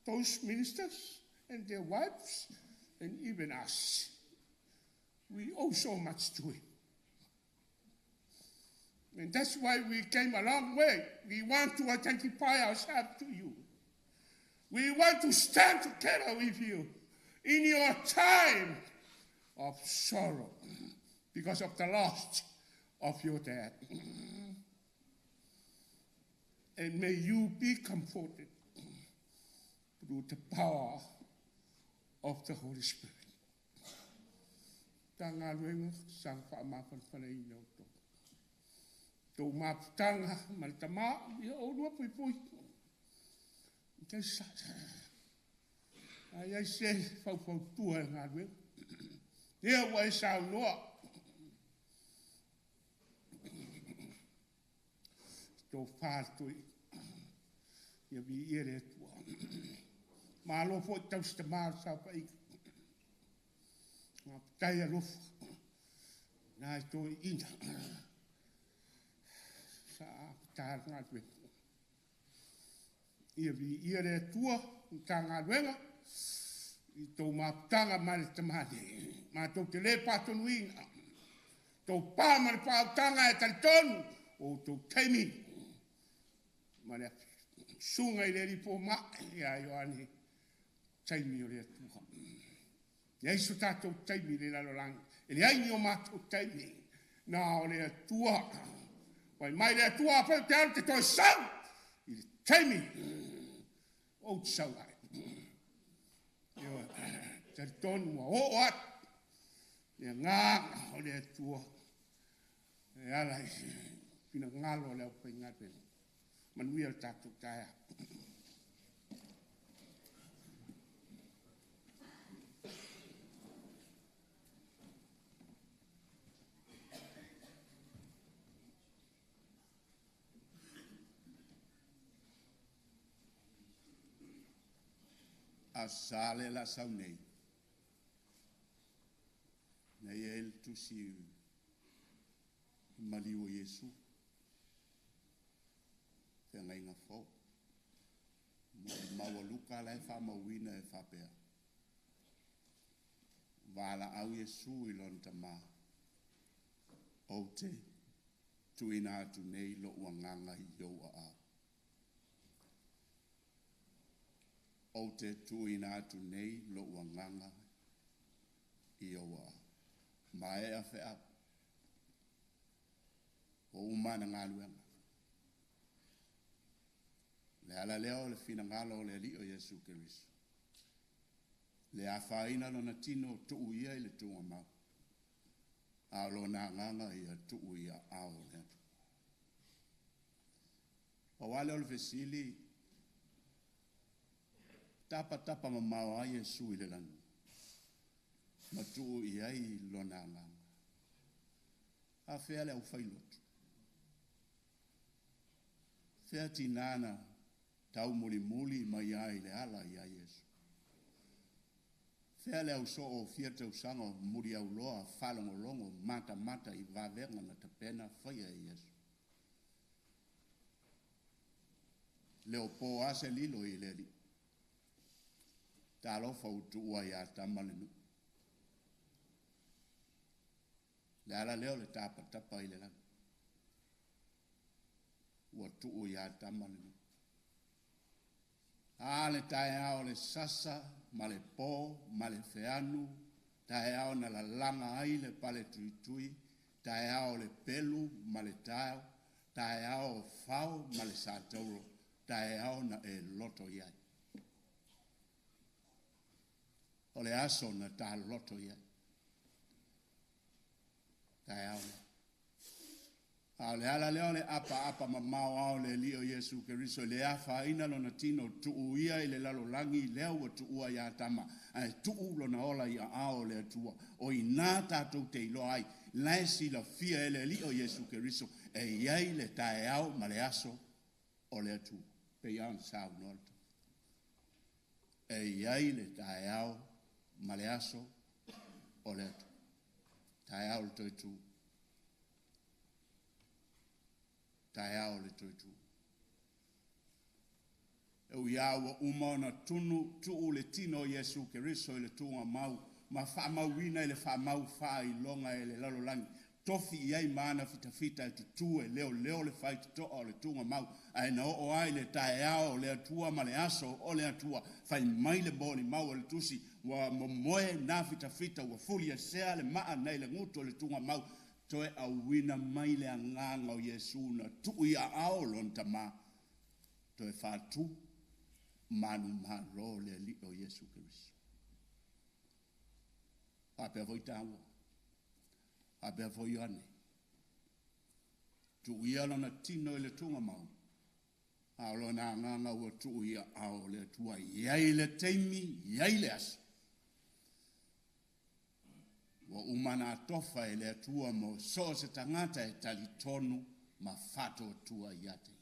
those ministers and their wives, and even us. We owe so much to him. And that's why we came a long way. We want to identify ourselves to you. We want to stand together with you in your time of sorrow because of the loss of your dad. And may you be comforted through the power of the Holy Spirit. Tanga luenga sang whaamafan whanei nau tō. Tō maputanga maritama i o rua pui pui. Kei sa. Ai ai se whau tua e ngā luenga. Ia wai sau noa. Tō whātui. Ia vi ere tua. Mālo fo i tausta māra sau pa ika. Ngā putai alofa. Nā i tō ina. Sa putai ngā luenga. Ia vi ere tua. Tā ngā luenga. I tō māputanga mare tamane. Mā tō te le pātonu ina. Tō pā mare pāutanga e taritonu. O tō teimi. Mare sunga i le ripo ma. Ia Ioane. Teimi o le tua. Ia iso tātou teimi le lalo langi. E le aini o mātou teimi. Nā o le tua. Wai mai le tua apau te aru te toi sau. I le teimi. O te sau ai. Ia te tonu a o at. Ia ngā o le tua. E alai. Pina ngalo le au pai ngate. Manuia le tātou taia. Asalele Afoa. Nei el tusi maliu Yesu. Te ngai ngā fau. Maua luka lai wha mawina e whapea. Wala au Yesu I lon ta mā. O te tuina atu nei lo uanganga I yoa au. O te tuina atu nei lo uanganga I oa. Mae a whea. O umana ngā luenga. Le ala leo le fina ngalo le li o Yesu Keriso. Le a whaina lo na tino tuu ia I le tunga mau. A lo na nganga I a tuu ia ao le atu. O wale o le fesili tapa mamau a Yesu I le lanu. Matuu ia I lona nganga. A whea le au whailotu. Whea tinana tau muli mai ai le ala I a Yesu. Whea le au so o fia tau sanga muri au loa whalongo longo mata I wawenga na tapena whaia I Yesu. Leo po ase lilo I le li. Ta alofa utua ia tamalenu. Le ala leo le tapa I le lana. Ua tuu ia tamalenu. A le tae ao le sasa, ma le po, ma le feanu, tae ao na la langa ai le pale tuitui, tae ao le pelu, ma le tau, tae ao fau, ma le satauro, tae ao na e loto iai. O le aso na ta loto ia. Tae au na. A le ala leo le apa mamau au le li o Yesu Keriso le afa ina lo na tino tuu ia I le lalo langi leo wa tuu ia tama. Ai tuu lo na ola ia ao le atua. O I nā tātou te ilo ai. Laisi la fia ele li o Yesu Keriso. E iai le tae au ma le aso o le atua. Pe ian sao nolta. E iai le tae au ma le aso o le atua. Tae au le toitu. Tae au le toitu. ia ua uma ona tunu tuu le tino o Iesu Keriso i le tunga mau, ma whaamauina i le whaamau whailonga i le lalolangi. Tofi iai mana fita te tue leo le fai to o le tunga mau ai na o ai le tae ao le atua ma le aso o le atua fai mai le boli mau le tusi wa momoe na fita wa fulia sea le maa nei le nguto le tunga mau toe awina mai le anganga o Yesu na tu ia ao lon tama toe fatu manu malo le li o Yesu Keriso. Ape voi tango. Abe fo Ioane. Tu ia lona tino i le tunga mau. A lona nganga ua tu ia ao le tua iai le teimi, iai le aso. Wa umana atofa i le tua mo so se tangata e tali tonu ma fato tua iate.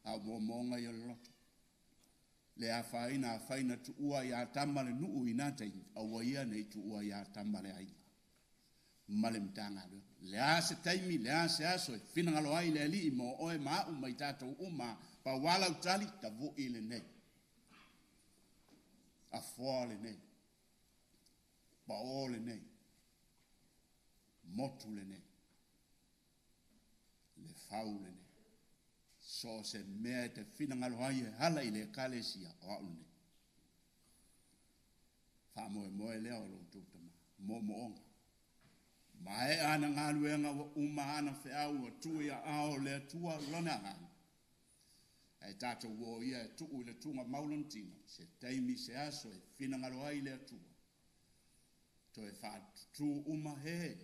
A monga i loto. Le afaina tu ua ia tamale nuu inate a waia nei tu ua ia tamale ai. Male mtanga le ase taimi le ase aso e fina ngalo ai le li mo oe ma mai tatou uma pa wala utali ta vo ile nei a fole nei pa ole nei motu le nei le faule nei so se me te fina ngalo ai hala ile kalesia o une fa mo le o lo tutama mo onga Mae ana ngaluenga wa uma ana feau wa tuia ao le tua lona ana. E tato wo ia tuu le tunga maulantino. Se taimi se aso e fina ngalo ai le tua. To e fatu tu uma he.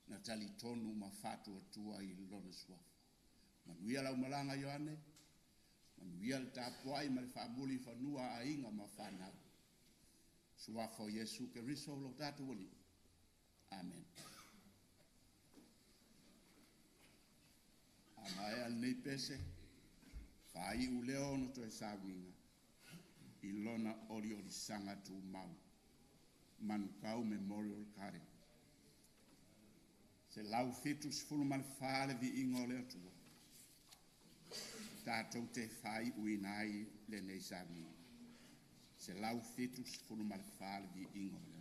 Na tali tonu ma fatu wa tua i lona suafa. Manuia lau malanga Ioane. Manuia le tapuai ma le faamuli fanua a inga ma fanau. Suafa o Iesu Keriso lo tato wali. Amen. Amae al nei pese, fai u leo no to sawinga. Ilona ori sanga tu mau. Manukau Memorial Gardens. Se lau fetus fuluman fale vi ingo leo tua. Tātou te fai uinai le nei sawinga. Se lau fetus fuluman fale vi ingo leo.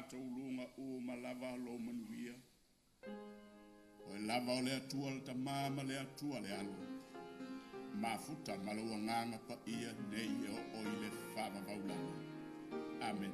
tātou lunga o malava lo manuia. O e lava o le atua le tamama le atua le alo. Mafuta malaua nganga pa ia nei o i le whava vaulana. Amen.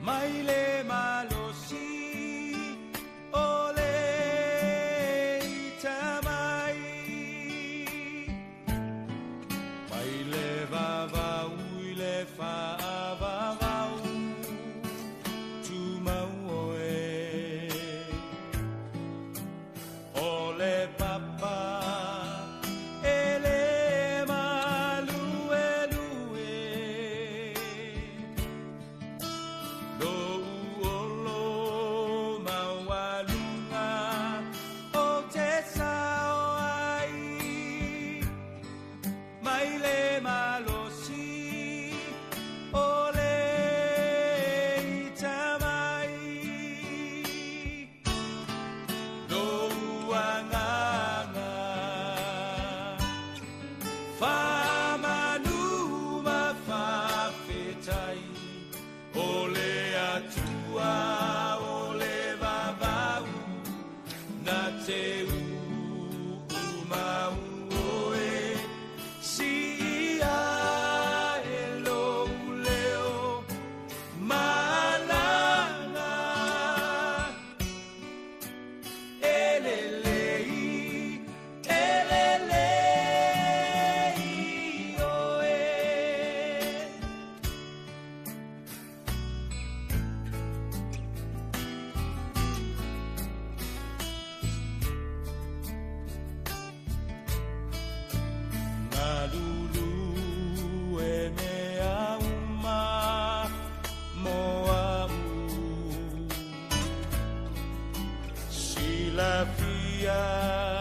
Maile la fia